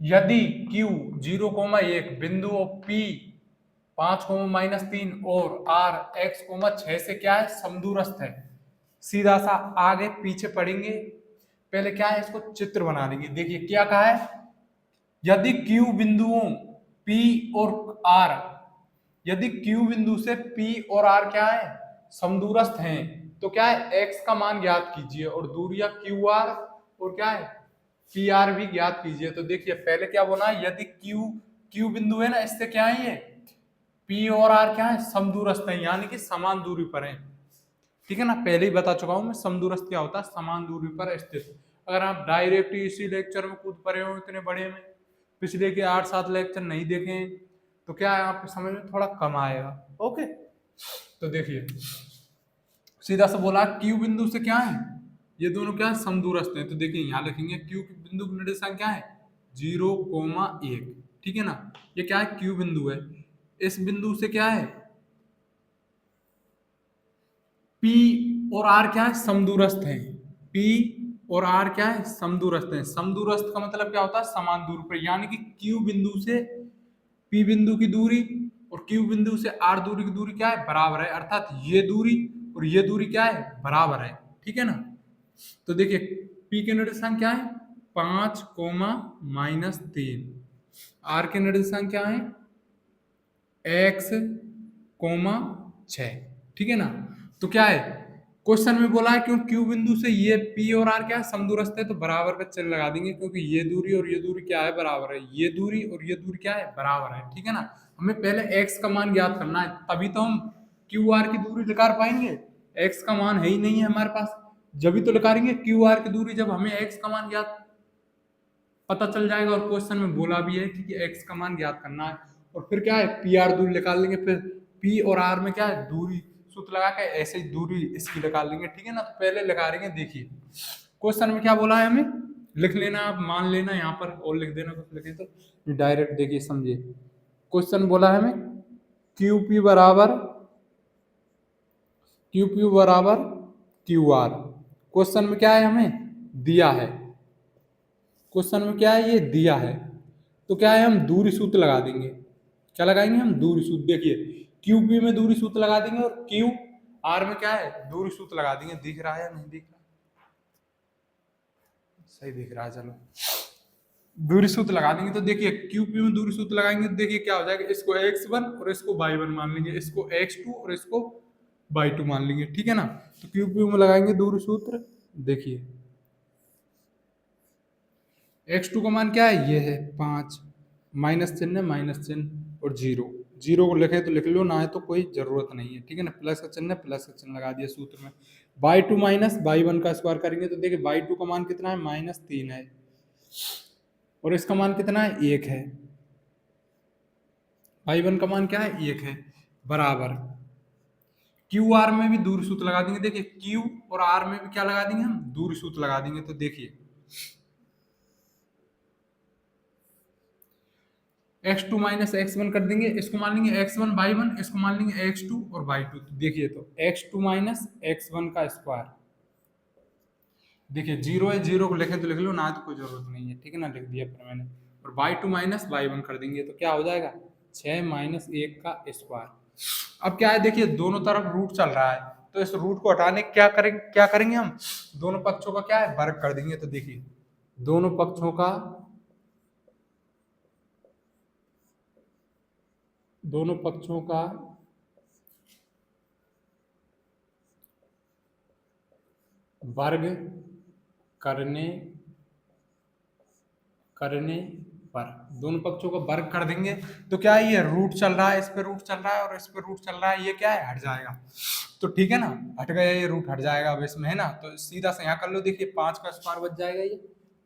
यदि Q 0,1 बिंदु P 5,-3 और R x, 6 से क्या है समदूरस्थ है। सीधा सा आगे पीछे पढ़ेंगे, पहले क्या है इसको चित्र बना लेंगे। देखिए क्या कहा है, यदि Q बिंदुओं P और R, यदि Q बिंदु से P और R क्या है समदूरस्थ हैं, तो क्या है x का मान ज्ञात कीजिए और दूरियां QR और क्या है PR भी ज्ञात कीजिए। तो देखिए पहले क्या बोला है, यदि Q बिंदु है ना, इससे क्या है ये P और R क्या है समदूरस्थ है, यानी कि समान दूरी पर है। ठीक है ना, पहले ही बता चुका हूं मैं समदूरस्थ क्या होता है, समान दूरी पर स्थित। अगर आप डायरेक्ट इसी लेक्चर में कूद पड़े हो इतने बड़े में, पिछले के 8-7 लेक्चर नहीं देखे तो क्या है आपके समझ में थोड़ा कम आएगा। ओके, तो देखिए सीधा सा बोला Q बिंदु से क्या है, ये दोनों क्या है समदूरस्थ हैं। तो देखिए यहाँ लिखेंगे Q बिंदु की निर्देशांक क्या है 0,1। ठीक है ना, ये क्या है Q बिंदु है। इस बिंदु से क्या है P और R क्या है समदूरस्थ हैं। P और R क्या है समदूरस्थ हैं। समदूरस्थ का मतलब क्या होता है समान दूरी पर, यानी कि Q बिंदु से P बिंदु की दूरी और Q बिंदु से R दूरी की दूरी क्या है बराबर है, अर्थात ये दूरी और ये दूरी क्या है बराबर है। ठीक है ना, तो देखिए P के निर्देशांक क्या है 5,-3, R के निर्देशांक क्या है x, 6। ठीक है ना, तो क्या है क्वेश्चन में बोला है क्यों Q बिंदु से ये P और R क्या है समदूरस्थ है, तो बराबर का चिन्ह लगा देंगे क्योंकि ये दूरी और ये दूरी क्या है बराबर है, ये दूरी और ये दूरी क्या है बराबर है। ठीक है ना, हमें पहले x का मान ज्ञात करना है, तभी तो हम QR की दूरी निकाल पाएंगे। x का मान है ही नहीं है हमारे पास, जब भी तो निकालेंगे QR की दूरी जब हमें x का मान ज्ञात पता चल जाएगा। और क्वेश्चन में बोला भी है कि x का मान ज्ञात करना है, और फिर क्या है PR दूरी निकाल लेंगे, फिर P और R में क्या है दूरी सूत्र लगा के ऐसे ही दूरी इसकी निकाल लेंगे। ठीक है ना, तो पहले लगा लेंगे। देखिए क्वेश्चन में क्या बोला है, हमें लिख लेना, आप मान लेना यहाँ पर और लिख देना कुछ लिखे तो डायरेक्ट देखिए समझिए। क्वेश्चन बोला है हमें QP बराबर QR। क्वेश्चन में क्या है हमें दिया है, क्वेश्चन में क्या है ये दिया है, तो क्या है हम दूरी सूत्र लगा देंगे। क्या लगाएंगे हम दूरी सूत्र। देखिए QP में दूरी सूत्र लगा देंगे और QR में क्या है दूरी सूत्र लगा देंगे। दिख रहा है या नहीं दिख रहा, सही दिख रहा है, चलो दूरी सूत्र लगा देंगे। तो देखिए QP में दूरी सूत्र लगाएंगे तो देखिए क्या हो जाएगा, इसको x1 और इसको y1 मान लेंगे, इसको x2 और इसको y2 मान लेंगे। ठीक है ना, तो QP में लगाएंगे दूरी सूत्र। देखिए x2 का मान क्या है ये है 5, माइनस चिन्ह और 0 को लिखे तो लिख लो, ना है तो कोई जरूरत नहीं है। ठीक है ना, प्लस का चिन्ह लगा दिया सूत्र में। y2 माइनस y1 का स्क्वायर करेंगे तो देखिए y2 का मान कितना है -3 है और इसका मान कितना है 1 है। y1 का मान क्या है 1 है, बराबर QR में भी दूरी सूत्र लगा देंगे। देखिए Q और R में भी क्या लगा देंगे हम दूरी सूत्र लगा देंगे। तो देखिए x2 माइनस x1 कर देंगे, इसको मान लेंगे x1 y1, इसको मान लेंगे x2 और y2। तो देखिए तो x2 माइनस x1 का स्क्वायर, देखिए 0 है, 0 को लिखे तो लिख लो, ना तो कोई जरूरत नहीं है। ठीक है ना, लिख दिया फिर मैंने। और y2 माइनस y1 कर देंगे तो क्या हो जाएगा 6 माइनस 1 का स्क्वायर। अब क्या है देखिए दोनों तरफ रूट चल रहा है, तो इस रूट को हटाने क्या करेंगे हम दोनों पक्षों का क्या है वर्ग कर देंगे। तो देखिए दोनों पक्षों का वर्ग करने पर, दोनों पक्षों का वर्ग कर देंगे तो क्या है ये रूट चल रहा है, इस पे रूट चल रहा है और इस पे रूट चल रहा है, ये क्या है हट जाएगा। तो ठीक है ना, हट गया ये रूट, हट जाएगा अब इसमें, है ना। तो सीधा से यहाँ कर लो, देखिए 5 का स्क्वायर बच जाएगा, ये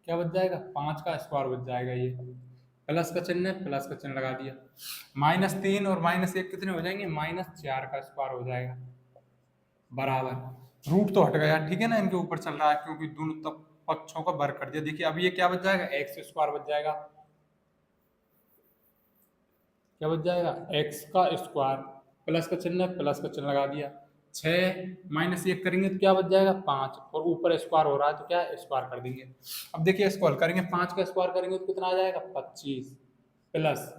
क्या बच जाएगा 5 का स्क्वायर बच जाएगा। ये प्लस का चिन्ह है, प्लस का चिन्ह लगा दिया। -3 और -1 कितने हो जाएंगे -4 का स्क्वायर हो जाएगा, बराबर रूट तो हट गया। ठीक है ना, इनके ऊपर चल रहा है क्योंकि दोनों तक पक्षों का वर्ग कर दिया। देखिए अब ये क्या बच जाएगा x स्क्वायर बच जाएगा, क्या बच जाएगा x का स्क्वायर, प्लस का चिन्ह लगा दिया। 6 - 1 करेंगे तो क्या बच जाएगा 5, और ऊपर स्क्वायर हो रहा है तो क्या स्क्वायर कर देंगे। अब देखिए इसको हल करेंगे, 5 का स्क्वायर करेंगे तो कितना आ जाएगा 25, प्लस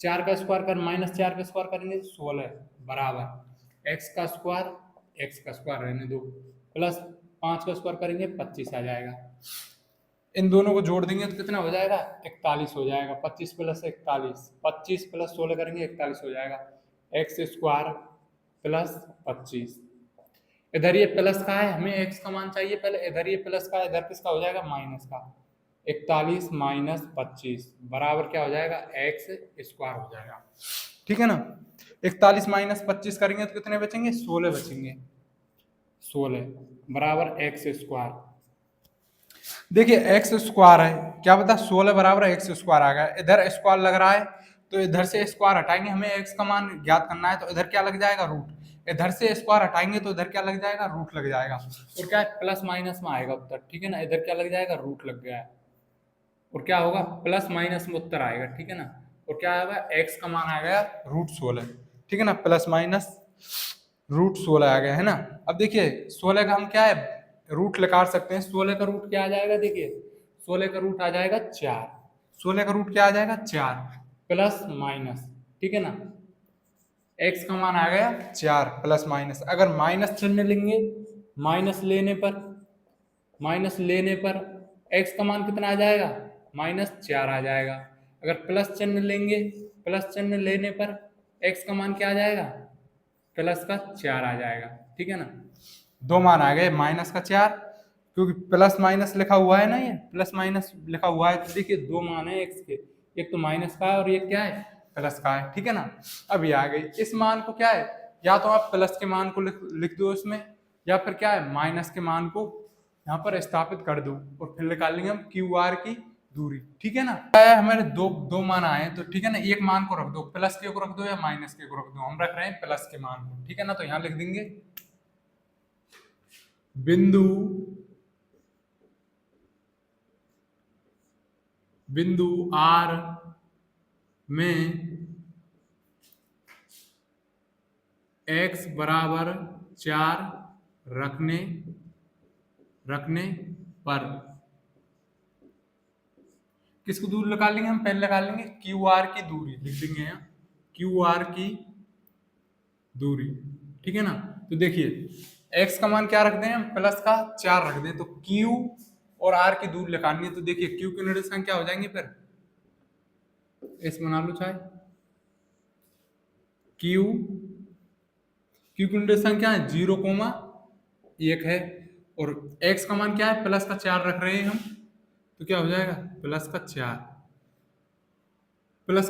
4 का स्क्वायर कर -4 का स्क्वायर करेंगे 16, बराबर एक्स का स्क्वायर रहने दो, प्लस 5 का स्क्वायर करेंगे 25 आ जाएगा। इन दोनों को जोड़ देंगे तो कितना हो जाएगा 41 हो जाएगा। 25 प्लस 41, 25 प्लस 16 करेंगे 41 हो जाएगा। एक्स स्क्वायर प्लस 25, इधर ये प्लस का है, हमें एक्स का मान चाहिए पहले, इधर ये प्लस का है, इधर किसका हो जाएगा माइनस का। 41 माइनस 25 बराबर क्या हो जाएगा एक्स स्क्वायर हो जाएगा, ठीक है ना। 41 माइनस 25 करेंगे तो कितने बचेंगे 16 बचेंगे, 16 बराबर एक्स स्क्वायर। देखिए एक्स स्क्वायर है, क्या बता 16 बराबर एक्स स्क्वायर आ गया। इधर स्क्वायर लग रहा है तो इधर से स्क्वायर हटाएंगे, हमें एक्स का मान ज्ञात करना है तो इधर क्या लग जाएगा रूट, इधर से स्क्वायर हटाएंगे तो इधर क्या लग जाएगा रूट लग जाएगा, और क्या है प्लस माइनस में आएगा उत्तर, ठीक है ना। इधर क्या लग जाएगा रूट लग गया है, और क्या होगा प्लस माइनस में उत्तर आएगा, ठीक है ना। और क्या आएगा एक्स का मान आ गया रूट 16, ठीक है ना, प्लस माइनस रूट 16 आ गया है ना। अब देखिए 16 का हम क्या है रूट निकाल सकते हैं, 16 का रूट क्या आ जाएगा, देखिए 16 का रूट आ जाएगा 4, 16 का रूट क्या आ जाएगा 4 प्लस माइनस, ठीक है ना। एक्स का मान आ गया 4 प्लस माइनस, अगर माइनस चिन्ह लेंगे माइनस लेने पर एक्स का मान कितना आ जाएगा -4 आ जाएगा। अगर प्लस चिन्ह लेंगे, प्लस चिन्ह लेने पर एक्स का मान क्या आ जाएगा प्लस का 4 आ जाएगा, ठीक है ना। दो मान आ गए माइनस का 4, क्योंकि प्लस माइनस लिखा हुआ है ना, ये प्लस माइनस लिखा हुआ है, तो देखिए दो मान है एक्स के, एक तो माइनस का है और एक क्या है प्लस का है, ठीक है ना। अब ये आ गई, इस मान को क्या है या तो आप प्लस के मान को लिख दो इसमें, या फिर क्या है माइनस के मान को यहाँ पर स्थापित कर दो, और फिर निकाल लेंगे हम क्यू आर की दूरी, ठीक है ना। हमारे दो दो मान आए तो ठीक है ना, एक मान को रख दो, प्लस के को रख दो या माइनस के को रख दो, हम रख रहे हैं प्लस के मान को, ठीक है ना। तो यहाँ लिख देंगे बिंदु आर में x बराबर 4 रखने पर किसको दूरी निकाल लेंगे हम, पहले निकाल लेंगे क्यू आर की दूरी, लिख देंगे यहाँ क्यू आर की दूरी, ठीक है ना। तो देखिए x का मान क्या रख दें हम प्लस का 4 रख दें, तो q और r की दूरी निकालनी है, तो देखिए q के निर्देशांक क्या हो जाएंगे, फिर s बना लो चाहे, q की निर्देशांक क्या है 0,1 है, और x का मान क्या है प्लस का 4 रख रहे हैं हम, तो क्या हो जाएगा प्लस का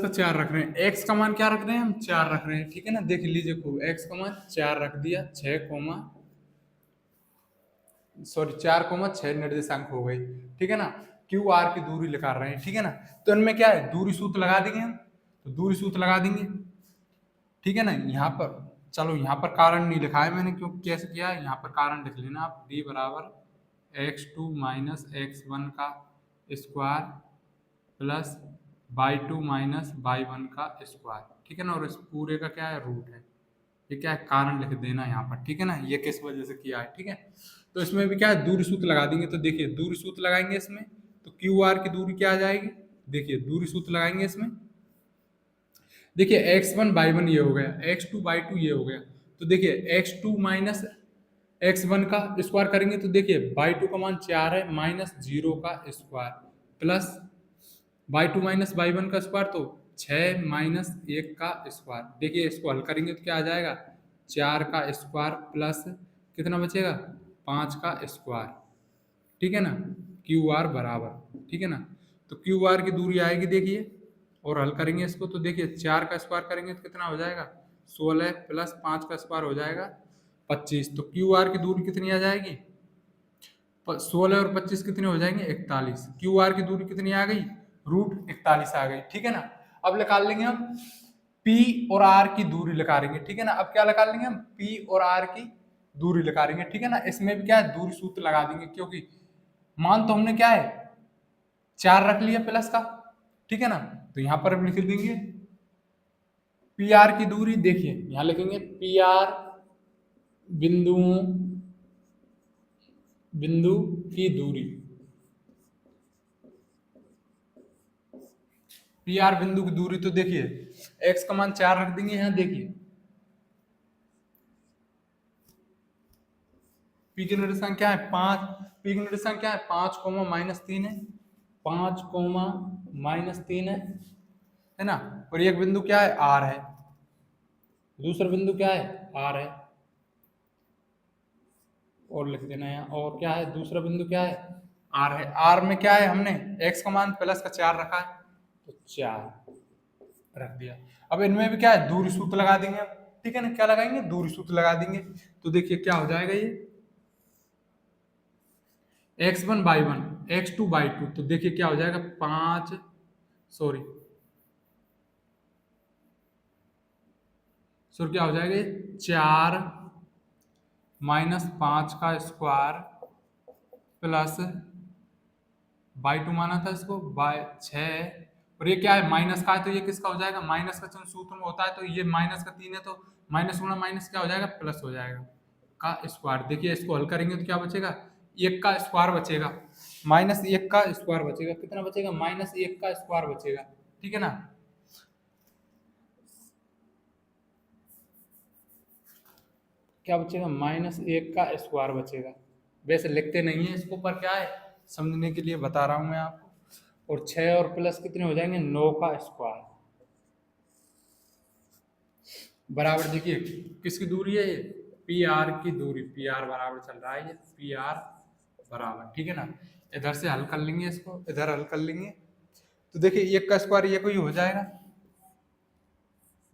4 रख रहे हैं, x का मान क्या रख रहे हैं हम 4 रख रहे हैं, ठीक है ना। देख लीजिए खूब, x का मान 4 रख दिया, 4,6 निर्देशांक हो गई, ठीक है ना। क्यू आर की दूरी निकाल रहे हैं, ठीक है ना। तो इनमें क्या है दूरी सूत्र लगा देंगे हम, तो दूरी सूत्र लगा देंगे, ठीक है ना। यहाँ पर चलो यहाँ पर कारण नहीं लिखा है मैंने, क्यों कैसे किया है, यहाँ पर कारण लिख लेना आप, d बराबर x2 माइनस x1 का square plus y2 minus y1 का स्क्वायर, ठीक है ना। और इस पूरे का क्या है रूट है, ये क्या है कारण लिख देना यहाँ पर, ठीक है ना, ये किस वजह से किया है, ठीक है। तो इसमें भी क्या है दूरी सूत्र लगा देंगे, तो देखिए दूरी सूत्र लगाएंगे इसमें, तो क्यू आर की दूरी क्या आ जाएगी, देखिए दूरी सूत्र लगाएंगे इसमें, देखिए x1 y1 ये हो गया, x2 y2 ये हो गया, तो देखिए x2 माइनस x1 का स्क्वायर करेंगे तो देखिए y2 का मान 4 है माइनस 0 का square plus y2 minus y1 का स्क्वायर तो 6 माइनस 1 का स्क्वायर, देखिए इसको हल करेंगे तो क्या आ जाएगा 4 का स्क्वायर प्लस कितना बचेगा 5 का स्क्वायर, ठीक है ना, क्यू आर बराबर, ठीक है ना। तो क्यू आर की दूरी आएगी देखिए, और हल करेंगे इसको तो देखिए 4 का स्क्वायर करेंगे तो कितना हो जाएगा 16 प्लस 5 का स्क्वायर हो जाएगा 25, तो क्यू आर की दूरी कितनी आ जाएगी 16 और 25 कितने हो जाएंगे 41, क्यू आर की दूरी कितनी आ गई रूट 41 आ गई, ठीक है ना। अब निकाल लेंगे हम P और R की दूरी निकालेंगे, ठीक है ना। अब क्या निकाल लेंगे हम P और R की दूरी निकालेंगे, ठीक है ना। इसमें भी क्या है दूरी सूत्र लगा देंगे, क्योंकि मान तो हमने क्या है 4 रख लिया प्लस का, ठीक है ना। तो यहाँ पर हम लिख देंगे पी आर की दूरी, देखिए यहाँ लिखेंगे पी आर बिंदुओं बिंदु की दूरी, पी आर बिंदु की दूरी, तो देखिए एक्स का मान 4 रख देंगे यहाँ, देखिए पी की निर्देशांक क्या है 5, पी की निर्देशांक क्या है 5 कोमा -3 है, 5 कोमा -3 है ना। और एक बिंदु क्या है आर है, दूसरा बिंदु क्या है आर है, और लिख देना यहाँ, और क्या है दूसरा बिंदु क्या है आर है। आर में क्या है, हमने एक्स का मान प्लस का 4 रखा है, तो 4 रख दिया। अब इनमें भी क्या है दूरी सूत्र लगा देंगे अब, ठीक है ना, क्या लगाएंगे दूरी सूत्र लगा देंगे। तो देखिए क्या हो जाएगा ये x1 y1 x2 y2, तो देखिए क्या हो जाएगा 5 सॉरी क्या हो जाएगा 4 -5 का स्क्वायर प्लस बाई 2 माना था इसको बाय 6, और ये क्या है माइनस का है, तो ये किसका हो जाएगा माइनस का चिन्ह सूत्र में होता है, तो ये माइनस का 3 है, तो माइनस गुणा माइनस क्या हो जाएगा प्लस हो जाएगा का स्क्वायर। देखिए इसको हल करेंगे तो क्या बचेगा 1 का स्क्वायर बचेगा, -1 का स्क्वायर बचेगा, कितना बचेगा -1 का स्क्वायर बचेगा, ठीक है ना। क्या बचेगा -1 का स्क्वायर बचेगा। वैसे लिखते नहीं है इसको, पर क्या है समझने के लिए बता रहा हूं मैं आपको। और 6 और प्लस कितने हो जाएंगे 9 का स्क्वायर बराबर, देखिए किसकी दूरी है ये पी आर की दूरी, पी आर बराबर चल रहा है ये पी आर बराबर, ठीक है ना। इधर से हल कर लेंगे इसको, इधर हल कर लेंगे, तो देखिए 1 का स्क्वायर ये कोई हो जाएगा,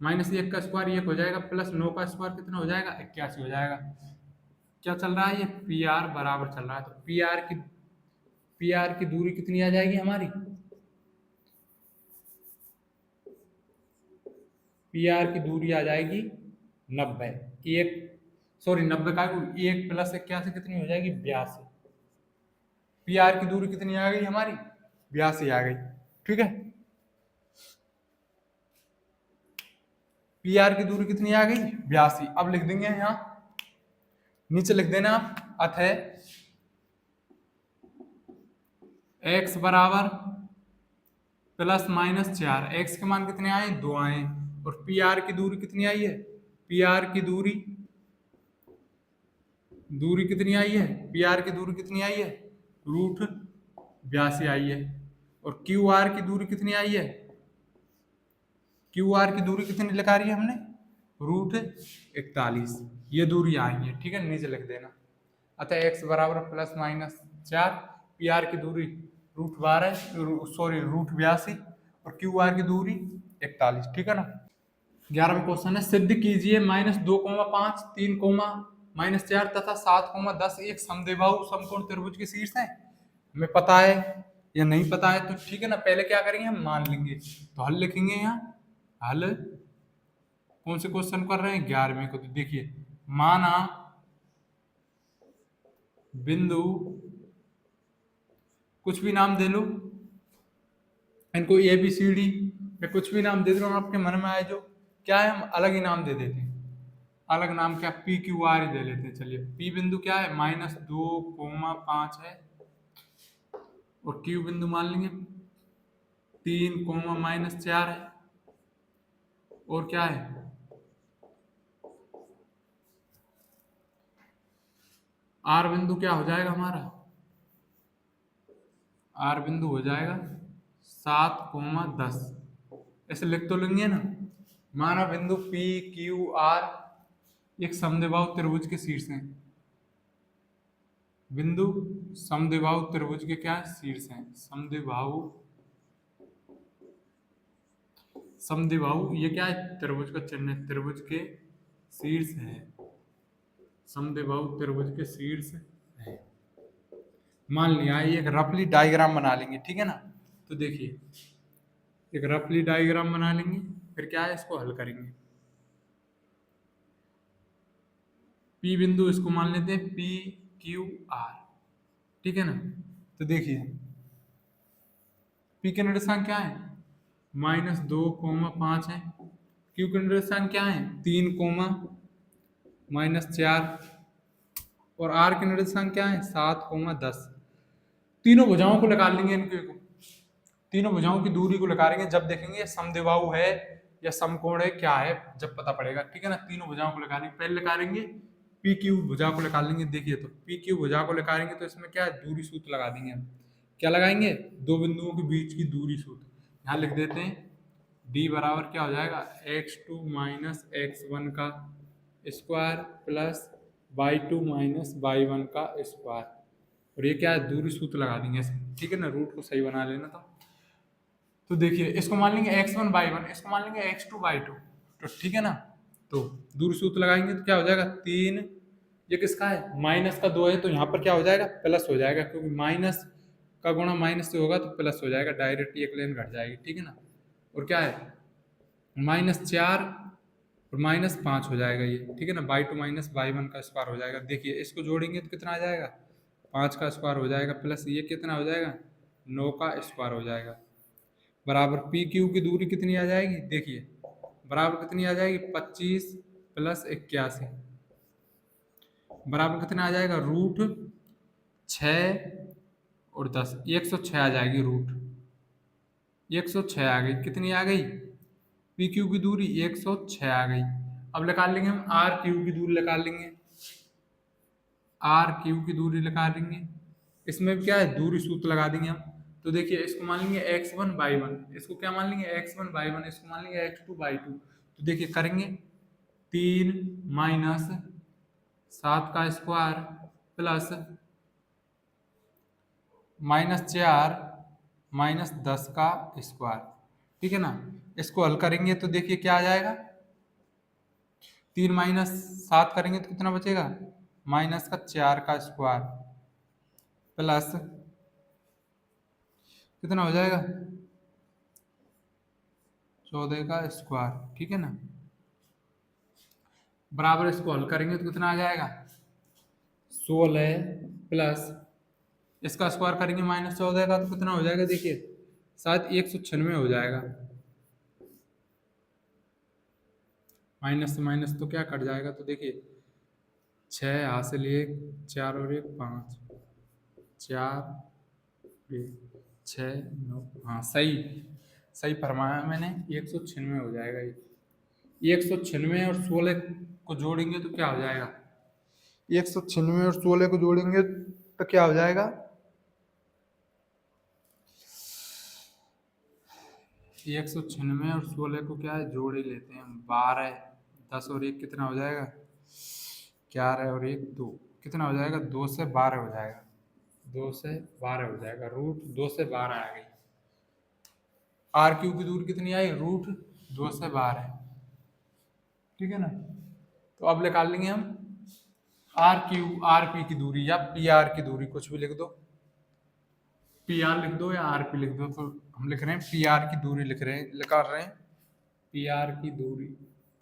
-1 का स्क्वायर ये हो जाएगा, प्लस 9 का स्क्वायर कितना हो जाएगा 81 हो जाएगा। क्या चल रहा है ये पी आर बराबर चल रहा है, तो पी आर की दूरी कितनी आ जाएगी हमारी, पी आर की दूरी आ जाएगी 90, एक सॉरी 90 का 1 प्लस 81 कितनी हो जाएगी 82, पी आर की दूरी कितनी आ गई हमारी 82 आ गई, ठीक है। पी आर की दूरी कितनी आ गई 82। अब लिख देंगे यहाँ नीचे लिख देना आप अतः x बराबर +-4, x के मान कितने आए 2 आए, और पी आर की दूरी कितनी आई है, पी आर की दूरी कितनी आई है, पी आर की दूरी कितनी आई है √82 आई है, और क्यू आर की दूरी कितनी आई है, क्यू आर की दूरी कितनी लिखा रही है हमने √41, ये दूरी आई है, ठीक है नीचे लिख देना। अतः x बराबर +-4, पी आर की दूरी √82 और क्यू आर की दूरी 41, ठीक है ना। 11वां क्वेश्चन है सिद्ध कीजिए -2,5 3,-4 तथा 7,10 एक समद्विबाहु समकोण त्रिभुज के शीर्ष है। हमें पता है या नहीं पता है तो ठीक है ना, पहले क्या करेंगे हम मान लेंगे, तो हल लिखेंगे यहाँ, हल कौन से क्वेश्चन कर रहे हैं 11वें को, तो देखिए माना बिंदु कुछ भी नाम दे लो इनको, ए बी सी डी या कुछ भी नाम दे दो आपके मन में आए, जो क्या है हम अलग ही नाम दे देते हैं, अलग नाम क्या पी क्यू आर ही दे लेते हैं। चलिए पी बिंदु क्या है -2,5 है, और क्यू बिंदु मान लेंगे 3,-4 है, और क्या है आर बिंदु क्या हो जाएगा हमारा, आर बिंदु हो जाएगा 7,10, ऐसे लिख तो लेंगे ना। माना बिंदु पी क्यू आर एक समद्विबाहु त्रिभुज के शीर्ष हैं, बिंदु समद्विबाहु त्रिभुज के क्या शीर्ष हैं, समद्विबाहु ये क्या है त्रिभुज का चिन्ह है, त्रिभुज के शीर्ष है, समद्विबाहु त्रिभुज के शीर्ष है। मान लिया ये एक रफली डायग्राम बना लेंगे, ठीक है ना। तो देखिए एक रफली डायग्राम बना लेंगे, फिर क्या है इसको हल करेंगे। पी बिंदु इसको मान लेते हैं पी क्यू आर, ठीक है ना। तो देखिए पी के निर्देशांक क्या है -2,5 है, क्यू के निर्देशांक क्या है 3, -4 और आर के निर्देशांक क्या है 7, 10। तीनों भुजाओं को निकाल लेंगे इनके को, तीनों भुजाओं की दूरी को निकालेंगे जब देखेंगे समद्विबाहु है या समकोण है क्या है जब पता पड़ेगा, ठीक है ना। तीनों भुजाओं को निकालेंगे, पहले निकालेंगे पी क्यू भुजा को निकालेंगे। देखिए तो पी क्यू भुजा को निकालेंगे तो इसमें क्या है दूरी सूत्र लगा देंगे हम। क्या लगाएंगे, दो बिंदुओं के बीच की दूरी सूत्र। यहाँ लिख देते हैं डी बराबर क्या हो जाएगा x2 माइनस x1 का square plus y2 minus y1 का स्क्वायर, और ये क्या है दूरी सूत्र लगा देंगे, ठीक है ना। रूट को सही बना लेना तो देखिए इसको मान लेंगे x1 y1, इसको मान लेंगे x2 y2, तो ठीक है ना। तो दूरी सूत्र लगाएंगे तो क्या हो जाएगा 3, ये किसका है माइनस का 2 है तो यहाँ पर क्या हो जाएगा प्लस हो जाएगा, क्योंकि माइनस का गुणा माइनस से होगा तो प्लस हो जाएगा, डायरेक्ट एक लाइन घट जाएगी, ठीक है ना। और क्या है -4 और -5 हो जाएगा ये, ठीक है ना। y2 माइनस y1 का स्क्वायर हो जाएगा। देखिए इसको जोड़ेंगे तो कितना आ जाएगा 5 का स्क्वायर हो जाएगा, प्लस ये कितना हो जाएगा 9 का स्क्वायर हो जाएगा, बराबर पी क्यू की दूरी कितनी आ जाएगी, देखिए बराबर कितनी आ जाएगी 25 प्लस 81, बराबर कितना आ जाएगा √6 और 10, 106 आ जाएगी, रूट 106 आ गई। कितनी आ गई पी क्यू की दूरी 106 आ गई। अब निकाल लेंगे हम आर क्यू की दूरी निकाल लेंगे, आर क्यू की दूरी निकाल लेंगे। इसमें क्या है दूरी सूत्र लगा देंगे हम। तो देखिए इसको मान लेंगे x1 y1, इसको क्या मान लेंगे x1 y1, इसको मान लेंगे x2 y2। तो देखिए करेंगे 3 माइनस 7 का स्क्वायर प्लस -4 माइनस 10 का स्क्वायर, ठीक है ना। इसको हल करेंगे तो देखिए क्या आ जाएगा 3 माइनस 7 करेंगे तो कितना बचेगा -4 का स्क्वायर प्लस कितना हो जाएगा 14 का स्क्वायर, ठीक है ना। बराबर इसको हल करेंगे तो कितना आ जाएगा 16 प्लस इसका स्क्वायर करेंगे -14 का तो कितना हो जाएगा, देखिए शायद 196 हो जाएगा। माइनस से माइनस तो क्या कट जाएगा, तो देखिए 6 हासिल 1, 4 और 1 5, 4 6 9, हाँ सही सही फरमाया मैंने, 196 हो जाएगा ये। 196 और 16 को जोड़ेंगे तो क्या हो जाएगा 196 और 16 को जोड़ेंगे तो क्या हो जाएगा 196 और 16 को क्या है जोड़ ही लेते हैं हम, 12 10 और 1 कितना हो जाएगा 11 और 1 2, कितना हो जाएगा 2 से 12 हो जाएगा, 2 से 12 हो जाएगा, रूट 2 से 12 आ गई। आर क्यू की दूरी कितनी आई √2 से 12, ठीक है ना। तो अब निकाल लेंगे हम आर क्यू आर पी की दूरी या पी आर की दूरी, कुछ भी लिख दो, पी आर लिख दो या आर पी लिख दो। तो हम लिख रहे हैं पी आर की दूरी निकाल रहे हैं पी आर की दूरी,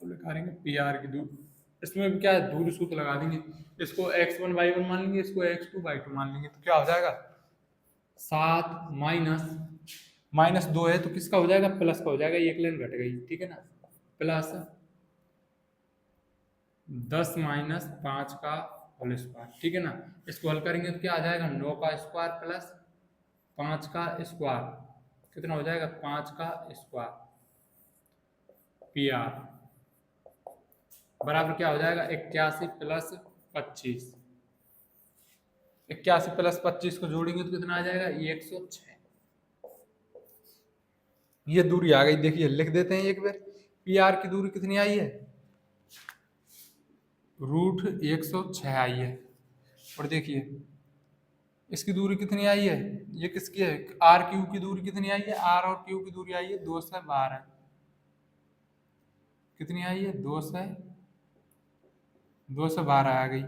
तो निकालेंगे पी आर की दूरी। इसमें भी क्या है दूरी सूत्र लगा देंगे, इसको x1 y1 मान लेंगे, इसको x2 y2 मान लेंगे, तो क्या हो जाएगा 7 माइनस 2 है तो किसका हो जाएगा प्लस का हो जाएगा, एक लाइन घट गई, ठीक है ना। प्लस 10 माइनस 5 का होल स्क्वायर, ठीक है ना। इसको हल करेंगे तो क्या आ जाएगा 9 का स्क्वायर प्लस 5 का स्क्वायर, कितना हो जाएगा 5 का स्क्वायर पी आर बराबर क्या हो जाएगा 81 प्लस 25, 81 प्लस 25 को जोड़ेंगे तो कितना आ जाएगा 106। ये दूरी आ गई, देखिए लिख देते हैं एक बार पी आर की दूरी कितनी आई है √106 आई है। और देखिए इसकी दूरी कितनी आई है, ये किसकी है आर क्यू की दूरी कितनी आई है, आर और क्यू की दूरी आई है 2 से 12, कितनी आई है 2 से 12 आ गई।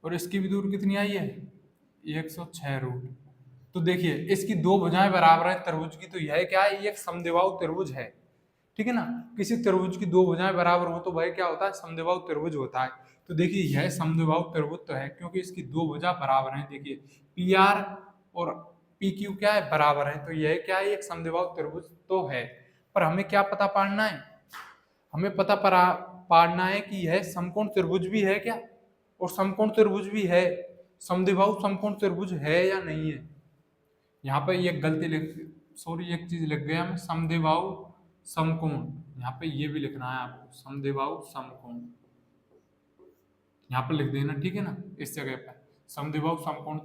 और इसकी भी दूरी कितनी आई है 106 रूट। तो देखिए इसकी दो भुजाएं बराबर हैं त्रिभुज की, तो यह क्या है ये एक समद्विबाहु त्रिभुज है, ठीक है ना। किसी त्रिभुज की दो भुजाएं बराबर हो तो वह क्या होता है समद्विबाहु त्रिभुज होता है। तो देखिए यह समद्विबाहु त्रिभुज तो है क्योंकि इसकी दो भुजा बराबर हैं। देखिए पी आर और पी क्यू क्या है बराबर है, तो यह क्या है एक समद्विबाहु त्रिभुज तो है। पर हमें क्या पता पाड़ना है, हमें पढ़ना है कि यह समकोण त्रिभुज भी है क्या, और समकोण त्रिभुज भी है, समद्विबाहु समकोण त्रिभुज है या नहीं है। यहाँ पे ये गलती लिख, सॉरी एक चीज लिख गया मैं, समद्विबाहु समकोण, यहाँ पे ये भी लिखना है आपको, समद्विबाहु समकोण यहाँ पर लिख देना, ठीक है ना। इस जगह पर समद्विबाहु समकोण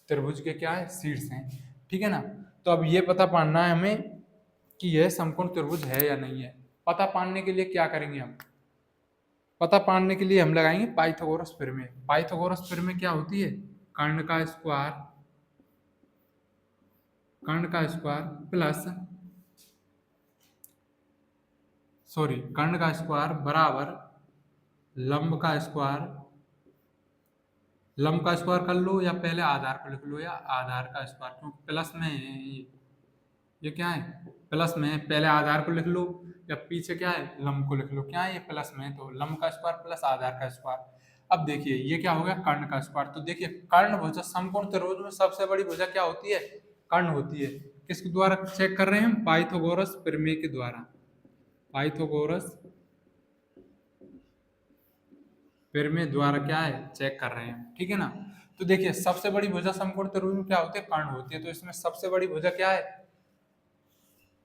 त्रिभुज के क्या है, शीर्ष हैं, ठीक है ना। तो अब ये पता पाना है हमें कि यह समकोण त्रिभुज है या नहीं है। पता पाने के लिए क्या करेंगे हम, पता पाने के लिए हम लगाएंगे पाइथागोरस प्रमेय। पाइथागोरस प्रमेय क्या होती है, कर्ण का स्क्वायर, कर्ण का स्क्वायर प्लस, सॉरी कर्ण का स्क्वायर बराबर लंब का स्क्वायर, लंब का स्क्वायर कर लो या पहले आधार को लिख लो, या आधार का स्क्वायर, क्योंकि प्लस में है ये क्या है, प्लस में है, पहले आधार को लिख लो या पीछे क्या है, लंब को लिख लो, क्या है ये प्लस में है, तो लंब का स्क्वायर प्लस आधार का स्क्वायर। अब देखिए ये क्या हो गया, कर्ण का स्क्वायर। तो देखिए कर्ण भुजा, समकोण त्रिभुज में सबसे बड़ी भुजा क्या होती है, कर्ण होती है। किसके द्वारा चेक कर रहे हैं हम, पाइथागोरस प्रमेय के द्वारा, पाइथागोरस प्रमेय द्वारा क्या है, चेक कर रहे हैं, ठीक है ना। तो देखिए सबसे बड़ी भुजा समकोण त्रिभुज में क्या होती है, कर्ण होती है। तो इसमें सबसे बड़ी भुजा क्या है,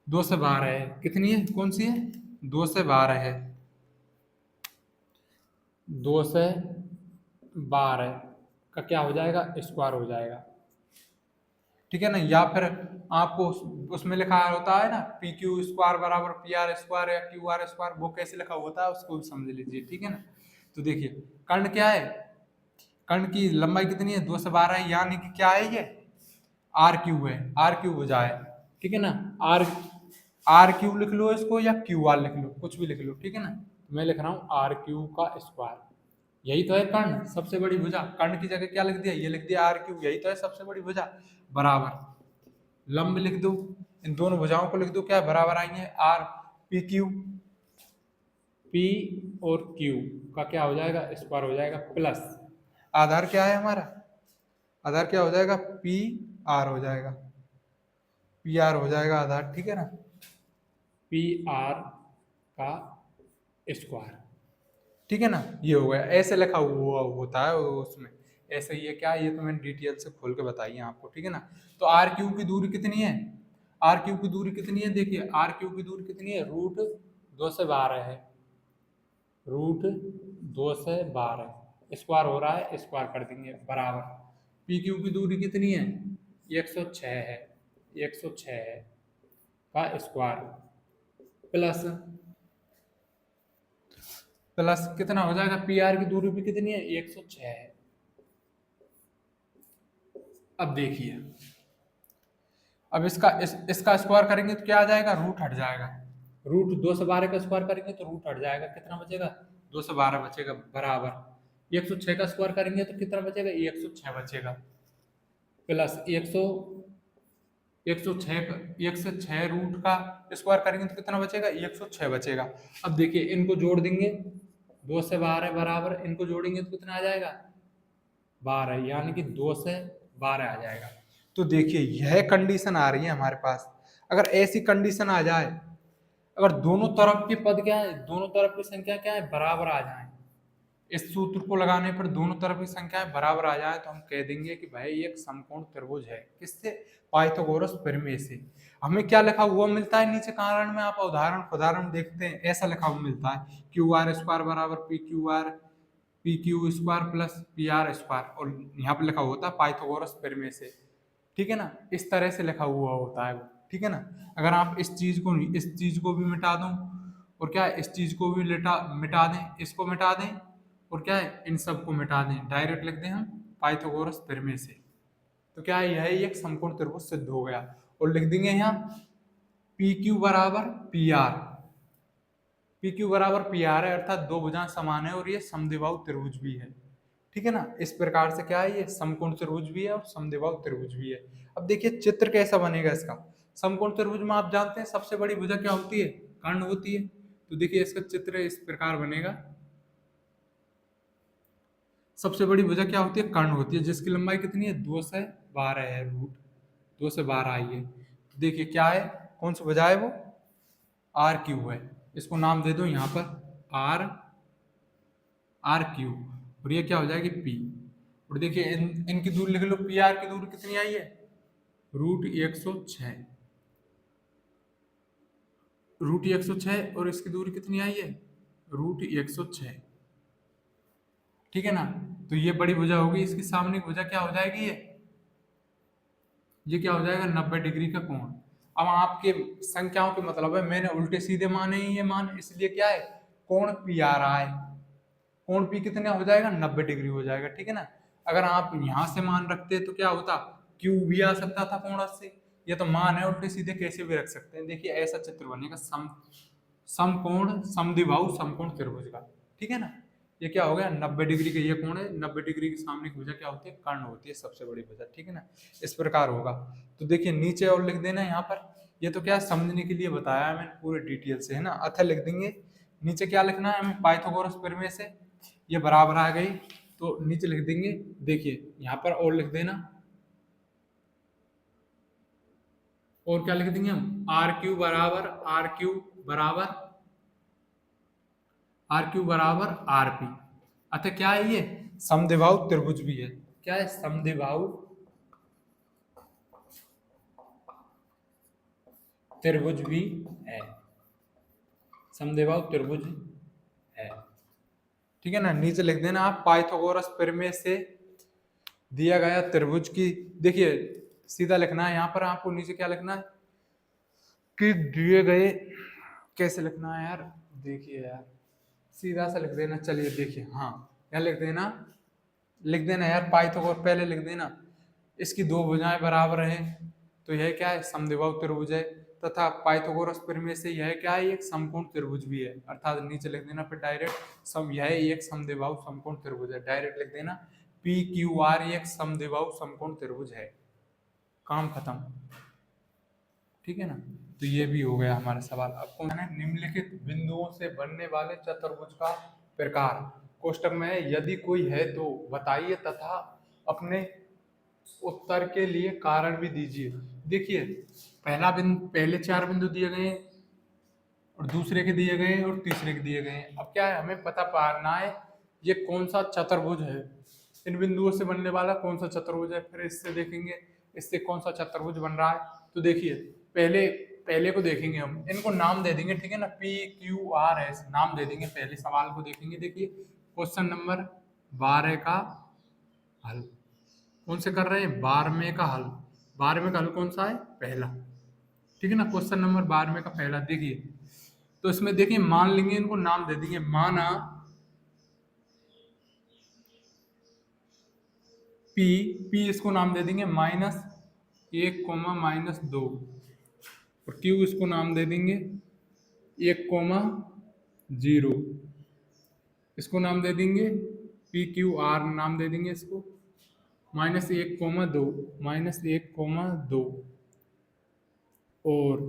2 से 12 है। कितनी है, कौन सी है, 2 से 12 है, 2 से 12 का क्या हो जाएगा, स्क्वायर हो जाएगा, ठीक है ना। या फिर आपको उसमें लिखा होता है ना, पी क्यू स्क्वायर बराबर पी आर स्क्वायर या क्यू आर स्क्वायर, वो कैसे लिखा होता है उसको भी समझ लीजिए, ठीक है ना। तो देखिए कर्ण क्या है, कर्ण की लंबाई कितनी है, 2 से 12 है, यानी कि क्या है ये, आर क्यू है, आर क्यू भुजा है, ठीक है ना। आर आर क्यू लिख लो इसको या क्यू आर लिख लो, कुछ भी लिख लो, ठीक है ना। मैं लिख रहा हूँ आर क्यू का स्क्वायर, यही तो है कर्ण, सबसे बड़ी भुजा। कर्ण की जगह क्या लिख दिया, ये लिख दिया आर क्यू, यही तो है सबसे बड़ी भुजा, बराबर लंब लिख दो, इन दोनों भुजाओं को लिख दो, क्या बराबर आएंगे, आर पी क्यू, पी और क्यू का क्या हो जाएगा, स्क्वायर हो जाएगा, प्लस आधार क्या है हमारा, आधार क्या हो जाएगा, पी आर हो जाएगा, पी आर हो जाएगा आधार, ठीक है ना, पी आर का स्क्वायर, ठीक है ना। ये हो गया, ऐसे लिखा हुआ होता है उसमें, ऐसे ही है क्या, ये तो मैंने डिटेल से खोल के बताई है आपको, ठीक है ना। तो आर क्यू की दूरी कितनी है, आर क्यू की दूरी कितनी है, देखिए आर क्यू की दूरी कितनी है, रूट 2 से 12 है, रूट 2 से 12 स्क्वायर हो रहा है, स्क्वायर कर देंगे, बराबर पी क्यू की दूरी कितनी है, 106 है, 106 है का स्क्वायर, प्लस प्लस कितना हो जाएगा, पी आर की दूरी भी कितनी है, 106 है। अब देखिए, अब इसका स्क्वायर करेंगे तो क्या आ जाएगा, रूट हट जाएगा, रूट 2 से 12 का स्क्वायर करेंगे तो रूट हट जाएगा, कितना बचेगा, 2 से 12 बचेगा, बराबर 106 का स्क्वायर करेंगे तो कितना बचेगा, 106 बचेगा, प्लस 106 रूट का स्क्वायर करेंगे तो कितना बचेगा, 106 बचेगा। अब देखिए इनको जोड़ देंगे, 2 से 12 बराबर, इनको जोड़ेंगे तो कितना आ जाएगा, 12, यानी कि 2 से 12 आ जाएगा। तो देखिए यह कंडीशन आ रही है हमारे पास। अगर ऐसी कंडीशन आ जाए, अगर दोनों तरफ के पद क्या है, दोनों तरफ की संख्या क्या है, बराबर आ जाए, इस सूत्र को लगाने पर दोनों तरफ की संख्याएं बराबर आ जाए, तो हम कह देंगे कि भाई एक समकोण त्रिभुज है। किससे, पाइथागोरस प्रमेय से। हमें क्या लिखा हुआ मिलता है नीचे कारण में, आप उदाहरण देखते हैं, ऐसा लिखा हुआ मिलता है, क्यू आर स्क्वायर बराबर P Q square plus P R square, और यहाँ पे लिखा होता है पाइथागोरस प्रमेय से, ठीक है ना। इस तरह से लिखा हुआ होता है वो, ठीक है ना। अगर आप इस चीज को भी मिटा दो, और क्या है, इस चीज को भी मिटा दें, इसको मिटा दें, और क्या है, इन सब को मिटा दें, डायरेक्ट लिख दें हम पाइथागोरस प्रमेय से, तो क्या है, यह एक समकोण त्रिभुज सिद्ध हो गया। और लिख देंगे यहाँ पी क्यू बराबर पी आर, पी क्यू बराबर पी आर है, अर्थात दो भुजाएं समान है और ये समद्विबाहु त्रिभुज भी है, ठीक है ना। इस प्रकार से क्या है, ये समकोण त्रिभुज भी है और समद्विबाहु त्रिभुज भी है। अब देखिए चित्र कैसा बनेगा इसका, समकोण त्रिभुज में आप जानते हैं सबसे बड़ी भुजा क्या होती है, कर्ण होती है। तो देखिए इसका चित्र इस प्रकार बनेगा, सबसे बड़ी भुजा क्या होती है, कर्ण होती है, जिसकी लंबाई कितनी है, 2 से 12 है, रूट 2 से 12 आई है। तो देखिए क्या है, कौन सी भुजा है वो, आर क्यू है, इसको नाम दे दो यहाँ पर आर आर क्यू, और ये क्या हो जाएगी पी। और देखिए इनकी दूरी लिख लो, पी आर की दूरी कितनी आई है, √106, √106, और इसकी दूरी कितनी आई है, √106। ठीक है ना। तो ये बड़ी भुजा होगी, इसकी सामने भुजा क्या हो जाएगी, ये क्या हो जाएगा, 90 डिग्री का कोण। अब आपके संख्याओं के मतलब है, मैंने उल्टे सीधे माने ही ये मान, इसलिए क्या है, कोण पी आ रहा है। कोण पी कितना हो जाएगा, 90 डिग्री हो जाएगा। ठीक है ना। अगर आप यहां से मान रखते तो क्या होता, क्यू भी आ सकता था कोण से। ये तो मान है, उल्टे सीधे कैसे भी रख सकते हैं। देखिए ऐसा चित्र बनेगा, समकोण समद्विबाहु समकोण त्रिभुज का। ठीक है ना। ये क्या हो गया, 90 डिग्री का ये कोण है, 90 डिग्री के सामने की भुजा क्या होती है, कर्ण होती है, सबसे बड़ी भुजा। ठीक है ना। इस प्रकार होगा। तो देखिए नीचे और लिख देना यहाँ पर, ये तो क्या समझने के लिए बताया है मैंने पूरे डिटेल से, है ना। अतः लिख देंगे, नीचे क्या लिखना है हमें, पाइथागोरस प्रमेय से ये बराबर आ गई, तो नीचे लिख देंगे। देखिए यहाँ पर और लिख देना, और क्या लिख देंगे हम, आर क्यू बराबर आर पी। अतः क्या है, ये समद्विबाहु त्रिभुज भी है। क्या है, समद्विबाहु त्रिभुज भी है, समद्विबाहु त्रिभुज है। ठीक है ना। नीचे लिख देना आप, पाइथागोरस प्रमेय से दिया गया त्रिभुज की, देखिए सीधा लिखना है यहाँ पर आपको, नीचे क्या लिखना है कि दिए गए, कैसे लिखना है यार, देखिए यार सीधा सा लिख देना। चलिए देखिए, हाँ यहाँ लिख देना यार, पाइथागोरस पहले लिख देना, इसकी दो भुजाएं बराबर हैं, तो यह क्या है, समद्विबाहु त्रिभुज है। तथा पाइथागोरस प्रमेय से यह क्या है, एक समकोण त्रिभुज भी है। अर्थात नीचे लिख देना फिर डायरेक्ट यह एक समद्विबाहु समकोण त्रिभुज है, डायरेक्ट लिख देना पी क्यू आर एक समद्विबाहु समकोण त्रिभुज है, काम खत्म। ठीक है ना। तो ये भी हो गया हमारा सवाल। अब कौन है, निम्नलिखित बिंदुओं से बनने वाले चतुर्भुज का प्रकार। कोष्टक में है, यदि कोई है तो बताइए तथा अपने उत्तर के लिए कारण भी दीजिए। देखिए पहला बिंदु, पहले 4 बिंदु दिए गए और दूसरे के दिए गए और तीसरे के दिए गए। अब क्या है, हमें पता पाना है ये कौन सा चतुर्भुज है, इन बिंदुओं से बनने वाला कौन सा चतुर्भुज है। फिर इससे देखेंगे इससे कौन सा चतुर्भुज बन रहा है। तो देखिए पहले पहले को देखेंगे, हम इनको नाम दे देंगे। ठीक है ना, पी क्यू आर एस नाम दे देंगे। पहले सवाल को देखेंगे। देखिए क्वेश्चन नंबर 12 का हल कौन से कर रहे हैं, 12वें का हल। 12वें का हल कौन सा है, पहला। ठीक है ना, क्वेश्चन नंबर 12वें का पहला। देखिए तो इसमें देखिए मान लेंगे, इनको नाम दे देंगे। माना पी, इसको नाम दे देंगे -1, -2, और क्यू इसको नाम दे देंगे 1, 0, इसको नाम दे देंगे पी क्यू आर, नाम दे देंगे इसको -1, 2, -1, 2, और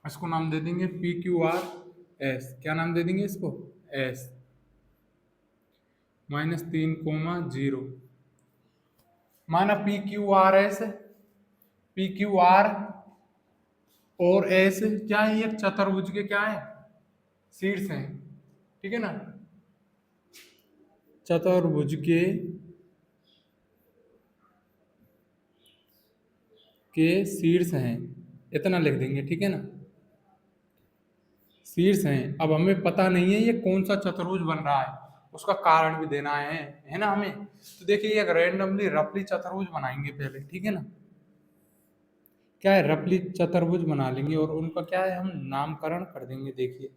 इसको नाम दे देंगे पी क्यू आर एस। क्या नाम दे देंगे इसको, एस, -3, 0। माना P Q R S, P Q R और एस क्या है, ये चतुर्भुज के क्या है, शीर्ष हैं। ठीक है ना, चतुर्भुज के शीर्ष हैं, इतना लिख देंगे। ठीक है ना, शीर्ष हैं। अब हमें पता नहीं है ये कौन सा चतुर्भुज बन रहा है, उसका कारण भी देना है ना हमें। तो देखिए एक रैंडमली रफली चतुर्भुज बनाएंगे पहले। ठीक है ना, क्या है, रफली चतुर्भुज बना लेंगे और उनका क्या है, हम नामकरण कर देंगे। देखिए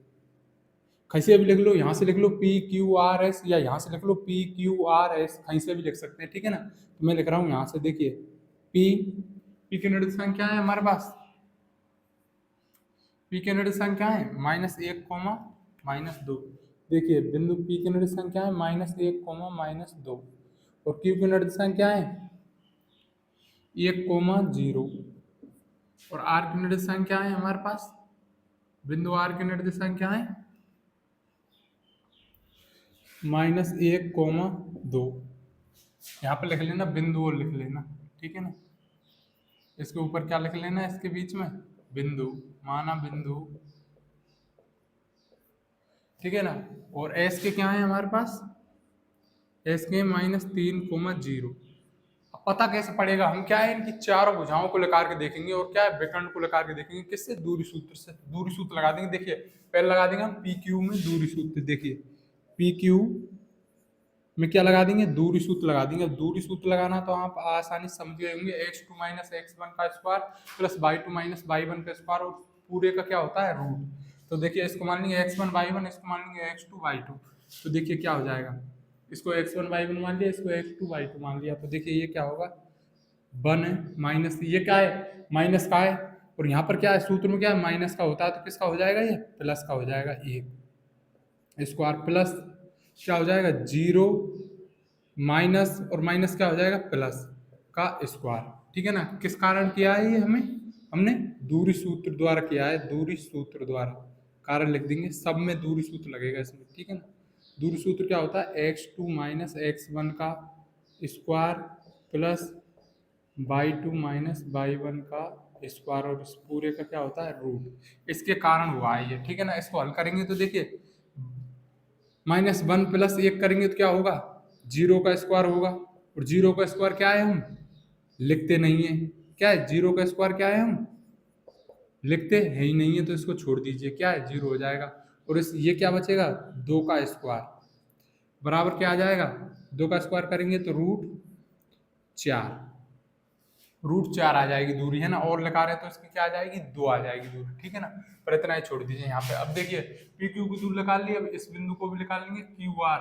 कैसे भी लिख लो, यहाँ से लिख लो पी क्यू आर एस, या यहाँ से लिख लो पी क्यू आर एस, कहीं से भी लिख सकते हैं। ठीक है ना, तो मैं लिख रहा हूँ यहाँ से। देखिए पी की निर्देशांक क्या है हमारे पास, पी के निर्देशांक क्या है, -1, -2। देखिए बिंदु पी के निर्देशांक क्या है, -1, -2, और क्यू के निर्देशांक क्या है, 1, 0, और आर के निर्देशांक क्या है हमारे पास, बिंदु आर के निर्देशांक क्या है, -1, 2। यहाँ पे लिख लेना बिंदु और लिख लेना। ठीक है ना, इसके ऊपर क्या लिख लेना, इसके बीच में बिंदु, माना बिंदु ठीक है ना। और एस के क्या है हमारे पास, एस के -3, 0। अब पता कैसे पड़ेगा, हम क्या है इनकी चारों भुजाओं को लगा के देखेंगे और क्या है विकर्ण को लगा के देखेंगे, किससे, दूरी सूत्र से। दूरी सूत्र लगा देंगे। देखिए पहले लगा देंगे हम पी क्यू में दूरी सूत्र। देखिए पी क्यू में क्या लगा देंगे, दूरी सूत्र लगा देंगे। अब दूरी सूत्र लगाना तो आप आसानी से समझ गए होंगे, x2 - x1 का स्क्वायर प्लस y2 - y1 का स्क्वायर और पूरे का क्या होता है, रूट। तो देखिए इसको मान लेंगे x1 y1, इसको मान लेंगे x2 y2। तो देखिए क्या हो जाएगा, इसको x1 y1 मान लिया, इसको x2 y2 मान लिया। तो देखिए ये क्या होगा, 1 माइनस, ये क्या है माइनस का है, और यहाँ पर क्या है सूत्र में क्या है माइनस का होता है, तो किसका हो जाएगा, ये प्लस का हो जाएगा। एक स्क्वायर प्लस क्या हो जाएगा, 0 माइनस और माइनस क्या हो जाएगा, प्लस का स्क्वायर। ठीक है ना। किस कारण किया है ये, हमने दूरी सूत्र द्वारा किया है, दूरी सूत्र द्वारा। कारण लिख देंगे, सब में दूरी सूत्र लगेगा इसमें। ठीक है ना। दूरी सूत्र क्या होता है, x2 - x1 का स्क्वायर प्लस y2 - y1 का स्क्वायर और इस पूरे का क्या होता है, रूट। इसके कारण हुआ है ये। ठीक है ना। इसको हल करेंगे तो देखिए -1 प्लस 1 करेंगे तो क्या होगा, 0 का स्क्वायर होगा। और 0 का स्क्वायर क्या है, हम लिखते नहीं है। क्या है 0 का स्क्वायर, क्या है हम लिखते है ही नहीं है, तो इसको छोड़ दीजिए, क्या है 0 हो जाएगा। और इस ये क्या बचेगा, 2 का स्क्वायर बराबर क्या आ जाएगा, 2 का स्क्वायर करेंगे तो √4, √4 आ जाएगी दूरी, है ना। और लगा रहे तो इसकी क्या आ जाएगी, 2 आ जाएगी दूरी। ठीक है ना। पर इतना ही छोड़ दीजिए यहाँ पे। अब देखिए पी क्यू की दूरी निकाल ली, अब इस बिंदु को भी निकाल लेंगे क्यू आर।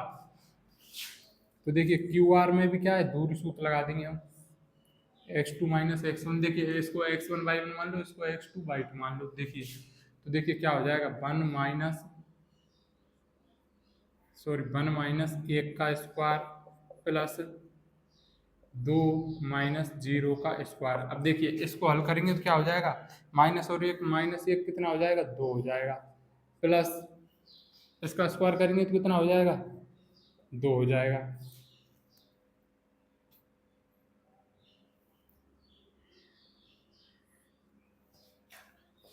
तो देखिए क्यू आर में भी क्या है, दूरी सूत्र लगा देंगे हम, x2 - x1। देखिए इसको x1 y1 मान लो, इसको x2 y2 मान लो। देखिए तो देखिए क्या हो जाएगा, 1 का स्क्वायर प्लस 2 - 0 का स्क्वायर। अब देखिए इसको हल करेंगे तो क्या हो जाएगा, माइनस और एक, -1 कितना हो जाएगा, 2 हो जाएगा, प्लस इसका स्क्वायर करेंगे तो कितना हो जाएगा, 2 हो जाएगा।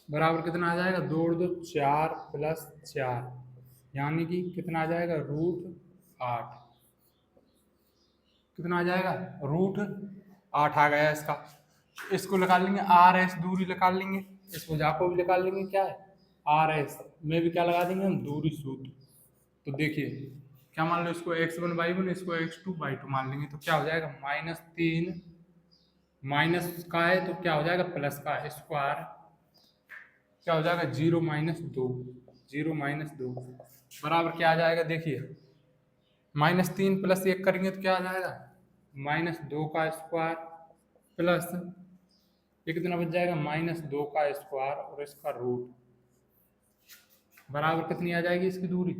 बराबर कितना आ जाएगा, 2 और 2 4 प्लस 4, यानी कि कितना आ जाएगा, √8। कितना आ जाएगा, √8 आ गया इसका। इसको निकाल लेंगे, आर एस दूरी निकाल लेंगे, इस भुजा को भी निकाल लेंगे, क्या है आर एस में भी क्या लगा देंगे हम, दूरी सूत्र। तो देखिए क्या मान लो, इसको x1 y1, इसको x2 y2 मान लेंगे, तो क्या हो जाएगा, -3 माइनस का है तो क्या हो जाएगा, प्लस का स्क्वायर क्या हो जाएगा, 0 - 2, 0 - 2 बराबर क्या आ जाएगा, देखिए -3 प्लस 1 करेंगे तो क्या आ जाएगा, -2 का स्क्वायर प्लस ये कितना बच जाएगा, -2 का स्क्वायर और इसका रूट बराबर कितनी आ जाएगी इसकी दूरी,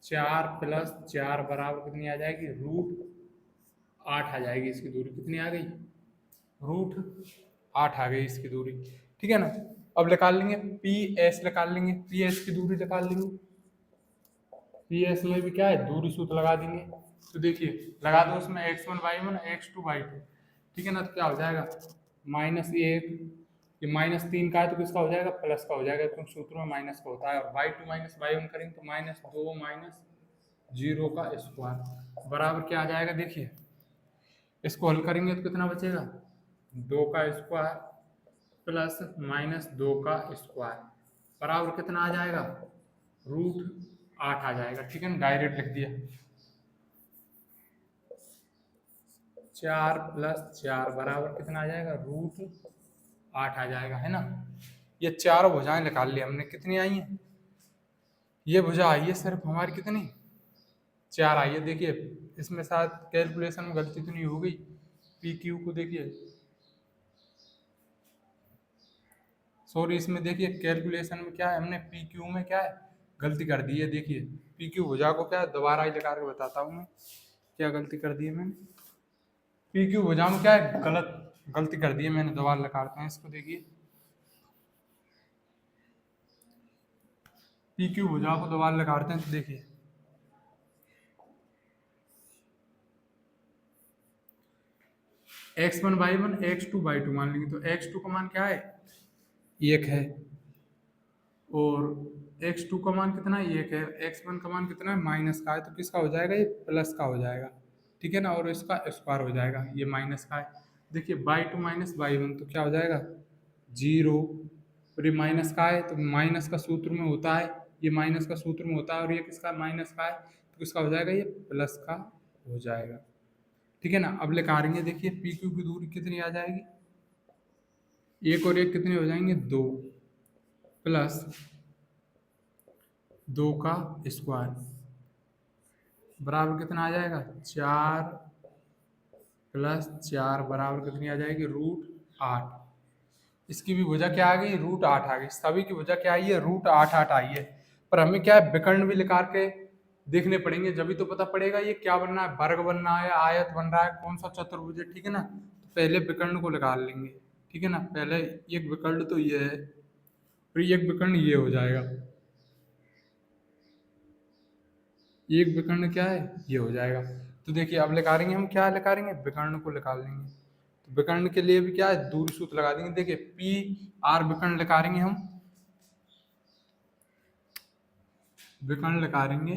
4 प्लस 4 बराबर कितनी आ जाएगी, √8 आ जाएगी इसकी दूरी। कितनी आ गई, √8 आ गई इसकी दूरी। ठीक है ना। अब निकाल लेंगे पी एस, निकाल लेंगे पी एस की दूरी निकाल लेंगे। पी एस में भी क्या है, दूरी सूत्र लगा देंगे। तो देखिए लगा दो उसमें x1 y1 x2 y2। ठीक है ना। तो क्या हो जाएगा, -1, ये -3 का है तो किसका हो जाएगा, प्लस का हो जाएगा, क्योंकि सूत्र में माइनस का होता है। और y2 - y1 करेंगे तो -2 - 0 का स्क्वायर बराबर क्या आ जाएगा, देखिए इसको हल करेंगे तो कितना बचेगा, 2 का स्क्वायर प्लस -2 का स्क्वायर बराबर कितना आ जाएगा, √8 आ जाएगा। ठीक है ना। डायरेक्ट लिख दिया, 4 + 4 बराबर कितना आ जाएगा, √8 आ जाएगा, है ना। ये चारों भुजाएं निकाल ली हमने, कितनी आई हैं, ये भुजा आई है सिर्फ हमारी कितनी, 4 आई है। देखिए इसमें शायद कैलकुलेशन में गलती तो नहीं हो गई, पी क्यू को देखिए, सॉरी इसमें देखिए कैलकुलेशन में क्या है, हमने पी क्यू में क्या है गलती कर दी है। देखिए पी क्यू भुजा को क्या है, दोबारा ही लगा के बताता हूँ मैं क्या गलती कर दी है मैंने। पी क्यू भुजा में क्या है, गलती कर दी है मैंने, दोबारा लगाते हैं इसको। देखिए पी क्यू भुजा को दोबारा लगाते हैं तो देखिए x1 y1 x2 y2 मान लेंगे, तो x2 का मान क्या है, 1 है, और x2 का मान कितना है, 1 है, x1 का मान कितना है, माइनस का है, तो किसका हो जाएगा, ये प्लस का हो जाएगा, ठीक है ना, और इसका स्क्वायर हो जाएगा, ये माइनस का है। देखिए बाई 2 माइनस बाई 1 तो क्या हो जाएगा, 0, और ये माइनस का है तो माइनस का सूत्र में होता है, ये माइनस का सूत्र में होता है, और ये किसका, माइनस का है, तो किसका हो जाएगा, ये प्लस का हो जाएगा, ठीक है ना। अब लिखाएंगे, देखिए पी क्यू की दूरी कितनी आ जाएगी, 1 और 1 कितने हो जाएंगे, 2, प्लस 2 का स्क्वायर बराबर कितना आ जाएगा, 4 प्लस 4 बराबर कितनी आ जाएगी, √8। इसकी भी भुजा क्या आ गई, √8 आ गई, सभी की भुजा क्या आई है, √8 आई है। पर हमें क्या है, विकर्ण भी निकाल के देखने पड़ेंगे, जब भी तो पता पड़ेगा ये क्या बनना है, वर्ग बनना है, आयत बन रहा है, कौन सा चतुर्भुज है, ठीक है ना। तो पहले विकर्ण को निकाल लेंगे, ठीक है ना। पहले एक विकर्ण तो ये है, फिर एक विकर्ण ये हो जाएगा, एक विकर्ण क्या है, ये हो जाएगा। तो देखिए अब निकालेंगे हम, क्या निकालेंगे, विकर्ण को निकाल लेंगे। तो विकर्ण के लिए भी क्या है, दूरी सूत्र लगा देंगे। देखिए पी आर विकर्ण निकालेंगे हम, विकर्ण निकालेंगे,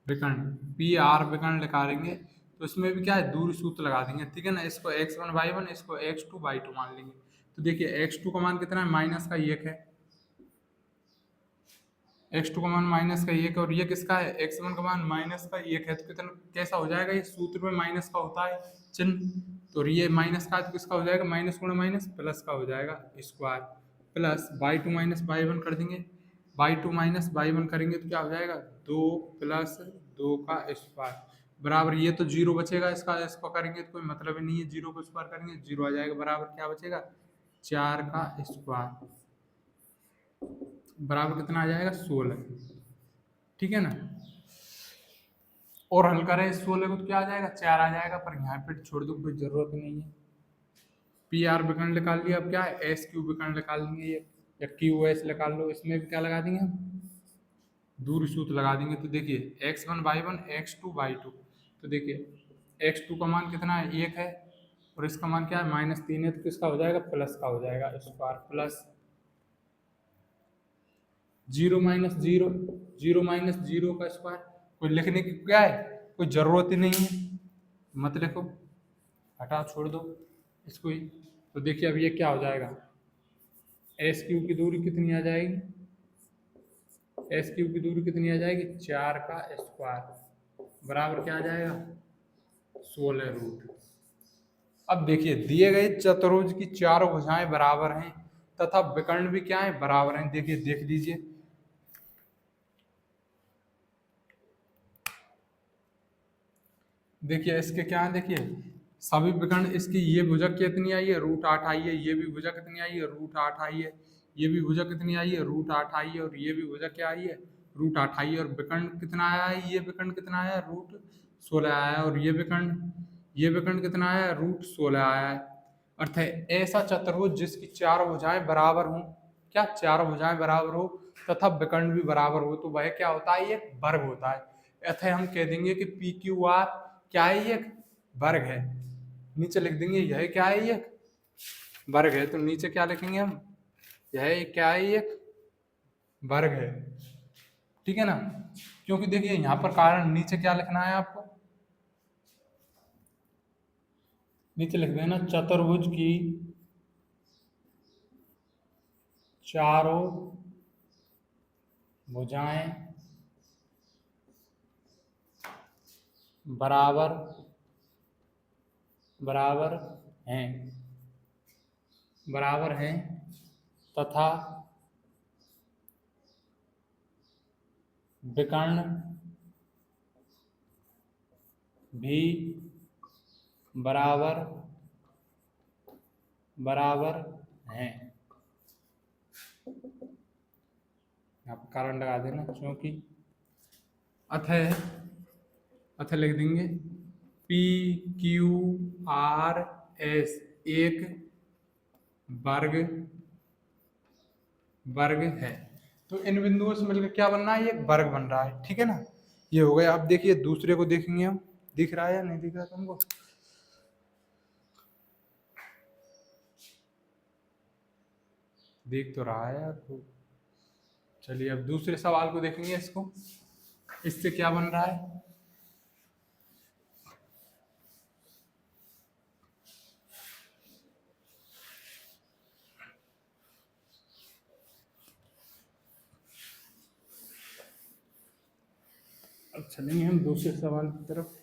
विकर्ण पी आर विकर्ण निकालेंगे, तो इसमें भी क्या है, दूरी सूत्र लगा देंगे, ठीक है ना। इसको x1/1, इसको x2/2 मान लेंगे। तो देखिए x2 का मान कितना है, माइनस का 1 है, x2 का मान माइनस का 1 और ये किसका है, x1 का मान माइनस का 1 है, तो कितना कैसा हो जाएगा, ये सूत्र में माइनस का होता है चिन्ह, तो ये माइनस का है तो किसका हो जाएगा, माइनस गुणा माइनस प्लस का हो जाएगा square, plus by 2 minus by 1 कर देंगे, बाई 2 माइनस बाई 1 करेंगे तो क्या हो जाएगा, 2 प्लस 2 का स्क्वायर बराबर, ये तो 0 बचेगा, इसका इसको करेंगे तो कोई मतलब ही नहीं है, 0 को स्क्वायर करेंगे 0 आ जाएगा, बराबर क्या बचेगा, 4 का स्क्वायर बराबर कितना आ जाएगा, 16, ठीक है ना। और हल करें 16 को तो क्या आ जाएगा, 4 आ जाएगा, पर यहाँ पे छोड़ दो, कोई जरूरत नहीं है। पी आर विकर्ण निकाल लिया, अब क्या है, एस क्यू विकर्ण निकाल लेंगे, ये या क्यू एस निकाल लो, इसमें भी क्या लगा देंगे हम, दूरी सूत्र लगा देंगे। तो देखिए x1/1 x2/2, तो देखिए x2 का मान कितना है, 1 है, और इसका मान क्या है, -3 है, तो किसका हो जाएगा, प्लस का हो जाएगा स्क्वायर, प्लस 0 माइनस 0, 0 माइनस 0 का स्क्वायर, कोई लिखने की क्या है, कोई ज़रूरत ही नहीं है, मत लिखो, हटाओ छोड़ दो इसको ही। तो देखिए अब ये क्या हो जाएगा, एस क्यू की दूरी कितनी आ जाएगी, एस क्यू की दूरी कितनी आ जाएगी, 4 का स्क्वायर बराबर क्या आ जाएगा, 16 √। अब देखिए दिए गए चतुर्भुज की चारों भुजाएं बराबर हैं तथा विकर्ण भी क्या है, बराबर हैं। देखिए देख लीजिए, देखिए इसके क्या है, देखिए सभी विकर्ण, इसकी ये भुजा कितनी आई है, √8 आई है, ये भी भुजा कितनी आई है, √8 आई है, ये भी भुजा कितनी आई है, √8 आई है, और ये भी भुजा क्या आई है, √8 आई है, और विकर्ण कितना आया है, ये विकर्ण कितना आया है, √16 आया है, और ये विकर्ण कितना आया है, √16 आया है। अर्थ है ऐसा चतुर्भुज जिसकी चार भुजाएं बराबर हों, क्या चार भुजाएं बराबर हो तथा विकर्ण भी बराबर हो, तो वह क्या होता है, ये वर्ग होता है। अतः हम कह देंगे कि पी क्यू आर क्या है, ये वर्ग है, नीचे लिख देंगे यह क्या है, ये वर्ग है, तो नीचे क्या लिखेंगे हम, यह क्या है, ये वर्ग है, ठीक है ना। क्योंकि देखिए यहाँ पर कारण नीचे क्या लिखना है आपको, नीचे लिख देना चतुर्भुज की चारों भुजाएं बराबर बराबर हैं, बराबर हैं तथा विकर्ण भी बराबर बराबर हैं। यहाँ पर कारण लगा देना, क्योंकि अतः अतः लिख देंगे पी क्यू आर एस एक वर्ग वर्ग है। तो इन बिंदुओं से मिलकर क्या बन रहा है, ये एक वर्ग बन रहा है, ठीक है ना। ये हो गया। अब देखिए दूसरे को देखेंगे हम, दिख रहा है या नहीं दिख रहा तुमको, देख तो रहा है यार तो। चलिए अब दूसरे सवाल को देखेंगे इसको, इससे क्या बन रहा है। अब चलेंगे हम दूसरे सवाल की तरफ।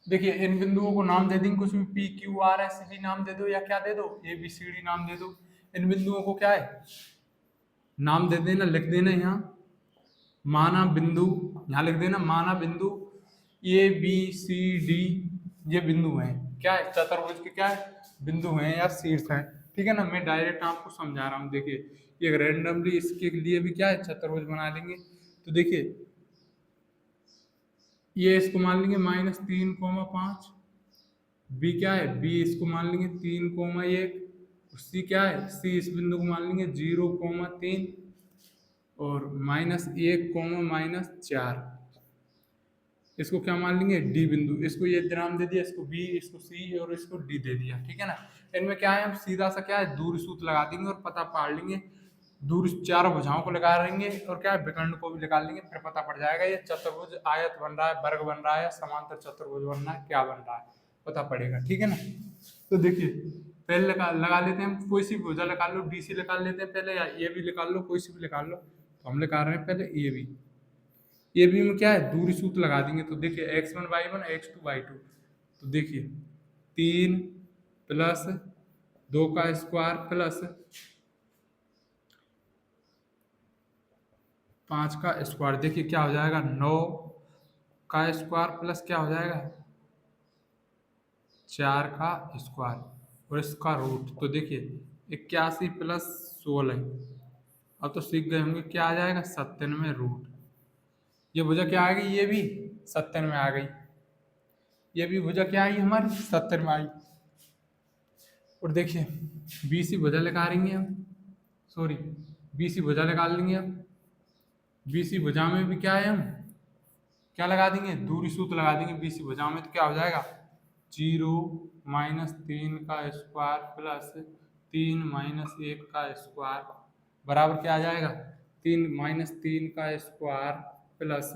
देखिए इन बिंदुओं को नाम दे देंगे कुछ भी, P Q R S T नाम दे दो या क्या दे दो, ए बी सी डी नाम दे दो। इन बिंदुओं को क्या है नाम दे देना, लिख देना यहाँ माना बिंदु, यहाँ लिख देना माना बिंदु ए बी सी डी, ये बिंदु हैं क्या है चतुर्भुज के क्या है बिंदु हैं या शीर्ष हैं। ठीक है ना, मैं डायरेक्ट आपको समझा रहा हूँ। देखिए ये रैंडमली इसके लिए भी क्या है चतुर्भुज बना लेंगे। तो देखिए ये इसको मान लेंगे -3,5, बी क्या है बी इसको मान लेंगे 3,1, सी क्या है सी इस बिंदु को मान लेंगे 0,3 और -1,-4, इसको क्या मान लेंगे डी बिंदु, इसको ये नाम दे दिया, इसको बी, इसको सी और इसको डी दे दिया। ठीक है ना, इनमें क्या है हम सीधा सा क्या है दूरी सूत्र लगा देंगे और पता पाड़ लेंगे, दूरी चारों भुजाओं को लगा लेंगे और क्या है विकर्ण को भी निकाल लेंगे, फिर पता पड़ जाएगा ये चतुर्भुज आयत बन रहा है, वर्ग बन रहा है, समांतर चतुर्भुज बन रहा है, क्या बन रहा है पता पड़ेगा। ठीक है ना, तो देखिए पहले लगा लेते हैं हम, कोई सी भुजा निकाल लो, बी सी निकाल लेते हैं पहले, या ए भी निकाल लो, कोई सी भी निकाल लो। तो हम निकाल रहे हैं पहले ए बी, ए बी में क्या है दूरी सूत्र लगा देंगे। तो देखिए x1 y1 x2 y2, तो देखिए 3 प्लस 2 का स्क्वायर प्लस 5 का स्क्वायर, देखिए क्या हो जाएगा 9 का स्क्वायर प्लस क्या हो जाएगा 4 का स्क्वायर और इसका रूट। तो देखिए 81 प्लस 16, अब तो सीख गए होंगे क्या आ जाएगा 97 रूट। ये भुजा क्या आ गई, ये भी 70 में आ गई, ये भी भुजा क्या आई हमारी 70 में आई। और देखिए बीसी भुजा लगा लेंगे हम, सॉरी बीसी भुजा निकाल लेंगे अब, बीसी भुजा में भी क्या है हम क्या लगा देंगे दूरी सूत्र लगा देंगे बीसी भुजा में। तो क्या हो जाएगा 0 -3 का स्क्वायर प्लस 3 -1 का स्क्वायर बराबर क्या आ जाएगा 3 -3 का स्क्वायर प्लस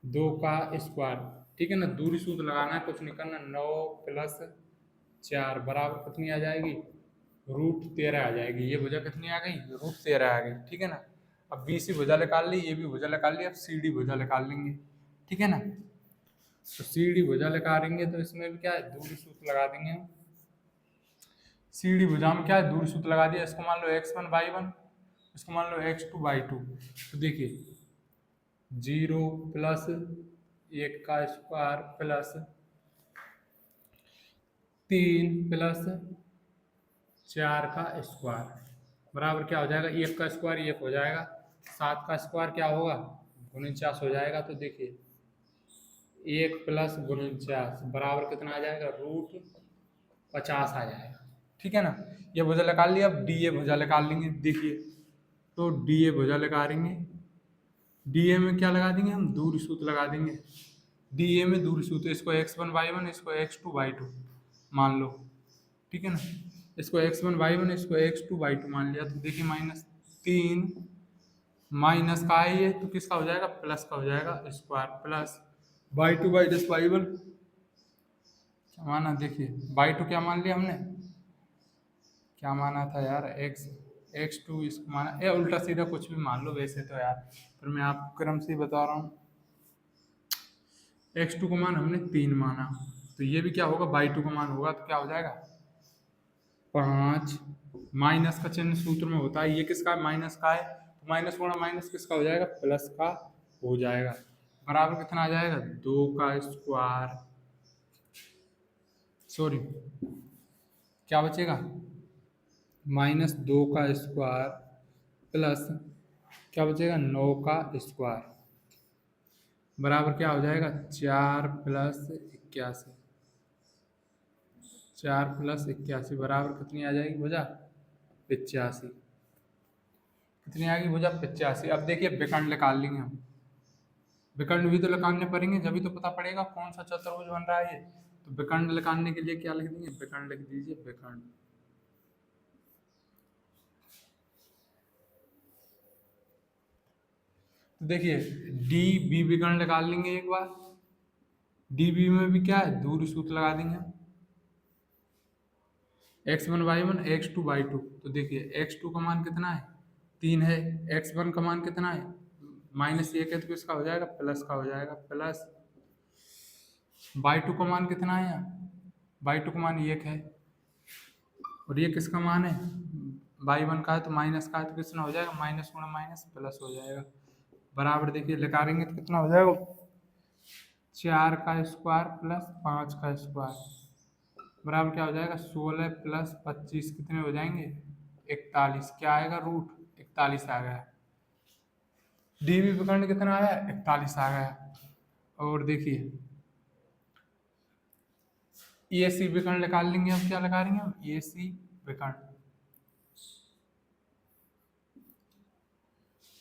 2 का स्क्वायर। ठीक है ना, दूरी सूत्र लगाना है, कुछ नहीं करना, 9 प्लस 4 बराबर कितनी आ जाएगी √13 आ जाएगी। ये भुजा कितनी आ गई √13 आ गई। ठीक है ना, अब बी सी भुजा निकाल ली, ये भी भुजा निकाल ली, अब सी डी भुजा निकाल लेंगे। ठीक है ना, तो सी डी भुजा निकालेंगे तो इसमें भी क्या है दूरी सूत्र लगा देंगे हम। सी डी भुजा में क्या है दूरी सूत्र लगा दिया, इसको मान लो x1 y1, इसको मान लो x2 y2। तो देखिए 0 प्लस 1 का स्क्वायर प्लस 3 प्लस 4 का स्क्वायर बराबर क्या हो जाएगा 1 का स्क्वायर 1 हो जाएगा, 7 का स्क्वायर क्या होगा 49 हो जाएगा। तो देखिए 1 प्लस 49 बराबर कितना आ जाएगा √50 आ जाएगा। ठीक है ना, ये भुजा निकाल लिया, अब डी ए भुजा निकाल लेंगे। देखिए तो डी ए भुजा निकालेंगे, डी ए में क्या लगा देंगे हम दूरी सूत्र लगा देंगे, डी ए में दूरी सूत्र, इसको x1 y1 इसको x2 y2 मान लो। ठीक है ना, इसको x1 y1 इसको x2 y2 मान लिया। तो देखिए -3 माइनस का है ये, तो किसका हो जाएगा प्लस का हो जाएगा स्क्वायर प्लस y2 y1 क्या माना, देखिए y2 क्या मान लिया हमने, क्या माना था यार x2 इसको माना, या उल्टा सीधा कुछ भी मान लो वैसे तो यार, पर मैं आपको क्रम से ही बता रहा हूँ। x2 को मान हमने 3 माना, तो ये भी क्या होगा y2 का मान होगा, तो क्या हो जाएगा 5, माइनस का चिन्ह सूत्र में होता है, ये किसका माइनस का है, तो माइनस गुणा माइनस किसका हो जाएगा प्लस का हो जाएगा, बराबर कितना आ जाएगा 2 का स्क्वायर, सॉरी क्या बचेगा -2 का स्क्वायर प्लस क्या बचेगा 9 का स्क्वायर बराबर क्या हो जाएगा 4 प्लस 81, 4 प्लस 81 बराबर कितनी आ जाएगी भुजा 85, कितनी आ गई भुजा 85। अब देखिए विकर्ण निकाल लेंगे हम, विकर्ण भी तो निकालने पड़ेंगे जब भी तो पता पड़ेगा कौन सा चतुर्भुज बन रहा है ये। तो विकर्ण निकालने के लिए क्या लिख देंगे, विकर्ण लिख दीजिए, विकर्ण। तो देखिए डी बी विकर्ण निकाल लेंगे एक बार, डी बी में भी क्या है, दूरी सूत्र लगा देंगे हम, x1 y1 x2 y2। तो देखिए x2 का मान कितना है, 3 है, x1 का मान कितना है, -1 है, तो किसका हो जाएगा, प्लस का हो जाएगा, प्लस y2 का मान कितना है, y2 का मान 1 है, और ये किसका मान है, y1 का है, तो माइनस का है, तो कितना हो जाएगा, माइनस गुणा माइनस प्लस हो जाएगा, बराबर। देखिए लिखाएंगे तो कितना हो जाएगा, 4 का स्क्वायर प्लस 5 का स्क्वायर बराबर क्या हो जाएगा, 16 प्लस 25 कितने हो जाएंगे, 41। क्या आएगा, रूट 41 आ गया। डीबी विकर्ण कितना आया, 41 आ गया। और देखिए ए सी विकर्ण निकाल लेंगे हम, क्या लगा लेंगे हम, ए सी विकर्ण,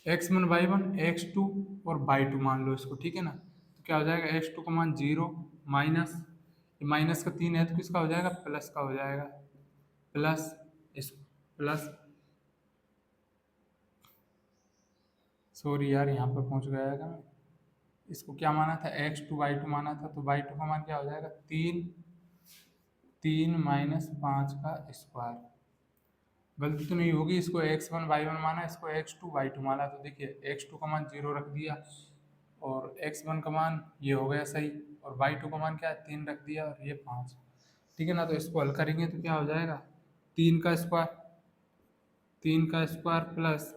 x1 y1 x2 और y2 मान लो इसको, ठीक है ना। तो क्या हो जाएगा, x2 का मान 0 माइनस, माइनस का 3 है तो किसका हो जाएगा, प्लस का हो जाएगा, प्लस इस प्लस, सॉरी यार यहाँ पर पहुँच गया था मैं, इसको क्या माना था, x2 y2 माना था, तो y2 का मान क्या हो जाएगा, 3 माइनस 5 का स्क्वायर, गलती तो नहीं होगी, इसको x1 y1 माना, इसको x2 y2 माना। तो देखिए x2 का मान 0 रख दिया, और x1 का मान ये हो गया सही, और y2 का मान क्या है, 3 रख दिया, और ये 5, ठीक है ना। तो इसको हल करेंगे तो क्या हो जाएगा, 3 का स्क्वायर, 3 का स्क्वायर प्लस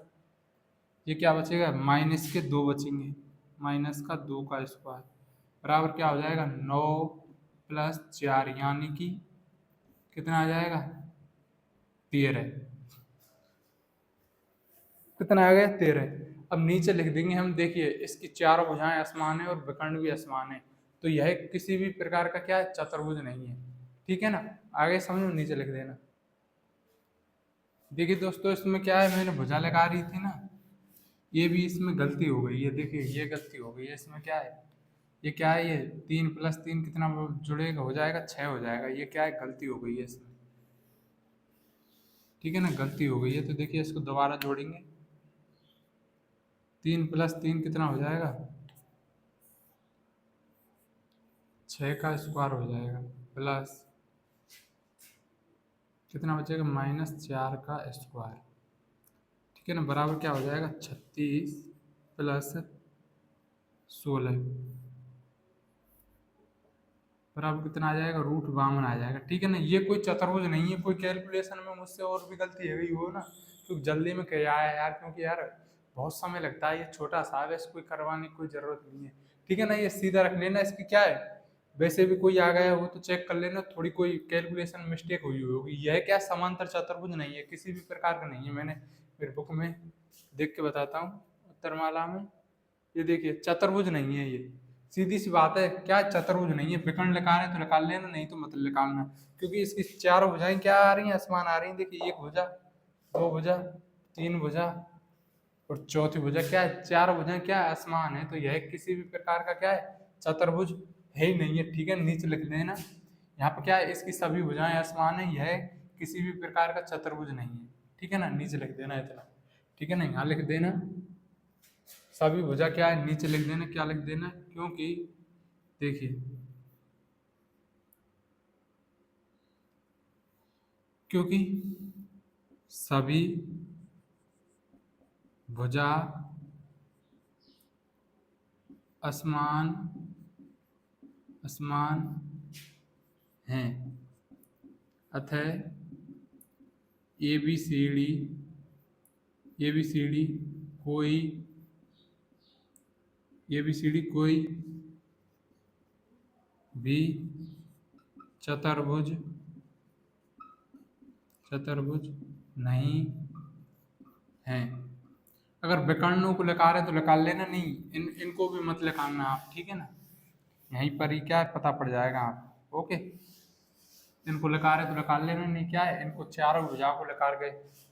ये क्या बचेगा, माइनस के 2 बचेंगे, माइनस का 2 का स्क्वायर बराबर क्या हो जाएगा, 9 प्लस 4 यानी कि कितना आ जाएगा, 13। कितना आ गया, 13। अब नीचे लिख देंगे हम, देखिए इसकी चारों भुजाएं असमान है और विकर्ण भी असमान है, तो यह किसी भी प्रकार का क्या है, चतुर्भुज नहीं है, ठीक है ना। आगे समझो, नीचे लिख देना। देखिए दोस्तों इसमें क्या है, मैंने भुजा लगा रही थी ना, ये भी इसमें गलती हो गई है, देखिए ये गलती हो गई है, इसमें क्या है, ये क्या है, ये 3 + 3 कितना जुड़ेगा, हो जाएगा 6 हो जाएगा, ये क्या है, गलती हो गई है इसमें, ठीक है ना, गलती हो गई है। तो देखिए इसको दोबारा जोड़ेंगे, 3 + 3 कितना हो जाएगा, 6 का स्क्वायर हो जाएगा, प्लस कितना बचेगा, -4 का स्क्वायर, ठीक है ना, बराबर क्या हो जाएगा, 36 + 16 बराबर कितना आ जाएगा, √52 आ जाएगा, ठीक है ना। ये कोई चतुर्भुज नहीं है, कोई कैलकुलेशन में मुझसे और भी गलती हो गई हो ना, क्योंकि जल्दी में क्या है यार, क्योंकि यार बहुत समय लगता है, ये छोटा सा है, इसको करवाने की कोई ज़रूरत नहीं है, ठीक है ना। ये सीधा रख लेना, इसकी क्या है, वैसे भी कोई आ गया हो तो चेक कर लेना, थोड़ी कोई कैलकुलेशन मिस्टेक हुई होगी। यह क्या समांतर चतुर्भुज नहीं है, किसी भी प्रकार का नहीं है, मैंने मेरे बुक में देख के बताता हूँ, उत्तरमाला में, ये देखिए चतुर्भुज नहीं है, ये सीधी सी बात है, क्या चतुर्भुज नहीं है, विकर्ण निकालना है तो निकाल लेना, नहीं तो मत निकालना, क्योंकि इसकी चारों भुजाएं क्या आ रही हैं, आसमान आ रही हैं। देखिए एक भुजा, 2 भुजा, 3 भुजा और चौथी भुजा, क्या है, 4 भुजाएं क्या है, आसमान है, तो यह किसी भी प्रकार का क्या है, चतुर्भुज है ही नहीं है, ठीक है। नीचे लिख देना, यहाँ पर क्या है, इसकी सभी भुजाएं आसमान है, यह किसी भी प्रकार का चतुर्भुज नहीं है, ठीक है ना। नीचे लिख देना इतना, ठीक है ना, यहाँ लिख देना सभी भुजा क्या है, नीचे लिख देना, क्या लिख देना, क्योंकि देखिए, क्योंकि सभी भुजा असमान असमान हैं, अतः ABCD कोई भी चतुर्भुज नहीं है। अगर विकर्णों को निकाल रहे तो निकाल लेना, नहीं इनको भी मत निकालना आप, ठीक है ना, यहीं पर ही क्या है, पता पड़ जाएगा आप, ओके। इनको लगा रहे तो निकाल लेना, नहीं क्या है, इनको चारों भुजा को निकाल के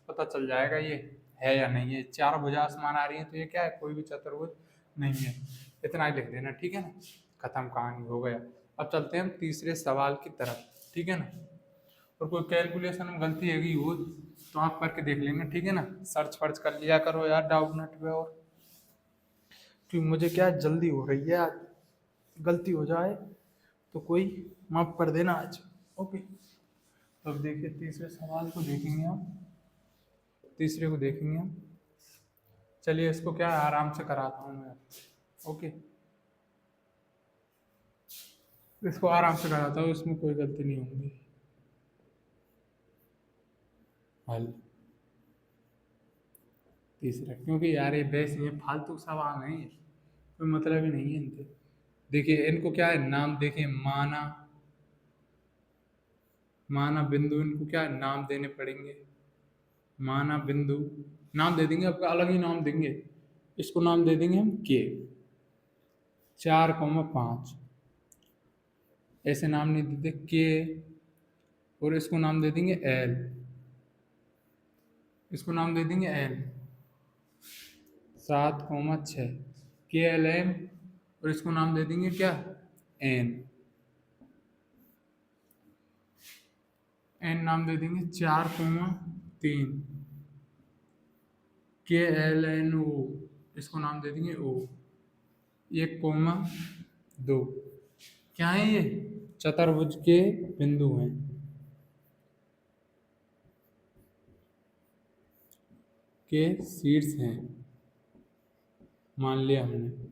पता चल जाएगा ये है या नहीं है, चारों भुजा समान आ रही है, तो ये क्या है, कोई भी चतुर्भुज नहीं है, इतना ही लिख देना, ठीक है ना, खत्म, कहानी हो गया। अब चलते हैं हम तीसरे सवाल की तरफ, ठीक है ना। और कोई कैलकुलेशन में गलती हैगी हो तो आप करके देख लेंगे, ठीक है ना। सर्च वर्च कर लिया करो यार डाउट नेट पे, और क्योंकि मुझे क्या है, जल्दी हो रही है आज, गलती हो जाए तो कोई माफ कर देना आज। ओके, तो अब देखिए तीसरे सवाल को देखेंगे हम, तीसरे को देखेंगे हम। चलिए इसको क्या है, आराम से कराता हूँ मैं। ओके, इसको आराम से कराता हूँ, इसमें कोई गलती नहीं होगी। हल तीसरा, क्योंकि यार ये बेस ये फालतू सवाल नहीं है, कोई मतलब ही नहीं है इनसे। देखिए इनको क्या है, नाम देखिए, माना, माना बिंदु, इनको क्या है, नाम देने पड़ेंगे। माना बिंदु, नाम दे देंगे, आपका अलग ही नाम देंगे। इसको नाम दे देंगे हम के, 4,5, ऐसे नाम नहीं देते के। और इसको नाम दे देंगे एल, इसको नाम दे देंगे एल, 7,6, के एल एम। और इसको नाम दे देंगे क्या, एन, एन नाम दे देंगे 4,3, के एल एन ओ, इसको नाम दे देंगे ओ, 1,2। क्या है ये, चतुर्भुज के बिंदु हैं, के शीर्ष हैं, मान लिया हमने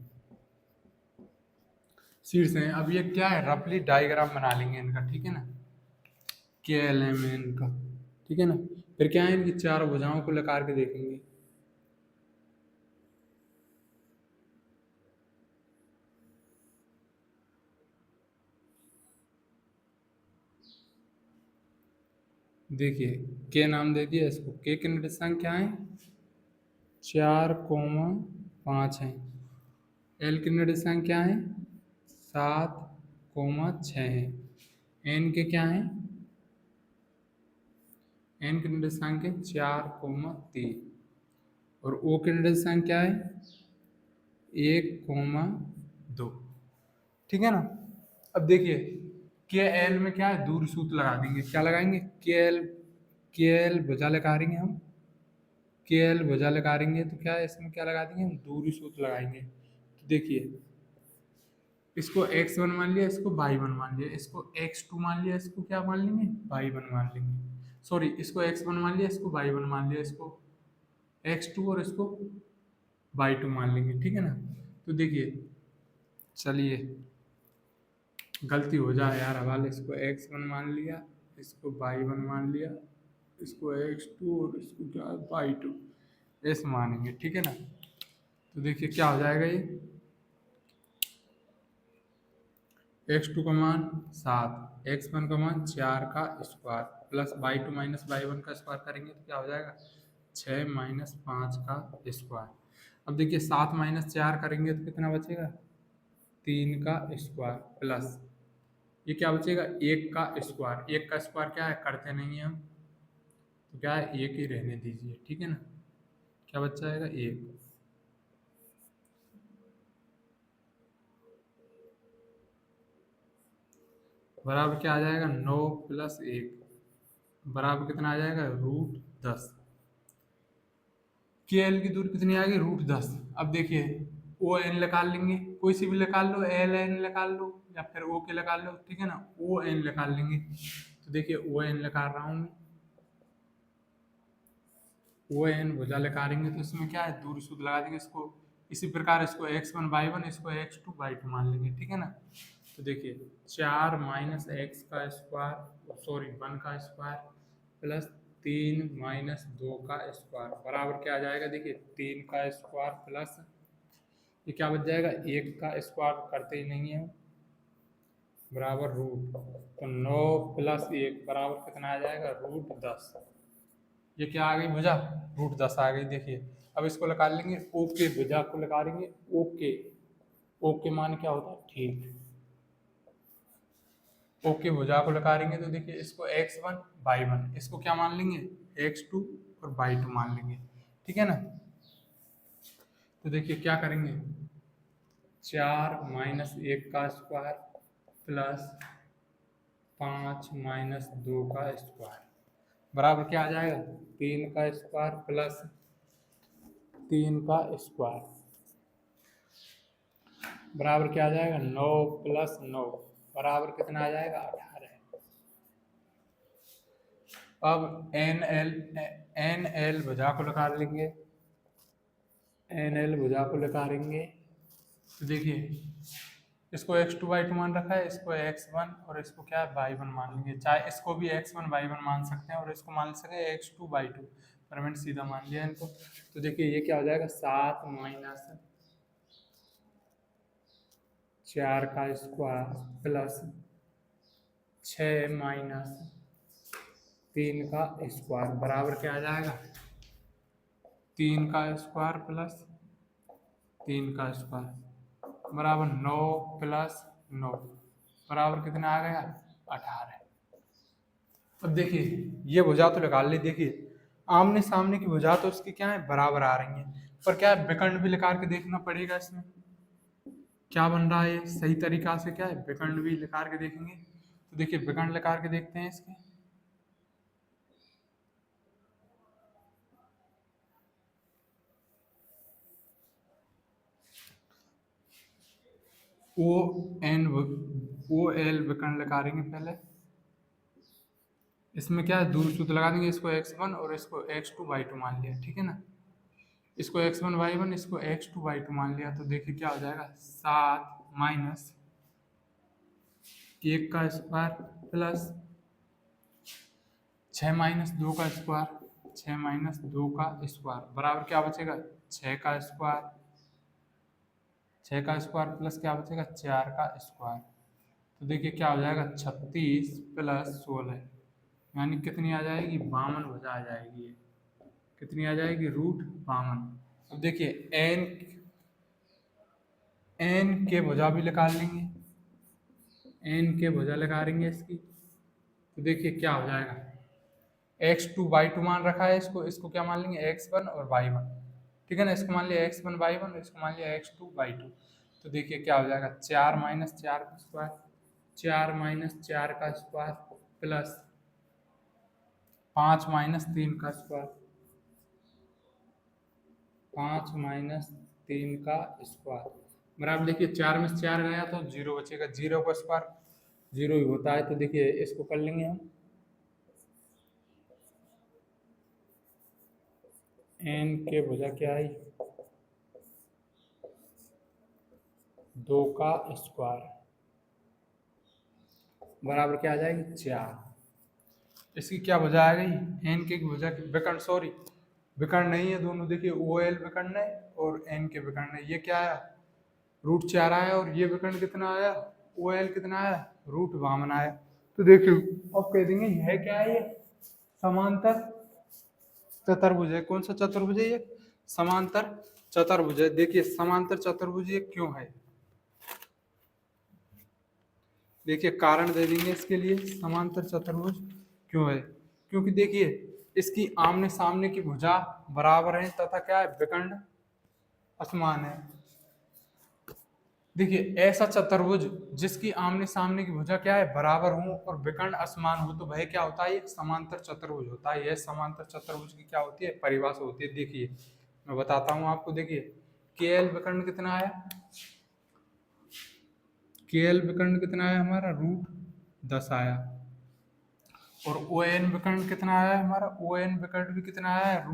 शीर्ष हैं। अब ये क्या है, रफली डायग्राम बना लेंगे इनका, ठीक है ना, के एल एम एन का, ठीक है ना। फिर क्या है, इनकी चार भुजाओं को लगा के देखेंगे। देखिए के नाम दे दिया इसको, के निर्देशांक क्या है, 4,5 है। एल के निर्देशांक क्या है, 7,6 है। एन के क्या है, एन के निर्देशांक है 4,3। और ओ के निर्देशांक क्या है, 1,2, ठीक है ना। अब देखिए के एल में क्या है, दूर सूत्र लगा देंगे। क्या लगाएंगे, के एल भुजा लगाएंगे हम, के एल भुजा लगाएंगे तो क्या है, इसमें क्या लगा देंगे हम, दूरी सूत्र लगाएंगे। तो देखिए इसको x1 मान लिया, इसको y1 मान लिया, इसको x2 मान लिया, इसको क्या मान लेंगे, y1 मान लेंगे। सॉरी, इसको x1 मान लिया, इसको y1 मान लिया, इसको x2 और इसको y2 मान लेंगे, ठीक है ना। तो देखिए चलिए, गलती हो जाए यार हवाले, इसको x1 मान लिया, इसको y1 मान लिया, इसको x2 और इसको क्या y2 ऐसे मानेंगे, ठीक है ना। तो देखिए क्या हो जाएगा, ये x2 का मान 7, x1 का मान 4 का square, plus y2 minus y1 का स्क्वायर करेंगे तो क्या हो जाएगा, 6 माइनस 5 का स्क्वायर। अब देखिए 7 माइनस 4 करेंगे तो कितना बचेगा, 3 का स्क्वायर, प्लस ये क्या बचेगा, 1 का स्क्वायर। 1 का स्क्वायर क्या है, करते नहीं है हम, तो क्या है 1 ही रहने दीजिए, ठीक है ना। क्या बच जाएगा, 1, बराबर क्या आ जाएगा, 9 प्लस 1 बराबर कितना आ जाएगा, √10। के एल की दूरी कितनी आ गई, √10। अब देखिए ओ एन निकाल लेंगे, कोई सी भी निकाल लो, एल एन निकाल लो या फिर ओ के निकाल लो, ठीक है ना। ओ एन निकाल लेंगे, तो देखिए ओ एन निकाल रहा हूँ मैं, ओ एन भुजा निकालेंगे तो इसमें क्या है, दूरी सूत्र लगा देंगे इसको। इसी प्रकार इसको x1 y1, इसको x2 y2 मान लेंगे, ठीक है ना। तो देखिए 4 माइनस एक्स का स्क्वायर, सॉरी 1 का स्क्वायर, प्लस 3 माइनस 2 का स्क्वायर बराबर क्या आ जाएगा, देखिए 3 का स्क्वायर प्लस ये क्या बच जाएगा, 1 का स्क्वायर करते ही नहीं है, बराबर रूट। तो 9 प्लस 1 बराबर कितना आ जाएगा, √10। ये क्या आ गई भुजा, √10 आ गई। देखिए अब इसको निकाल लेंगे, ओ के भुजा को निकालेंगे, ओके, ओ के मान क्या होता है, ठीक, ओ के भुजा को निकालेंगे तो देखिए इसको x1 y1, इसको क्या मान लेंगे, x2 और y2 मान लेंगे, ठीक है ना। तो देखिए क्या करेंगे, 4 माइनस 1 का स्क्वायर प्लस 5 माइनस 2 का स्क्वायर बराबर क्या आ जाएगा, 3 का स्क्वायर प्लस 3 का स्क्वायर बराबर क्या आ जाएगा, 9 प्लस 9 बराबर कितना आ जाएगा, 18। अब एन एल भुजा को निकाल लेंगे, एन एल भुजा को निकालेंगे तो देखिए इसको x2/2 मान रखा है, इसको x1 और इसको क्या है y1 मान लेंगे, चाहे इसको भी x1 y1 मान सकते हैं और इसको मान सके x2/2, पर मैंने सीधा मान लिया इनको। तो देखिए ये क्या हो जाएगा, 7 माइनस 4 का स्क्वायर प्लस 6 माइनस 3 का स्क्वायर बराबर क्या आ जाएगा, 3 का स्क्वायर प्लस 3 का स्क्वायर बराबर 9 प्लस 9 बराबर कितना आ गया, 18। अब देखिए ये भुजा तो निकाल ली, देखिए आमने सामने की भुजा तो उसकी क्या है, बराबर आ रही है, पर क्या है विकर्ण भी निकाल के देखना पड़ेगा, इसमें क्या बन रहा है सही तरीका से, क्या है विकर्ण भी निकाल के देखेंगे। तो देखिए विकर्ण निकाल के देखते हैं इसके, ओ एल विकर्ण निकालेंगे पहले, इसमें क्या है दूर सूत्र लगा देंगे, इसको x1 और इसको x2/2 मान लिया, ठीक है ना, इसको x1 y1 इसको x2/2 मान लिया। तो देखिए क्या हो जाएगा, 7 माइनस 1 का स्क्वायर प्लस 6 माइनस 2 का स्क्वायर, 6 माइनस 2 का स्क्वायर बराबर क्या बचेगा, 6 का स्क्वायर, 6 का स्क्वायर प्लस क्या बचेगा, 4 का स्क्वायर। तो देखिए क्या हो जाएगा, 36 प्लस 16 यानी कितनी आ जाएगी, 52 भुजा आ जाएगी, ये कितनी आ जाएगी, √52। अब देखिए एन के भुजा भी निकाल लेंगे, एन के भुजा लगाएंगे इसकी, तो देखिए क्या हो जाएगा, x2/2 मान रखा है, इसको इसको क्या मान लेंगे, x1 और y1, ठीक है ना, इसको मान लिया x1 y1, इसको मान लिया x2/2। तो देखिए क्या हो जाएगा, 4 माइनस 4 का स्क्वायर, 4 माइनस 4 का स्क्वायर प्लस 5 माइनस 3 का स्क्वायर, 5 माइनस 3 का स्क्वायर बराबर देखिए 4 में से 4 गया तो 0 बचेगा, 0 का स्क्वायर 0 ही होता है। तो देखिए इसको कर लेंगे हम, एन के भुजा क्या आई, 2 का स्क्वायर बराबर क्या आ जाएगी, 4। इसकी क्या भुजा आ गई, एन के भुजा की विकर्ण, सॉरी विकर्ण नहीं है दोनों, देखिए ओ एल विकर्ण है और एन के विकर्ण है, ये क्या आया, √4 आया, और ये विकर्ण कितना आया, ओ एल कितना आया, √52 आया। तो देखिए अब कह देंगे यह क्या है, ये समांतर चतुर्भुज है। कौन सा चतुर्भुज है, ये समांतर चतुर्भुज है। देखिए समांतर चतुर्भुज ये क्यों है, देखिए कारण दे देंगे इसके लिए, समांतर चतुर्भुज क्यों है, क्योंकि देखिए इसकी आमने सामने की भुजा बराबर है तथा क्या है, विकर्ण असमान है। देखिए ऐसा चतुर्भुज जिसकी आमने सामने की भुजा क्या है, बराबर हो और विकर्ण असमान हो, तो वह क्या होता है, एक समांतर चतुर्भुज होता है। यह समांतर चतुर्भुज की क्या होती है, परिभाषा होती है। देखिए मैं बताता हूं आपको, देखिए के एल विकर्ण कितना आया, के एल विकर्ण कितना आया हमारा, √10 आया, और ओ एन विकर्ण कितना आया हमारा, ओ एन विकर्ण भी कितना आया है,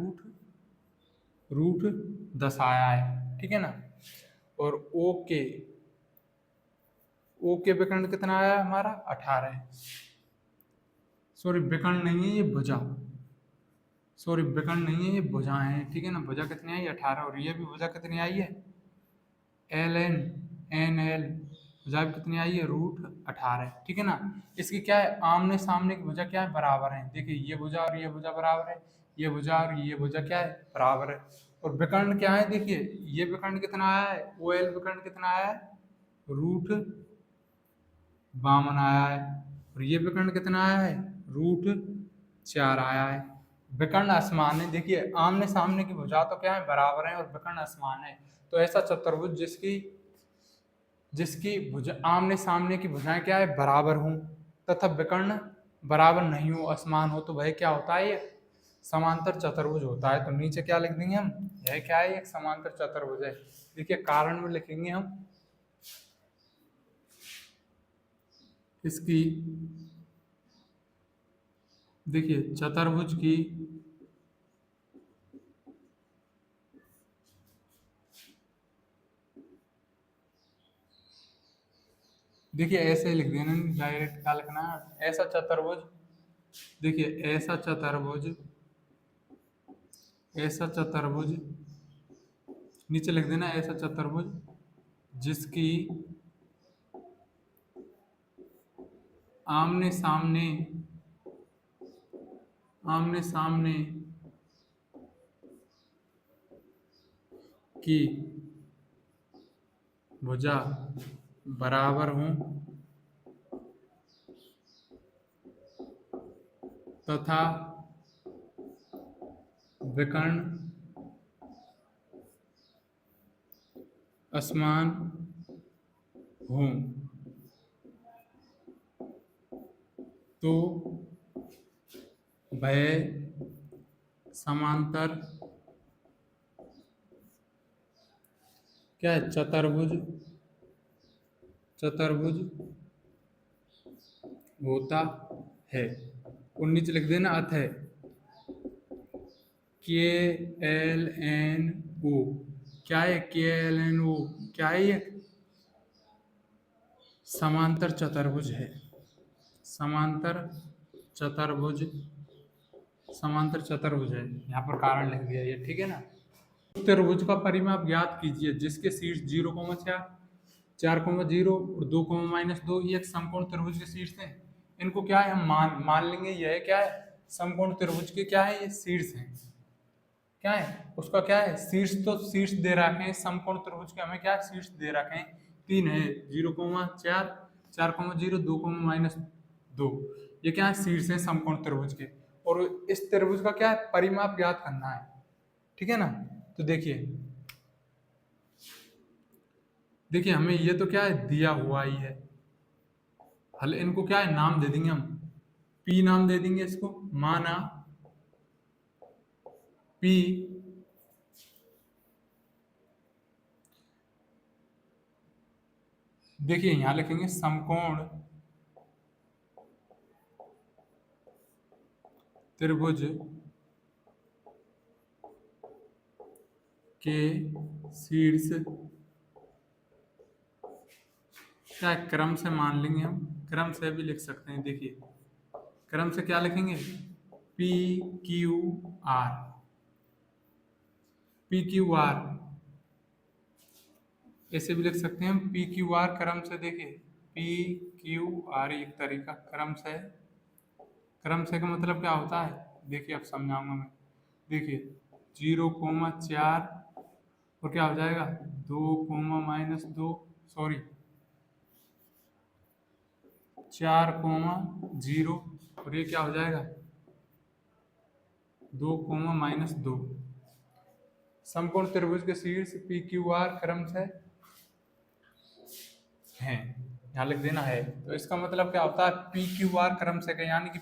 √10 आया है, ठीक है ना। और ओ के विकर्ण कितना आया हमारा, 18 है, सॉरी विकर्ण नहीं है ये भुजा, सॉरी विकर्ण नहीं है ये भुजाएं हैं, ठीक है ना। भुजा कितनी आई, 18, और ये भी भुजा कितनी आई है, एल एन एन एल भुजा भी कितनी आई है, √18, ठीक है ना। इसकी क्या है, आमने सामने की भुजा क्या है, बराबर है। देखिए ये भुजा और ये भुजा बराबर है, ये भुजा और ये भुजा क्या है, बराबर है। और विकर्ण क्या है, देखिए ये विकर्ण कितना आया है, ओ एल विकर्ण कितना आया है, √52 आया है, और ये विकर्ण कितना आया है, √4 आया है। विकर्ण असमान है, देखिए आमने सामने की भुजा तो क्या है, बराबर है, और विकर्ण असमान है। तो ऐसा चतुर्भुज जिसकी जिसकी भुजा आमने सामने की भुजाएं क्या है, बराबर हों तथा विकर्ण बराबर नहीं हो, असमान हो, तो वह क्या होता है, ये समांतर चतुर्भुज होता है। तो नीचे क्या लिख देंगे हम, यह क्या है, एक समांतर चतुर्भुज है। देखिए कारण में लिखेंगे हम इसकी, देखिए चतुर्भुज की देखिए ऐसे ही लिख देना, डायरेक्ट क्या लिखना है, ऐसा चतुर्भुज, देखिए ऐसा चतुर्भुज, ऐसा चतुर्भुज, नीचे लिख देना ऐसा चतुर्भुज जिसकी आमने सामने, आमने सामने की भुजा बराबर हों तथा विकर्ण असमान हों, तो वह समांतर क्या है, चतुर्भुज, चतुर्भुज होता है। और नीचे लिख देना अतः के एल एन ओ, क्या है के एल एन ओ, क्या है ये, समांतर चतुर्भुज है, समांतर चतुर्भुज, समांतर चतुर्भुज है। यहाँ पर कारण लिख दिया ये, ठीक है ना। त्रिभुज का परिमाप ज्ञात कीजिए जिसके शीर्ष 0,4, 4,0 और 2,-2 ये एक समकोण त्रिभुज के शीर्ष हैं। इनको क्या है, हम मान लेंगे यह क्या है, समकोण त्रिभुज के क्या है, ये शीर्ष हैं। क्या है उसका, क्या है शीर्ष, तो शीर्ष दे रखे हैं समकोण त्रिभुज के, हमें क्या शीर्ष दे रखे हैं, 3 है, 0,4, 4,0, 2,-2, ये क्या है शीर्ष है समकोण त्रिभुज के। और इस त्रिभुज का क्या है, परिमाप ज्ञात करना है, ठीक है ना। तो देखिए, देखिए हमें ये तो क्या है दिया हुआ ही है, हल इनको क्या है नाम दे देंगे हम, पी नाम दे देंगे इसको, माना पी देखिए यहां लिखेंगे समकोण त्रिभुज के शीर्ष क्या क्रम से मान लेंगे हम, क्रम से भी लिख सकते हैं। देखिए क्रम से क्या लिखेंगे, P Q R, P Q R ऐसे भी लिख सकते हैं हम, पी क्यू आर क्रम से। देखिए पी क्यू आर एक तरीका क्रम से, क्रम से का मतलब क्या होता है, देखिए अब समझाऊंगा मैं। देखिए 0,4 और क्या हो जाएगा 2,-2, सॉरी 4,0 और ये क्या हो जाएगा 2,-2। समकोण त्रिभुज के शीर्ष पी क्यू आर क्रम से हैं, यहाँ लिख देना है। तो इसका मतलब क्या होता है, पी क्यू आर क्रम से का, यानी कि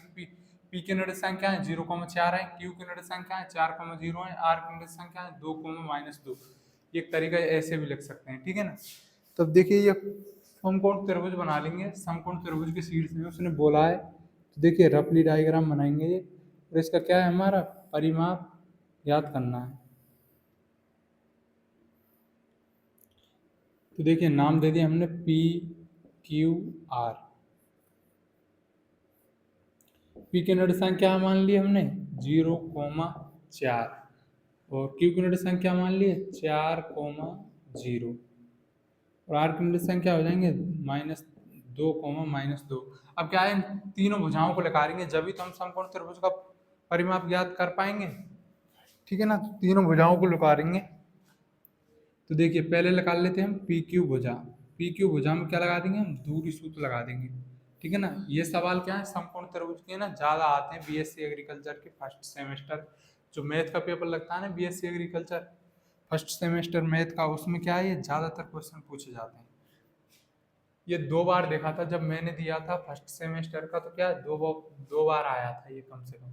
पी की निर्दिष्ट संख्या है 0,4 है, क्यू की निर्दिष्ट संख्या है 4,0 है, आर की निर्दिष्ट संख्या है 2,-2। एक तरीका ऐसे भी लिख सकते हैं, ठीक है ना। तब देखिए ये समकोण त्रिभुज बना लेंगे, समकोण त्रिभुज के शीर्ष में उसने बोला है, तो देखिए रफली डायग्राम बनाएंगे और इसका क्या है, हमारा परिमाप याद करना है। तो देखिए नाम दे दिया हमने पी क्यू आर, पी की निर्दिष्ट संख्या मान ली हमने 0,4 और क्यू की निर्दिष्ट संख्या मान ली 4,0 और आर की निर्दिष्ट संख्या हो जाएंगे -2,-2। अब क्या है, तीनों भुजाओं को निकालेंगे जब तो हम समकोण त्रिभुज का परिमाप ज्ञात कर पाएंगे, ठीक है ना। तो तीनों भुजाओं को निकालेंगे, तो देखिए पहले निकाल लेते हैं हम पी क्यू भुजा, पी क्यू भुजा में क्या लगा देंगे हम, दूरी सूत्र लगा देंगे, ठीक है ना। ये सवाल क्या है, समकोण त्रिभुज के ना ज्यादा आते हैं बीएससी एग्रीकल्चर के फर्स्ट सेमेस्टर, जो मैथ का पेपर लगता है ना BSc agriculture first semester math का, उसमें क्या है ये ज्यादातर क्वेश्चन पूछे जाते हैं। ये 2 बार देखा था जब मैंने दिया था फर्स्ट सेमेस्टर का, तो क्या 2 बार आया था ये कम से कम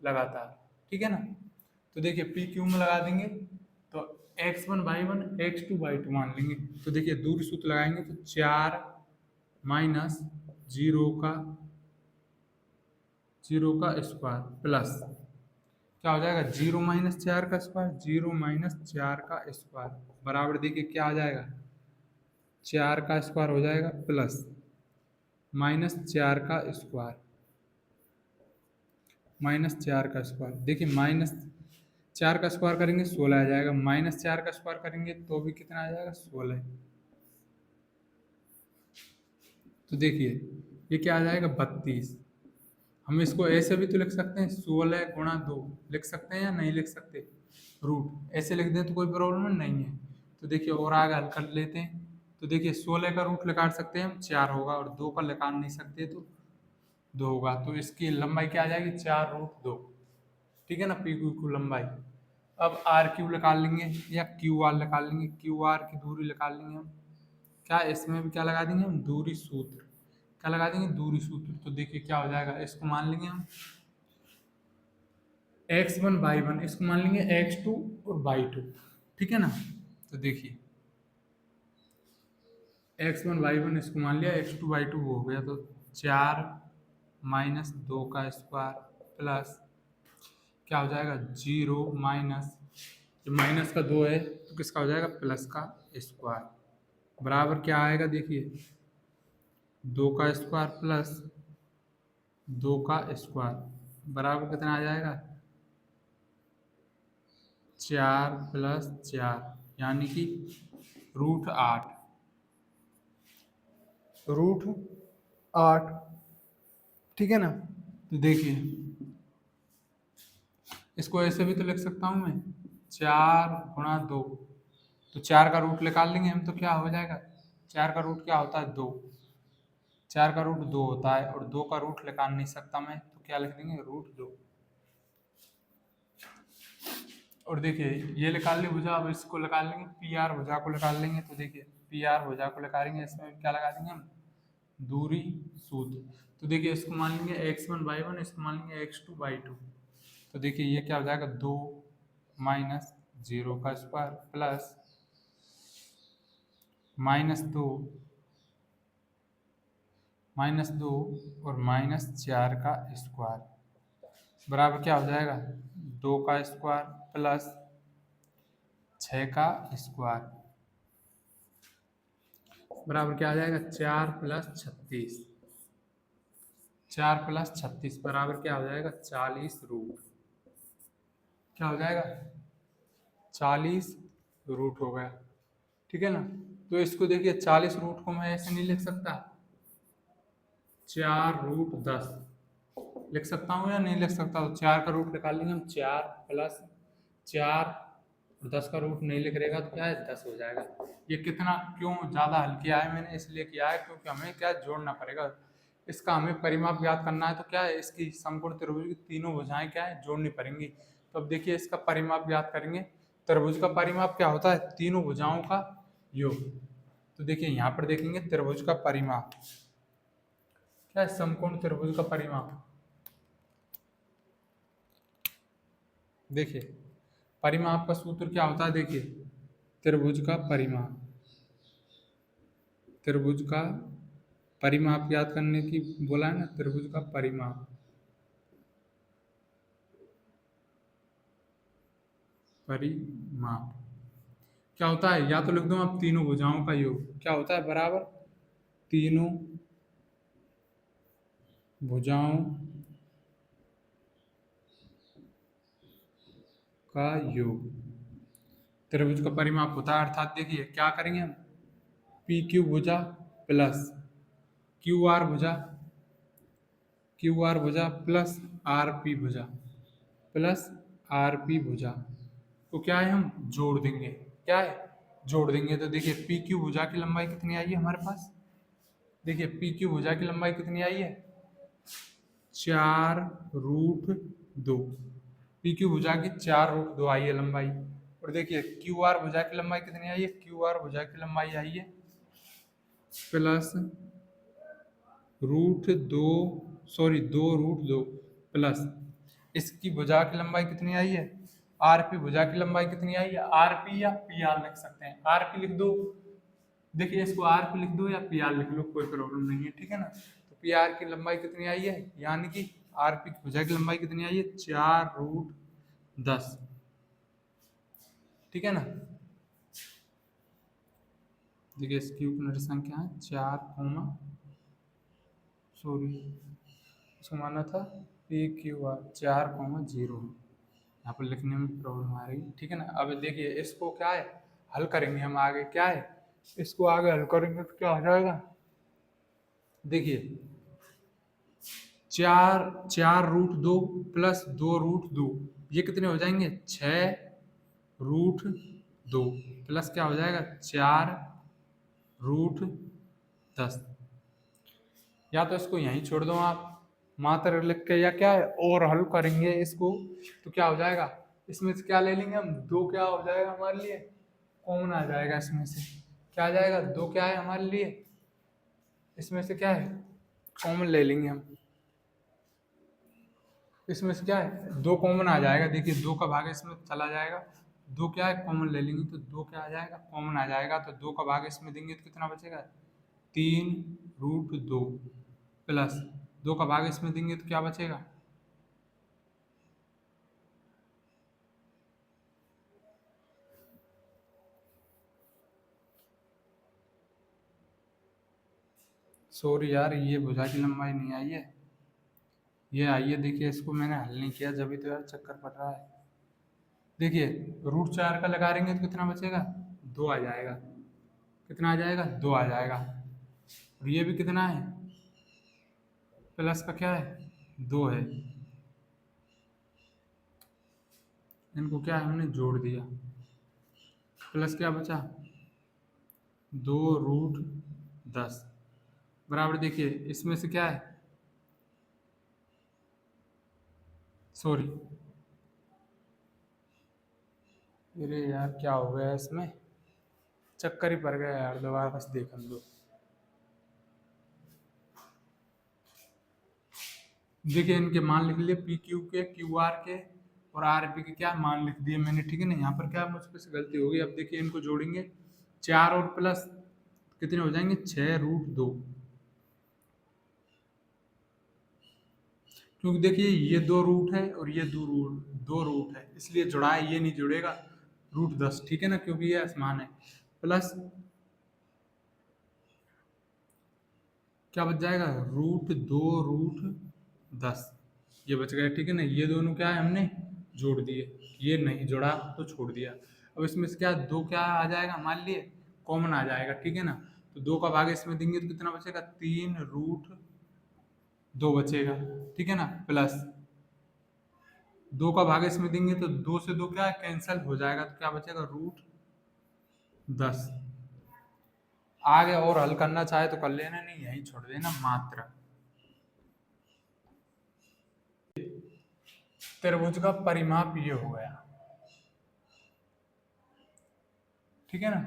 लगातार। ठीक है ना। तो देखिए पी क्यू में लगा देंगे तो x1 y1 x2 y2 मान लेंगे। तो देखिए दूर सूत्र लगाएंगे तो 4 माइनस जीरो का स्क्वायर प्लस क्या हो जाएगा 0 - 4 का स्क्वायर, 0 - 4 का स्क्वायर बराबर देखिए क्या आ जाएगा 4 का स्क्वायर हो जाएगा प्लस -4 का स्क्वायर, -4 का स्क्वायर देखिए -4 का स्क्वायर करेंगे 16 आ जाएगा, -4 का स्क्वायर करेंगे तो भी कितना आ जाएगा 16। तो देखिए ये क्या आ जाएगा 32। हम इसको ऐसे भी तो लिख सकते हैं 16 × 2 लिख सकते हैं या नहीं लिख सकते, रूट ऐसे लिख दें तो कोई प्रॉब्लम नहीं है। तो देखिए और आगे हल कर लेते हैं। तो देखिए 16 का रूट निकाल सकते हैं हम 4 होगा, और 2 का निकाल नहीं सकते तो 2 होगा। तो इसकी लंबाई क्या आ जाएगी 4√2। ठीक है ना, पी क्यू की लंबाई। अब आर क्यू निकाल लेंगे या क्यू आर निकाल लेंगे, क्यू आर की दूरी निकाल लेंगे हम। क्या इसमें भी क्या लगा देंगे हम दूरी सूत्र, क्या लगा देंगे दूरी सूत्र। तो देखिए क्या हो जाएगा, इसको मान लेंगे हम x1 y1, इसको मान लेंगे x2 और y2। ठीक है ना। तो देखिए x1 y1 इसको मान लिया, x2 y2 हो गया। तो 4 - 2 का स्क्वायर प्लस क्या हो जाएगा 0 माइनस, जो माइनस का 2 है तो किसका हो जाएगा प्लस का स्क्वायर बराबर क्या आएगा देखिए 2 का स्क्वायर प्लस 2 का स्क्वायर बराबर कितना आ जाएगा 4 + 4 यानी कि √8, √8। ठीक है ना। तो देखिए इसको ऐसे भी तो लिख सकता हूँ मैं 4 × 2। तो 4 का रूट निकाल लेंगे हम तो क्या हो जाएगा 4 का रूट क्या होता है 2, 4 का रूट 2 होता है, और 2 का रूट निकाल नहीं सकता मैं तो क्या लिख देंगे √2। और देखिए ये निकाल ली भुजा, अब इसको निकाल लेंगे पी आर भुजा को निकाल लेंगे। तो देखिए पी आर भुजा को निकालेंगे, इसमें क्या लगा देंगे हम दूरी सूत्र। तो देखिए इसको मान लेंगे x1 y1, इसको मान लेंगे x2 y2। तो देखिए ये क्या हो जाएगा 2 - 0 का स्क्वायर प्लस -2 और -4 का स्क्वायर बराबर क्या हो जाएगा 2 का स्क्वायर प्लस 6 का स्क्वायर बराबर क्या आ जाएगा 4 + 36, 4 + 36 बराबर क्या हो जाएगा 40 रूट। क्या हो जाएगा 40 रूट हो गया। ठीक है ना। तो इसको देखिए 40 रूट को मैं ऐसे नहीं लिख सकता 4√10 लिख सकता हूँ या नहीं लिख सकता। तो 4 का रूट निकाल लेंगे हम 4 + 4, 10 का रूट नहीं लिख रहेगा तो क्या है 10 हो जाएगा। ये कितना क्यों ज़्यादा हल किया है मैंने, इसलिए किया है क्योंकि हमें क्या जोड़ना पड़ेगा, इसका हमें परिमाप ज्ञात करना है। तो क्या है इसकी समकोण त्रिभुज की तीनों भुजाएं क्या है जोड़नी पड़ेंगी। तो अब देखिए इसका परिमाप ज्ञात करेंगे। त्रिभुज का परिमाप क्या होता है तीनों भुजाओं का योग। तो देखिए यहाँ पर देखेंगे त्रिभुज का परिमाप क्या है, समकोण त्रिभुज का परिमाप। देखिए परिमाप का सूत्र क्या होता है, देखिए त्रिभुज का परिमाप, त्रिभुज का परिमाप याद करने की बोला है ना, त्रिभुज का परिमाप, परिमाप क्या होता है या तो लिख दो आप तीनों भुजाओं का योग क्या होता है बराबर तीनों भुजाओं का योग त्रिभुज का परिमाप होता है। अर्थात देखिए क्या करेंगे हम पी क्यू भुजा प्लस क्यू आर भुजा, क्यू आर भुजा प्लस आर पी भुजा, प्लस आर पी भुजा को क्या है हम जोड़ देंगे, क्या है जोड़ देंगे। तो देखिए पी क्यू भुजा की लंबाई कितनी आई है हमारे पास, देखिए पी क्यू भुजा की लंबाई कितनी आई है 4√2, पी क्यू भुजा की 4√2 आई है लंबाई। और देखिए क्यू आर भुजा की लंबाई कितनी आई है, क्यू आर भुजा की लंबाई आई है प्लस दो रूट दो प्लस इसकी भुजा की लंबाई कितनी आई है, आरपी भुजा की लंबाई कितनी आई है, आरपी या पी आर लिख सकते हैं, आरपी लिख दो, देखिए इसको आरपी लिख दो या पी आर लिख लो, कोई प्रॉब्लम नहीं है, ठीक है ना। तो पी आर की लंबाई कितनी आई है, यानी कि आरपी की भुजा की लंबाई कितनी आई है, 4√10, ठीक है ना। देखिए इस क्यूब की संख्या है इसको माना था PQR 4,0 यहाँ पर लिखने में प्रॉब्लम आ रही है, ठीक है ना। अब देखिए इसको क्या है, हल करेंगे हम आगे, क्या है इसको आगे हल करेंगे तो क्या हो जाएगा, देखिए 4√2 प्लस 2√2 ये कितने हो जाएंगे, 6√2 प्लस क्या हो जाएगा 4√10, या तो इसको यहीं छोड़ दो आप मात्र लिख के, या क्या है और हल करेंगे इसको तो क्या हो जाएगा, इसमें से क्या ले लेंगे हम, दो क्या हो जाएगा हमारे लिए कॉमन आ जाएगा, इसमें से क्या आ जाएगा, दो क्या है हमारे लिए, इसमें से क्या है कॉमन ले लेंगे हम, इसमें से क्या है दो कॉमन आ जाएगा, देखिए दो का भाग इसमें चला जाएगा, दो क्या है कॉमन ले लेंगे तो दो क्या आ जाएगा कॉमन आ जाएगा, तो दो का भाग इसमें देंगे तो कितना बचेगा 3√2 प्लस दो का भाग इसमें देंगे तो क्या बचेगा, सॉरी यार ये भुजा की लंबाई नहीं आई है, ये आई है, देखिए इसको मैंने हल नहीं किया जब भी तो यार चक्कर पड़ रहा है। देखिए √4 का लगा देंगे तो कितना बचेगा, दो आ जाएगा, कितना आ जाएगा, दो आ जाएगा, और ये भी कितना है प्लस का क्या है, दो है, इनको क्या है हमने जोड़ दिया, प्लस क्या बचा 2√10 बराबर, देखिए इसमें से क्या है, सॉरी अरे यार क्या हो गया इसमें, चक्कर ही पड़ गया यार, दोबारा बस देखने दो। देखिए इनके मान लिख लिए पी क्यू के, क्यू आर के और आर पी के क्या मान लिख दिए मैंने, ठीक है ना। यहाँ पर क्या मुझसे से गलती हो गई, अब देखिए इनको जोड़ेंगे, 4 और प्लस कितने हो जाएंगे 6√2, क्योंकि देखिए ये दो रूट है और ये दो रूट है, इसलिए जुड़ा है, ये नहीं जुड़ेगा √10, ठीक है ना, क्योंकि ये आसमान है, प्लस क्या बच जाएगा √2√10 ये बच गया, ठीक है ना। ये दोनों क्या है हमने जोड़ दिए, ये नहीं जोड़ा तो छोड़ दिया। अब इसमें से क्या दो क्या आ जाएगा हमारे लिए कॉमन आ जाएगा, ठीक है ना। तो दो का भाग इसमें देंगे तो कितना बचेगा 3√2 बचेगा, ठीक है ना, प्लस दो का भाग इसमें देंगे तो दो से दो क्या कैंसिल हो जाएगा, तो क्या बचेगा √10। आगे और हल करना चाहे तो कर लेना, नहीं यही छोड़ देना मात्र। त्रिभुज का परिमाप ये हो गया, ठीक है ना।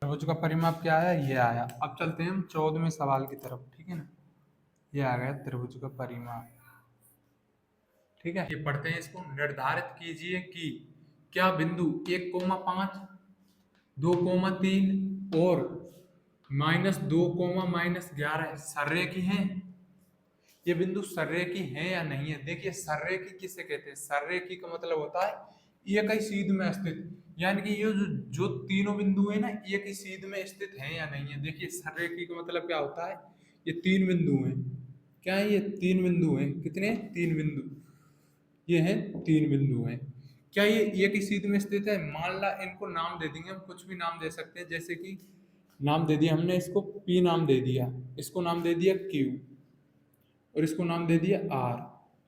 त्रिभुज का परिमाप क्या आया, ये आया। अब चलते हैं हम 14वें सवाल की तरफ, ठीक है ना। ये आ गया त्रिभुज का परिमाप, ठीक है। ये पढ़ते हैं इसको, निर्धारित कीजिए कि क्या बिंदु 1,5 2,3 और -2,-11 सररेखी हैं, ये बिंदु सररेखी हैं या नहीं है। देखिए सररेखी किसे कहते हैं, सररेखी का मतलब होता है एक ही सीध में स्थित, यानी कि ये जो तीनों बिंदु है ना एक ही सीध में स्थित हैं या नहीं है। देखिए सररेखी का मतलब क्या होता है, ये तीन बिंदु हैं, क्या है ये तीन बिंदु हैं, कितने तीन बिंदु, ये हैं तीन बिंदु हैं। क्या ये एक ही सीध में स्थित है, मान ला इनको नाम दे देंगे हम, कुछ भी नाम दे सकते हैं, जैसे कि नाम दे दिया हमने इसको P नाम दे दिया, इसको नाम दे दिया Q और इसको नाम दे दिया R,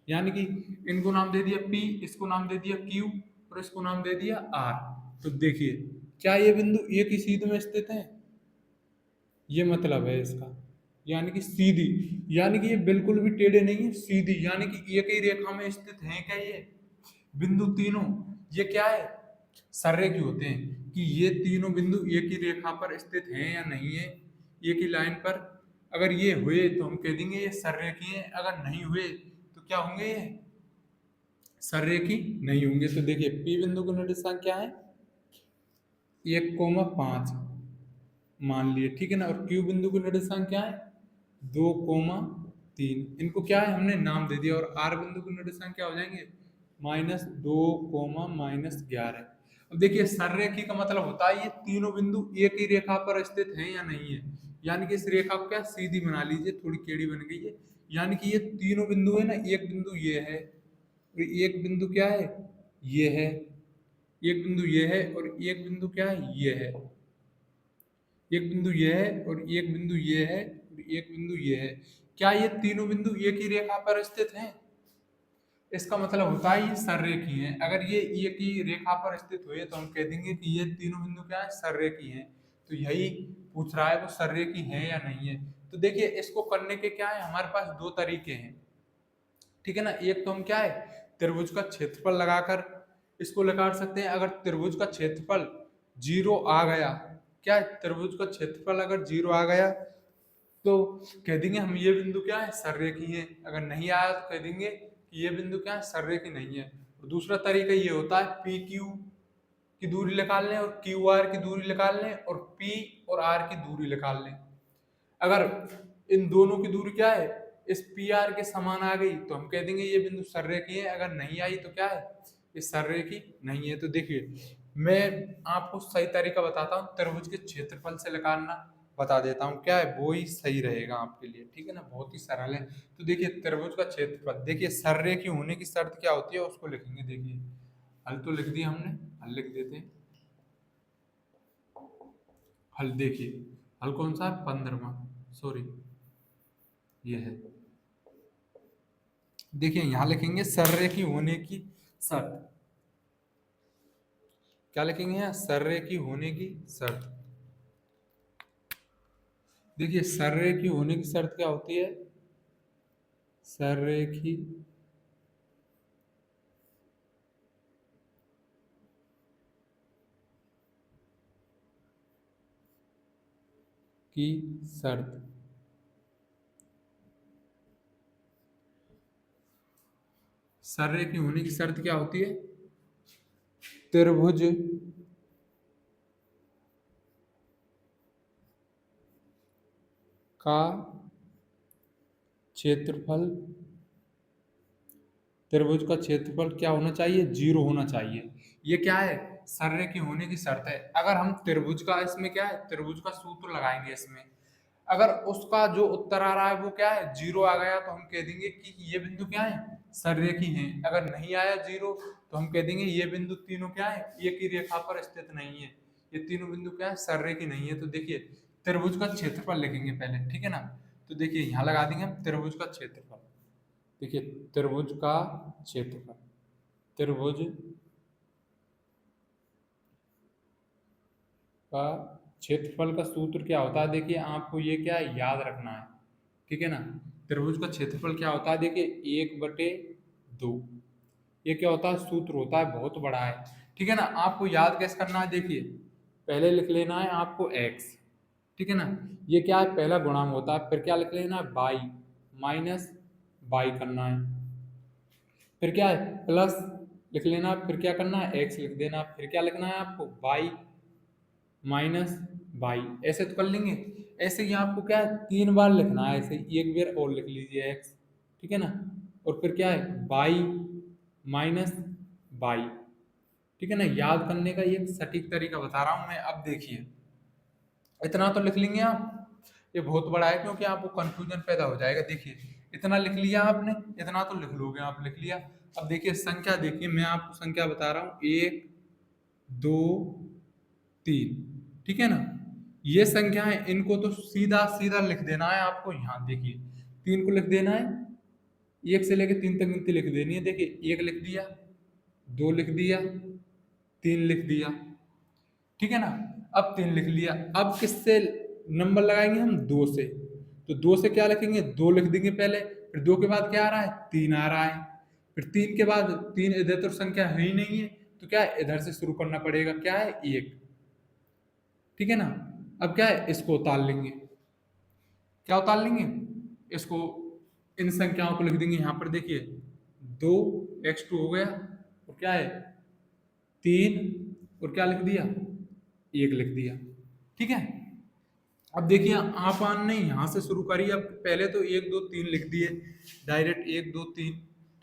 यानी कि इनको नाम दे दिया P, इसको नाम दे दिया Q और इसको नाम दे दिया R। तो देखिए क्या ये बिंदु एक ही सीध में स्थित है, ये मतलब है इसका, यानी कि सीधी, यानी कि ये बिल्कुल भी टेढ़े नहीं है, सीधी, यानी कि एक ही रेखा में स्थित हैं क्या ये बिंदु तीनों, ये क्या है सररेखी होते हैं। कि ये तीनों बिंदु एक ही रेखा पर स्थित हैं या नहीं है, एक ही लाइन पर। अगर ये हुए तो हम कह देंगे ये सररेखीय हैं, अगर नहीं हुए तो क्या होंगे, ये सररेखी नहीं होंगे। तो देखिए पी बिंदु का निर्देशांक क्या है, 1,5 मान लिए, ठीक है ना। और क्यू बिंदु का निर्देशांक क्या है, 2,3। इनको क्या है, हमने नाम दे दिया। और आर बिंदु के निर्देशांक क्या हो जाएंगे, -2, -11। अब देखिए सररेखी का मतलब होता है ये तीनों बिंदु एक ही रेखा पर स्थित हैं या नहीं है। यानी कि इस रेखा को क्या सीधी बना लीजिए, थोड़ी टेढ़ी बन गई है। यानी कि ये तीनों बिंदु है ना, एक बिंदु ये है और एक बिंदु क्या है, ये है, एक बिंदु ये है और एक बिंदु क्या है, ये है। एक बिंदु ये है और एक बिंदु ये है और एक बिंदु ये है। क्या ये तीनों बिंदु एक ही रेखा पर स्थित हैं? इसका मतलब होता है ये सररेखी हैं। अगर ये एक ही रेखा पर स्थित हुए तो हम कह देंगे कि ये तीनों बिंदु क्या है, सररेखी हैं। तो यही पूछ रहा है वो सररेखी हैं या नहीं है। तो देखिए इसको करने के क्या है, हमारे पास दो तरीके हैं, ठीक है ना। एक तो हम क्या है, त्रिभुज का क्षेत्रफल लगाकर इसको निकाल सकते हैं। अगर त्रिभुज का क्षेत्रफल 0 आ गया, क्या है, त्रिभुज का क्षेत्रफल अगर 0 आ गया तो कह देंगे हम ये बिंदु क्या है, सररेखी है। अगर नहीं आया तो कह देंगे कि ये बिंदु क्या है, सररेखी नहीं है। और दूसरा तरीका ये होता है पी क्यू की दूरी निकाल लें और क्यू आर की दूरी निकाल लें और पी और आर की दूरी निकाल लें। अगर इन दोनों की दूरी क्या है, इस पी आर के समान आ गई तो हम कह देंगे ये बिंदु सररेखी है। अगर नहीं आई तो क्या है, ये सररेखी नहीं है। तो देखिए मैं आपको सही तरीका बताता हूँ, त्रिभुज के क्षेत्रफल से निकालना बता देता हूँ, क्या है वो ही सही रहेगा आपके लिए, ठीक है ना। बहुत ही सरल है। तो देखिए त्रिभुज का क्षेत्रफल, देखिए सररेखी होने की शर्त क्या होती है उसको लिखेंगे। देखिए हल तो लिख दिया हमने, हल लिख देते हैं। हल देखिए, हल कौन सा है, 15वां, सॉरी ये है। देखिए यहां लिखेंगे सररेखी होने की शर्त, क्या लिखेंगे यहाँ, सररेखी होने की शर्त। देखिए सररेखी होने की शर्त क्या होती है, सररेखी की शर्त, सररेखी होने की शर्त क्या होती है, त्रिभुज का क्षेत्रफल, त्रिभुज का क्षेत्रफल क्या होना चाहिए, 0 होना चाहिए। ये क्या है, सररेखी होने की शर्त है। अगर हम त्रिभुज का, इसमें क्या है, त्रिभुज का सूत्र लगाएंगे इसमें, अगर उसका जो उत्तर आ रहा है वो क्या है, 0 आ गया तो हम कह देंगे कि ये बिंदु क्या है, सररेखी हैं। अगर नहीं आया 0 तो हम कह देंगे ये बिंदु तीनों क्या है, एक ही रेखा पर स्थित नहीं है, ये तीनों बिंदु क्या है, सररेखी नहीं है। तो देखिए त्रिभुज का क्षेत्रफल लिखेंगे पहले, ठीक है ना। तो देखिए यहाँ लगा देंगे हम त्रिभुज का क्षेत्रफल। देखिए त्रिभुज का क्षेत्रफल, त्रिभुज का क्षेत्रफल का सूत्र क्या होता है, देखिए आपको ये क्या है, याद रखना है, ठीक है ना। त्रिभुज का क्षेत्रफल क्या होता है, देखिए 1/2, ये क्या होता है, सूत्र होता है, बहुत बड़ा है, ठीक है ना। आपको याद कैसे करना है, देखिए पहले लिख लेना है आपको x, ठीक है ना। ये क्या है, पहला गुणांक होता है, फिर क्या लिख लेना है, बाई, माइनस बाई करना है, फिर क्या है, प्लस लिख लेना, फिर क्या करना है, x लिख देना, फिर क्या लिखना है आपको, बाई माइनस बाई, ऐसे तो कर लेंगे। ऐसे ही आपको क्या है, 3 बार लिखना है, ऐसे एक बार और लिख लीजिए x, ठीक है ना। और फिर क्या है, बाई माइनस बाई, ठीक है ना। याद करने का ये सटीक तरीका बता रहा हूं मैं। अब देखिए इतना तो लिख लेंगे आप, ये बहुत बड़ा है क्योंकि आपको कंफ्यूजन पैदा हो जाएगा। देखिए इतना लिख लिया आपने, इतना तो लिख लोगे आप, लिख लिया। अब देखिए संख्या, देखिए मैं आपको संख्या बता रहा हूँ, 1 2 3, ठीक है ना। ये संख्या है, इनको तो सीधा सीधा लिख देना है आपको। यहाँ देखिए 3 को लिख देना है, 1 से लेके 3 तक गिनती लिख देनी है। देखिए 1 लिख दिया, 2 लिख दिया, 3 लिख दिया, ठीक है ना। अब 3 लिख लिया, अब किससे नंबर लगाएंगे हम, 2 से। तो 2 से क्या लिखेंगे, 2 लिख देंगे पहले, फिर 2 के बाद क्या आ रहा है, 3 आ रहा है, फिर 3 के बाद 3 इधर तो संख्या है ही नहीं है, तो क्या है, इधर से शुरू करना पड़ेगा, क्या है, 1, ठीक है ना। अब क्या है, इसको उतार लेंगे। क्या उतार लेंगे इसको, इन संख्याओं को लिख देंगे यहाँ पर। देखिए 2x2 हो गया, और क्या है 3, और क्या लिख दिया 1 लिख दिया। ठीक है। अब देखिए आपने यहाँ से शुरू करी, अब पहले तो 1 2 3 लिख दिए डायरेक्ट, 1 2 3।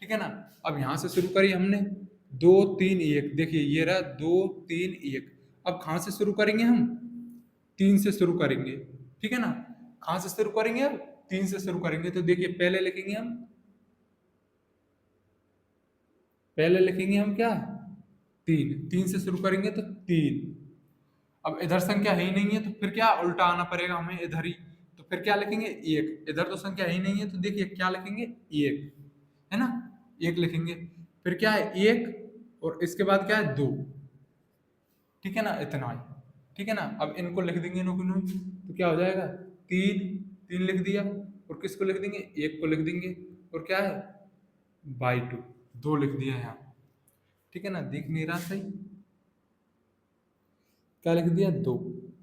ठीक है ना। अब यहाँ से शुरू करी हमने 2 3 1, देखिए ये रहा 2 3 1। अब कहाँ से शुरू करेंगे हम, 3 से शुरू करेंगे। ठीक है ना। कहाँ से शुरू करेंगे, अब 3 से शुरू करेंगे। तो देखिए पहले लिखेंगे हम क्या, 3 से शुरू करेंगे तो 3। अब इधर संख्या है ही नहीं है, तो फिर क्या उल्टा आना पड़ेगा हमें इधर ही। तो फिर क्या लिखेंगे 1, इधर तो संख्या है ही नहीं है, तो देखिए क्या लिखेंगे 1, है ना, 1 लिखेंगे। फिर क्या है 1, और इसके बाद क्या है 2। ठीक है ना, इतना ही। ठीक है ना। अब इनको लिख देंगे नो, तो क्या हो जाएगा 3, 3 लिख दिया, और किसको लिख देंगे 1 को लिख देंगे, और क्या है बाई 2, 2 लिख दिया यहाँ। ठीक है ना, दिख नहीं रहा सही, क्या लिख दिया 2।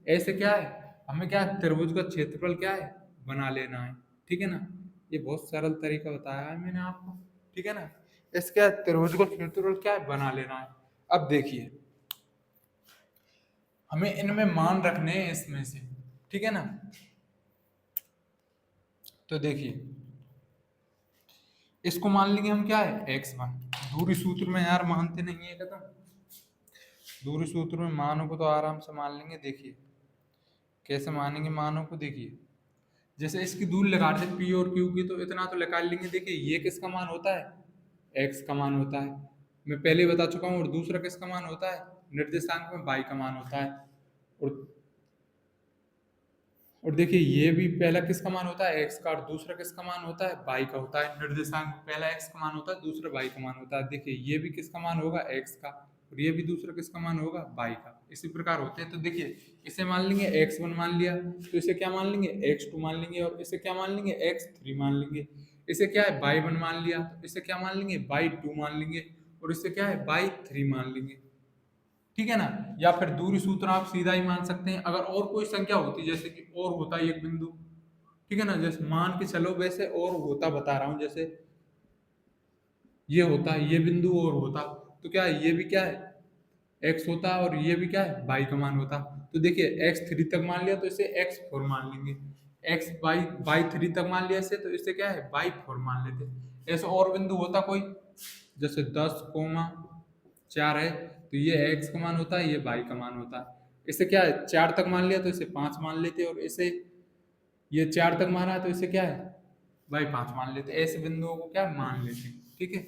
ऐसे क्या है, हमें क्या है त्रिभुज का क्षेत्रफल क्या है बना लेना है। ठीक है ना, ये बहुत सरल तरीका बताया है मैंने आपको। ठीक है ना, इसका त्रिभुज का क्षेत्रफल क्या है बना लेना है। अब देखिए हमें इनमें मान रखने हैं इसमें से। ठीक है ना। तो देखिए इसको मान लेंगे हम क्या है x1। दूरी सूत्र में यार मानते नहीं है कदम, दूरी सूत्र में मानों को तो आराम से मान लेंगे। देखिए कैसे मानेंगे मानों को, देखिए जैसे इसकी दूरी लगा दे p और q की, तो इतना तो निकाल लेंगे। देखिए ये किसका मान होता है, x का मान होता है, मैं पहले ही बता चुका हूँ। और दूसरा किसका मान होता है, निर्देशांक में y का मान होता है। और देखिए ये भी पहला किसका मान होता है x का, और दूसरा किसका मान होता है y का होता है। निर्देशांक में पहला x का मान होता है, दूसरा y का मान होता है। देखिए ये भी किसका मान होगा x का, और ये भी दूसरा किसका मान होगा y का। इसी प्रकार होते हैं। तो देखिए इसे मान लेंगे x1 मान लिया, तो इसे क्या मान लेंगे x2 मान लेंगे, और इसे क्या मान लेंगे x3 मान लेंगे। इसे क्या है y1 मान लिया, तो इसे क्या मान लेंगे y2 मान लेंगे, और इसे क्या है y3 मान लेंगे। ठीक है ना। या फिर दूरी सूत्र आप सीधा ही मान सकते हैं। अगर और कोई संख्या होती, जैसे कि और होता एक बिंदु, ठीक है ना, जैसे मान के चलो वैसे और होता बता रहा हूं, जैसे ये होता ये बिंदु और होता, तो क्या है ये भी क्या है x होता, और ये भी क्या है y का मान होता। तो देखिए x3 तक मान लिया, तो इसे x4 मान लेंगे। x y3 तक मान लिया इसे, तो इसे क्या है y4 मान लेते। ऐसा और बिंदु होता कोई, जैसे 10,4 है, तो ये x का मान होता है, ये y का मान होता है। इसे क्या है 4 तक मान लिया, तो इसे 5 मान लेते, और इसे ये 4 तक माना है, तो इसे क्या है y5 मान लेते। ऐसे बिंदुओं को क्या मान लेते। ठीक है।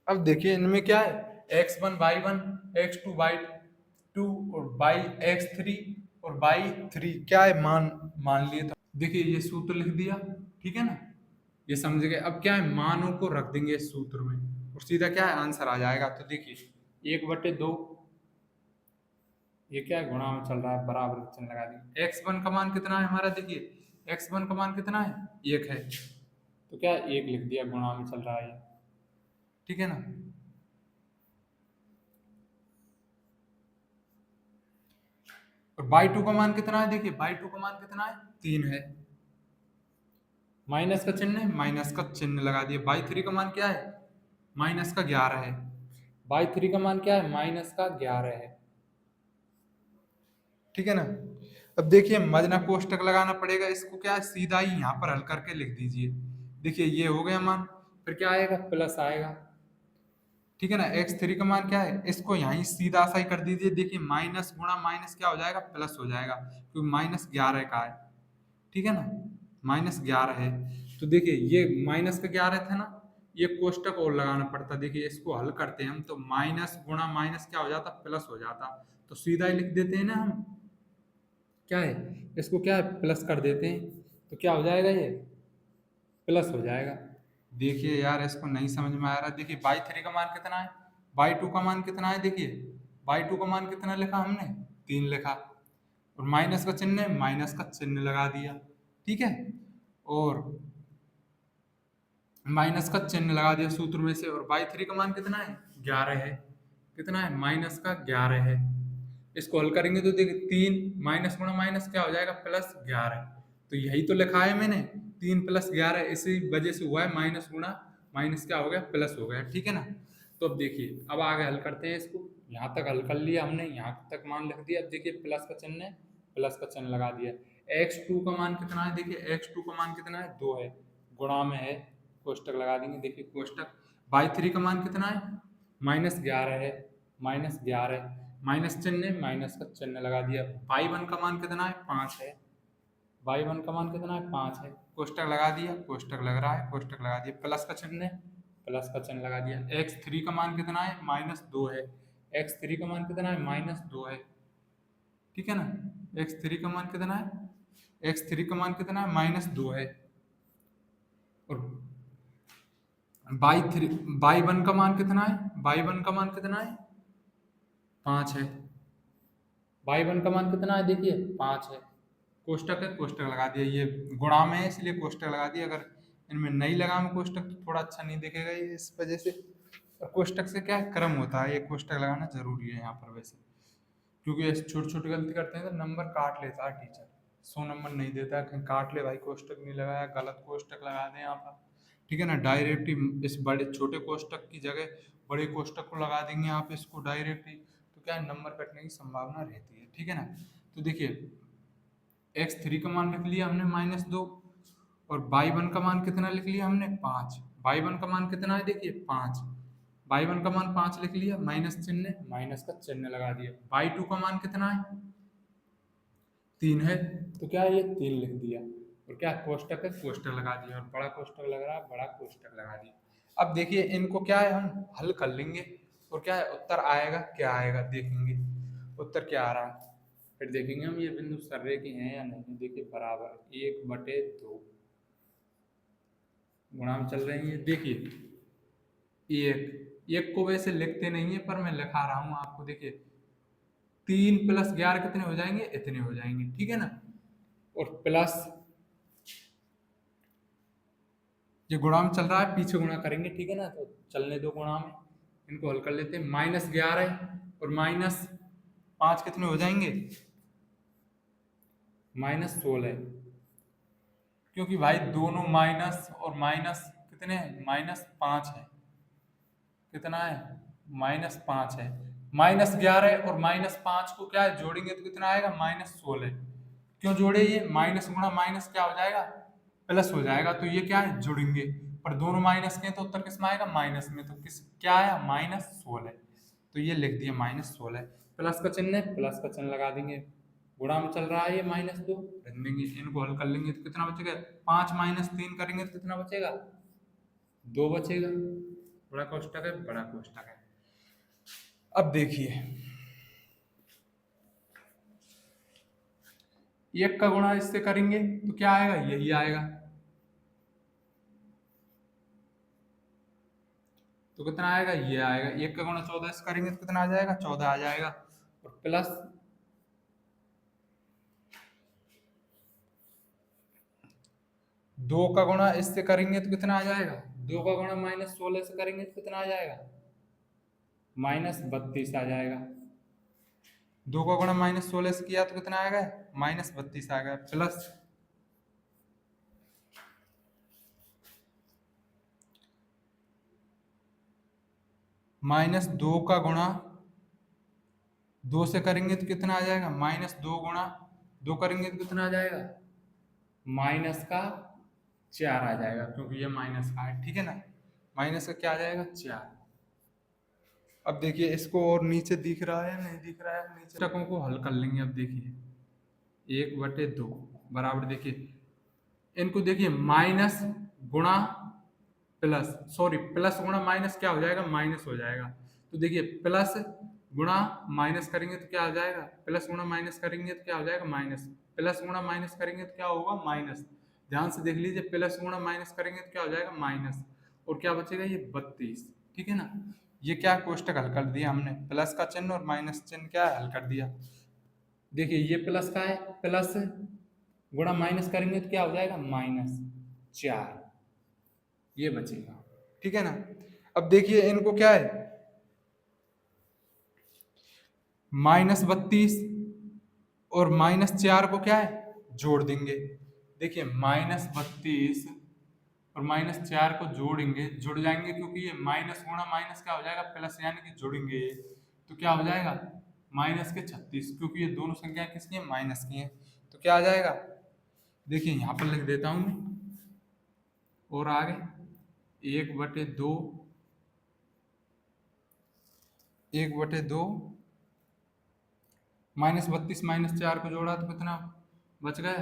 अब देखिए इनमें क्या है x1 y1, x2 y2, और x3 और y3 क्या है मान मान लिए। तो देखिए ये सूत्र लिख दिया। ठीक है ना, ये समझ गए। अब क्या है मानों को रख देंगे इस सूत्र में, और सीधा क्या है आंसर आ जाएगा। तो देखिए 1/2, ये क्या है गुणा में चल रहा है, बराबर का चिन्ह लगा देंगे। x1 का मान कितना है हमारा, देखिए x1 का मान कितना है 1 है, तो क्या 1 लिख दिया, गुणा में चल रहा है ये। ठीक है ना। और y2 का मान कितना है, देखिए y2 का मान कितना है 3 है, माइनस का चिन्ह है, माइनस का चिन्ह लगा दिए। y3 का मान क्या है माइनस का 11 है, y3 का मान क्या है माइनस का 11 है। ठीक है ना। अब देखिए मजना कोष्टक लगाना पड़ेगा, इसको क्या है सीधा ही यहाँ पर हल करके लिख दीजिए। देखिए ये हो गया मान, फिर क्या आएगा प्लस आएगा। ठीक है ना। x3 का मान क्या है, इसको यहीं सीधा सा ही कर दीजिए। देखिए माइनस गुणा माइनस क्या हो जाएगा प्लस हो जाएगा, क्योंकि -11 का है। ठीक है ना, -11 है। तो देखिए ये माइनस का 11 था ना, ये कोष्टक और लगाना पड़ता। देखिए इसको हल करते हैं हम, तो माइनस गुणा माइनस क्या हो जाता प्लस हो जाता, तो सीधा ही लिख देते हैं ना हम। क्या है इसको क्या है प्लस कर देते हैं, तो क्या हो जाएगा ये प्लस हो जाएगा। देखिए यार इसको नहीं समझ में आ रहा। देखिए y3 का मान कितना है, y2 का मान कितना है, देखिए y2 का मान कितना लिखा हमने 3 लिखा, और माइनस का चिन्ह है, माइनस का चिन्ह लगा दिया। ठीक है, और माइनस का चिन्ह लगा दिया सूत्र में से। और y3 का मान कितना है 11 है, कितना है, माइनस का 11 है। इसको हल करेंगे तो देखिए 3 माइनस गुणा माइनस क्या हो जाएगा, +11। तो यही तो लिखा है मैंने, 3 + 11, इसी वजह से हुआ है माइनस गुणा माइनस क्या हो गया, प्लस हो गया, ठीक है ना। तो अब देखिए, अब आगे हल करते हैं इसको। यहाँ तक हल कर लिया हमने, यहाँ तक मान लिख दिया। अब देखिए प्लस का चिन्ह है, प्लस का चिन्ह लगा दिया। x2 का मान कितना है, देखिए x2 का मान कितना है, 2 है, गुणा में है, कोष्टक लगा देंगे। देखिए कोष्टक, y3 का मान कितना है, -11 है, -11, माइनस चिन्ह है, माइनस का चिन्ह लगा दिया। y1 का मान कितना है, 5 है, y1 का मान कितना है, 5 है, कोष्टक लगा दिया, कोष्टक लग रहा है, कोष्टक लगा दिया। प्लस का चिन्ह है, प्लस का चिन्ह लगा दिया। x3 का मान कितना है, -2 है, x3 का मान कितना है, -2 है, ठीक है ना। x3 का मान कितना है, x3 का मान कितना है, -2 है। और y3 y1 का मान कितना है, y1 का मान कितना है, 5 है, y1 का मान कितना है, देखिए 5 है, कोष्टक है, कोष्टक लगा दिया। ये गुणा में है इसलिए कोष्टक लगा दिया, अगर इनमें नहीं लगा में कोष्टक तो थोड़ा अच्छा नहीं दिखेगा ये, इस वजह से। और कोष्टक से क्या है, क्रम होता है, ये कोष्टक लगाना जरूरी है यहाँ पर वैसे, क्योंकि ऐसे छोटी छोटी गलती करते हैं तो नंबर काट लेता है टीचर, 100 नंबर नहीं देता है, कहीं काट ले भाई, कोष्टक नहीं लगाया, गलत कोष्टक लगा दे यहाँ पर, ठीक है ना। डायरेक्ट ही इस बड़े छोटे कोष्टक की जगह बड़े कोष्टक को लगा देंगे आप इसको डायरेक्ट ही, तो क्या है, नंबर कटने की संभावना रहती है, ठीक है ना। तो देखिए x3 का मान लिख लिया हमने -2, और y1 का मान कितना लिख लिया हमने, 5। y1 का मान कितना है, देखिए 5, y1 का मान 5 लिख लिया, माइनस चिन्ह, माइनस का चिन्ह लगा दिया। y2 का मान कितना है, 3 है, तो क्या है, ये 3 लिख दिया। और क्या कोष्टक है, कोष्टक लगा दिया, और बड़ा कोष्टक लग रहा है, बड़ा कोष्टक लगा दिया। अब देखिए इनको क्या है, हम हल कर लेंगे, और क्या है उत्तर आएगा, क्या आएगा देखेंगे, उत्तर क्या आ रहा है, फिर देखेंगे हम ये बिंदु सर्रे के हैं या नहीं। देखिए बराबर 1/2 गुणा में चल रहे हैं ये, देखिए एक को वैसे लिखते नहीं है पर मैं लिखा रहा हूं आपको। देखिए 3 + 11 कितने हो जाएंगे, इतने हो जाएंगे, ठीक है ना। और प्लस ये गुणा में चल रहा है, पीछे गुणा करेंगे, ठीक है ना, तो चलने दो गुणा में, इनको हल कर लेते हैं। -11 और -5 कितने हो जाएंगे, -16, क्योंकि भाई दोनों माइनस और माइनस कितने हैं, -5 है, कितना है, -5 है। -11 और -5 को क्या है जोड़ेंगे तो कितना आएगा, -16। क्यों जोड़े, ये माइनस गुणा माइनस क्या हो जाएगा, प्लस हो जाएगा, तो ये क्या है जुड़ेंगे, पर दोनों माइनस के हैं, तो उत्तर किस में आएगा, माइनस में, तो किस क्या आया, -16, तो ये लिख दिया -16। प्लस का चिन्ह है, प्लस का चिन्ह लगा देंगे, गुणा में चल रहा है ये, -2 रख देंगे, इनको हल कर लेंगे तो कितना बचेगा, 5 - 3 करेंगे तो कितना बचेगा, 2 बचेगा। बड़ा कोष्टक है, बड़ा कोष्टक है। अब देखिए 1 का गुणा इससे करेंगे तो क्या आएगा, यही आएगा, तो कितना आएगा, ये आएगा। 1 का गुणा 14 से करेंगे तो कितना आ जाएगा, 14 आ जाएगा। और प्लस 2 का गुणा इससे करेंगे तो कितना आ जाएगा, 2 का गुणा -16 से करेंगे तो कितना आ जाएगा, -32 आ जाएगा। 2 का गुणा -16 से किया तो कितना आएगा, -32 आ गया। प्लस -2 का गुणा 2 से करेंगे तो कितना आ जाएगा, -2 गुणा 2 करेंगे तो कितना आ जाएगा, माइनस का 4 आ जाएगा, क्योंकि ये माइनस का है, ठीक है ना। माइनस का क्या आ जाएगा, 4। अब देखिए इसको, और नीचे दिख रहा है नहीं दिख रहा है, नीचे टकों को हल कर लेंगे। अब देखिए 1/2 बराबर, देखिए इनको देखिए माइनस गुणा प्लस, सॉरी प्लस गुणा माइनस क्या हो जाएगा, माइनस हो जाएगा। तो देखिए प्लस गुणा माइनस करेंगे तो क्या हो जाएगा, प्लस गुणा माइनस करेंगे तो क्या हो जाएगा, माइनस, प्लस गुणा माइनस करेंगे तो क्या होगा, माइनस। ध्यान से देख लीजिए, प्लस गुणा माइनस करेंगे तो क्या हो जाएगा, माइनस, और क्या बचेगा, ये 32, ठीक है ना। ये क्या कोष्टक हल कर दिया हमने, प्लस का चिन्ह और माइनस चिन्ह क्या है, हल कर दिया। देखिए ये प्लस का है, प्लस गुणा माइनस करेंगे तो क्या हो जाएगा, -4, ये बचेगा, ठीक है ना। अब देखिए इनको क्या है, -32 और -4 को क्या है जोड़ देंगे। देखिए -32 और -4 को जोड़ेंगे, जुड़ जाएंगे क्योंकि ये माइनस गुणा माइनस क्या हो जाएगा प्लस, यानी कि जुड़ेंगे ये, तो क्या हो जाएगा -36, क्योंकि ये दोनों संख्या किसकी है माइनस की है, तो क्या आ जाएगा। देखिए यहाँ पर लिख देता हूं मैं, और आगे 1/2, 1/2 -32 -4 को जोड़ा तो कितना बच गया,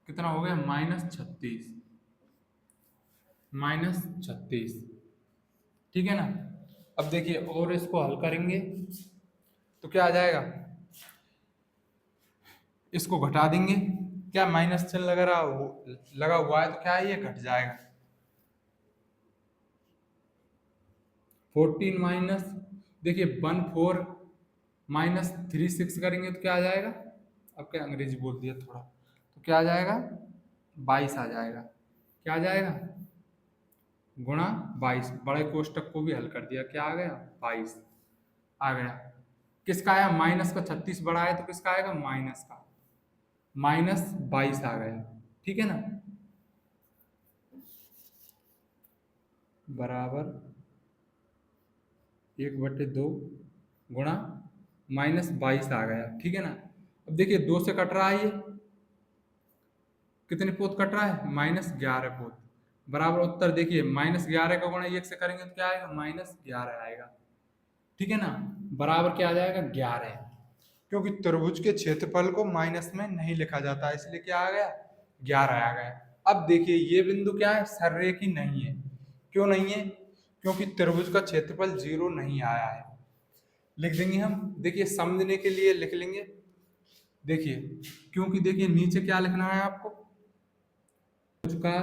कितना हो गया -36, ठीक है ना। अब देखिए और इसको हल करेंगे तो क्या आ जाएगा, इसको घटा देंगे, क्या माइनस चिन्ह लगा हुआ है तो क्या है ये घट जाएगा। 14 माइनस, देखिए 14 -36 करेंगे तो क्या आ जाएगा, अब क्या अंग्रेजी बोल दिया थोड़ा, तो क्या आ जाएगा 22 आ जाएगा, क्या आ जाएगा गुणा 22, बड़े कोष्टक को भी हल कर दिया, क्या आ गया 22 आ गया। किसका आया माइनस का, 36 बड़ा है तो किसका आएगा माइनस का, -22 आ गया, ठीक है ना, बराबर 1/2 गुणा -22 आ गया, ठीक है ना। अब देखिए 2 से कट रहा है ये, कितने पोत कट रहा है -11 पोत, बराबर उत्तर देखिए -11 का गुणा 1 से करेंगे तो क्या आएगा -11 आएगा, ठीक है ना, बराबर क्या आ जाएगा 11, क्योंकि त्रिभुज के क्षेत्रफल को माइनस में नहीं लिखा जाता इसलिए क्या आ गया 11 आ गया। अब देखिए ये बिंदु क्या है सररेखी नहीं है, क्यों नहीं है, क्योंकि त्रिभुज का क्षेत्रफल 0 नहीं आया है, लिख देंगे हम, देखिए समझने के लिए लिख लेंगे, देखिए क्योंकि देखिए नीचे क्या लिखना है आपको, त्रिभुज का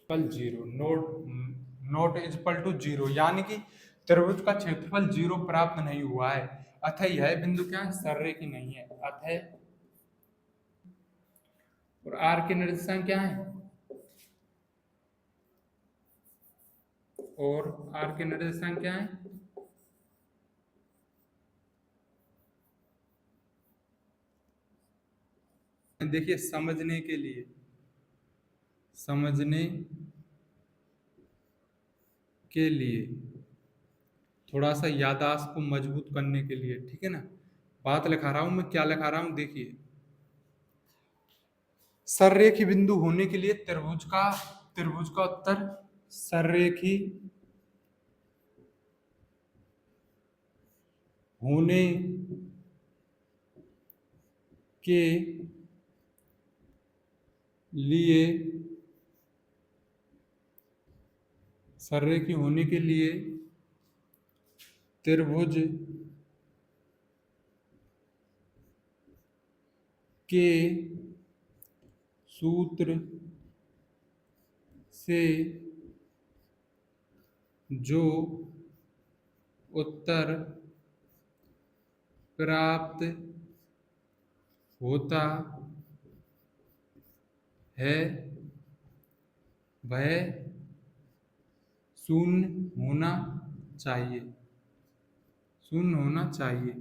क्षेत्रफल 0 नोट इज इक्वल टू 0, यानी कि त्रिभुज का क्षेत्रफल 0 प्राप्त नहीं हुआ है, अतः यह बिंदु क्या है सररेखी नहीं है, अतः, और आर के निर्देशांक क्या है, और आर के निर्देशांक क्या है, देखिए समझने के लिए थोड़ा सा याददाश्त को मजबूत करने के लिए, ठीक है ना, बात लिखा रहा हूं मैं, क्या लिखा रहा हूं देखिए, सररेखी बिंदु होने के लिए त्रिभुज का उत्तर सररेखी होने के लिए, सररेखी होने के लिए त्रिभुज के सूत्र से जो उत्तर प्राप्त होता है वह शून्य होना चाहिए, शून्य होना चाहिए।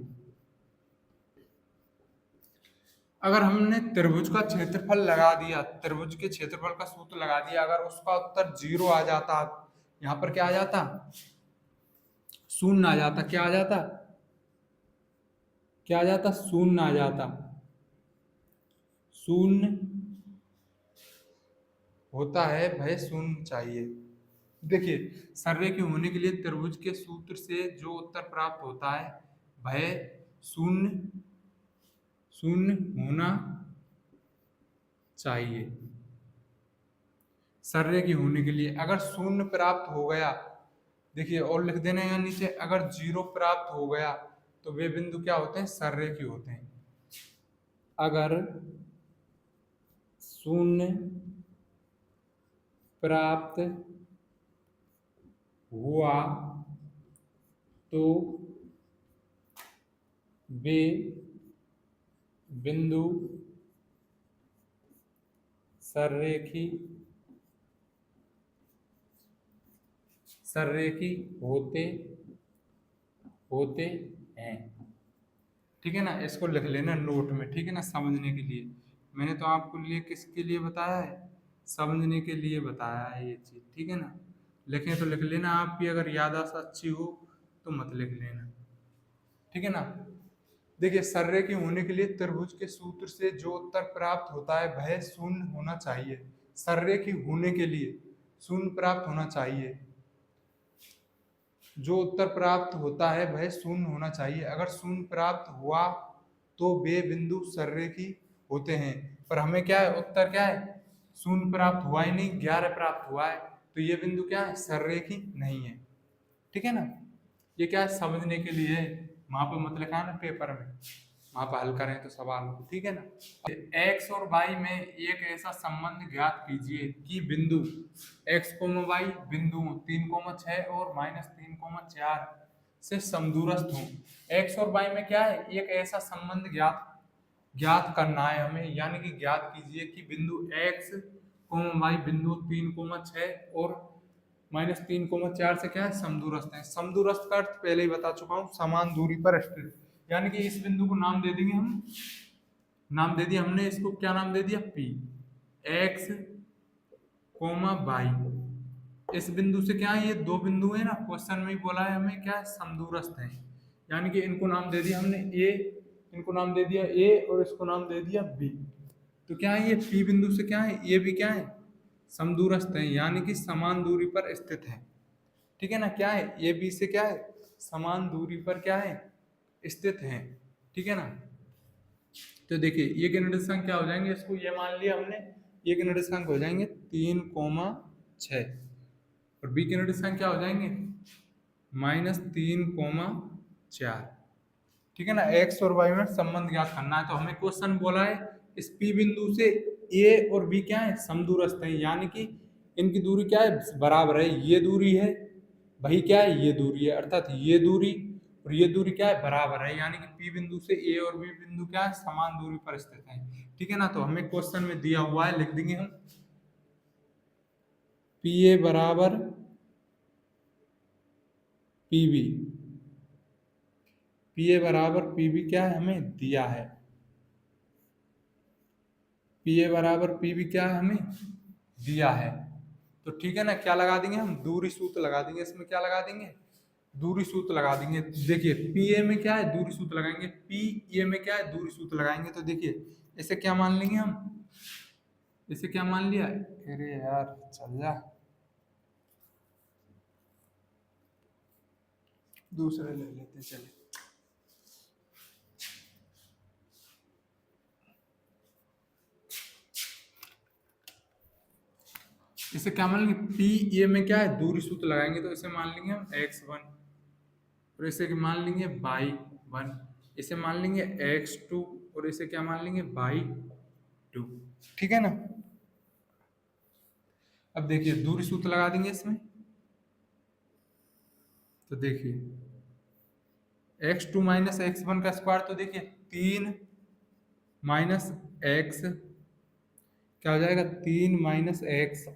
अगर हमने त्रिभुज का क्षेत्रफल लगा दिया, त्रिभुज के क्षेत्रफल का सूत्र लगा दिया, अगर उसका उत्तर 0 आ जाता, यहां पर क्या आ जाता शून्य आ जाता, क्या आ जाता, क्या आ जाता शून्य आ जाता, शून्य होता है भय शून्य चाहिए। देखिए सररेखी होने के लिए त्रिभुज के सूत्र से जो उत्तर प्राप्त होता है वह शून्य शून्य होना चाहिए, सररेखी होने के लिए। अगर शून्य प्राप्त हो गया, देखिए और लिख देना यहाँ नीचे, अगर 0 प्राप्त हो गया तो वे बिंदु क्या होते हैं सररेखी होते हैं। अगर शून्य प्राप्त हुआ तो वे बिंदु सररेखी सररेखी होते होते हैं। ठीक है ना, इसको लिख लेना नोट में, ठीक है ना, समझने के लिए। मैंने तो आपको लिए किसके लिए बताया है, समझने के लिए बताया है ये चीज, ठीक है ना। लिखें तो लिख लेना, आपकी अगर याददाश्त अच्छी हो तो मत लिख लेना, ठीक है ना। देखिए, सर्रेखी होने के लिए त्रिभुज के सूत्र से जो उत्तर प्राप्त होता है वह शून्य होना चाहिए। सर्रेखी होने के लिए शून्य प्राप्त होना चाहिए, जो उत्तर प्राप्त होता है वह शून्य होना चाहिए। अगर शून्य प्राप्त हुआ तो वे बिंदु सर्रेखी होते हैं। पर हमें क्या है, उत्तर क्या है, शून्य प्राप्त हुआ ही नहीं, 11 प्राप्त हुआ है, तो ये बिंदु क्या है, सर्रेखी नहीं है, ठीक है ना। ये क्या है, समझने के लिए है, वहां पर मत लिखा ना पेपर में, वहां पर हल करें तो सवाल को, ठीक है ना। एक्स और वाई में एक ऐसा संबंध ज्ञात कीजिए कि बिंदु एक्स कोमा वाई बिंदु 3,6 और -3,4 से समदूरस्थ हों। एक्स और वाई में क्या है, एक ऐसा संबंध ज्ञात ज्ञात करना है हमें, यानी कि ज्ञात कीजिए कि बिंदु एक्स कोमा वाई बिंदु 3,6 और -3,4 से क्या है, समदूरस्थ है। समदूरस्थ का अर्थ पहले ही बता चुका हूँ, समान दूरी पर स्थित, यानी कि इस बिंदु को नाम दे देंगे हम, नाम दे दिया हमने इसको, क्या नाम दे दिया, पी। एक्स कोमा वाई, इस बिंदु से क्या है, ये दो बिंदु है ना, क्वेश्चन में ही बोला है हमें क्या है, समदूरस्थ है, यानी कि इनको नाम दे दिया हमने ए, इनको नाम दे दिया ए और इसको नाम दे दिया बी। तो क्या है, ये पी बिंदु से क्या है, ये भी क्या है, समदूरस्थ है, यानी कि समान दूरी पर स्थित है, ठीक है ना। क्या है, ए बी से क्या है, समान दूरी पर क्या है, स्थित है, ठीक है ना। तो देखिए, ये के निर्देशांक क्या हो जाएंगे, इसको ये मान लिया हमने, ये के निर्देशांक हो जाएंगे 3,6 और बी के निर्देशांक क्या हो जाएंगे, -3,4, ठीक है ना। एक्स और वाई में संबंध ज्ञात करना है, तो हमें क्वेश्चन बोला है इस पी बिंदु से ए और बी क्या है, समदूरस्थ है, यानी कि इनकी दूरी क्या है, बराबर है, ये दूरी है, वही क्या है, ये दूरी है, अर्थात ये दूरी और ये दूरी क्या है, बराबर है, यानी कि पी बिंदु से ए और बी बिंदु क्या है, समान दूरी पर स्थित है, ठीक है ना। तो हमें क्वेश्चन में दिया हुआ है, लिख देंगे हम पी ए बराबर पी बी, पी ए बराबर पी बी क्या है, हमें दिया है, पी ए बराबर पी बी क्या है, हमें दिया है। तो ठीक है ना, क्या लगा देंगे हम, दूरी सूत्र लगा देंगे, इसमें क्या लगा देंगे, दूरी सूत्र लगा देंगे। देखिए, पी ए में क्या है, दूरी सूत्र लगाएंगे, पी ए में क्या है, दूरी सूत्र लगाएंगे, तो देखिए इसे क्या मान लेंगे हम, इसे क्या मान लिया, अरे यार चल जा, दूसरे ले लेते चले। इसे क्या मान लेंगे, पी ए में क्या है, दूरी सूत्र लगाएंगे, तो इसे मान लेंगे हम x1 और इसे मान लेंगे y1, इसे मान लेंगे x2 और इसे क्या मान लेंगे, y2, ठीक है ना। अब देखिए, दूरी सूत्र लगा देंगे इसमें, तो देखिए x2 माइनस x1 का स्क्वायर, तो देखिए 3 माइनस एक्स क्या हो जाएगा, 3 माइनस एक्स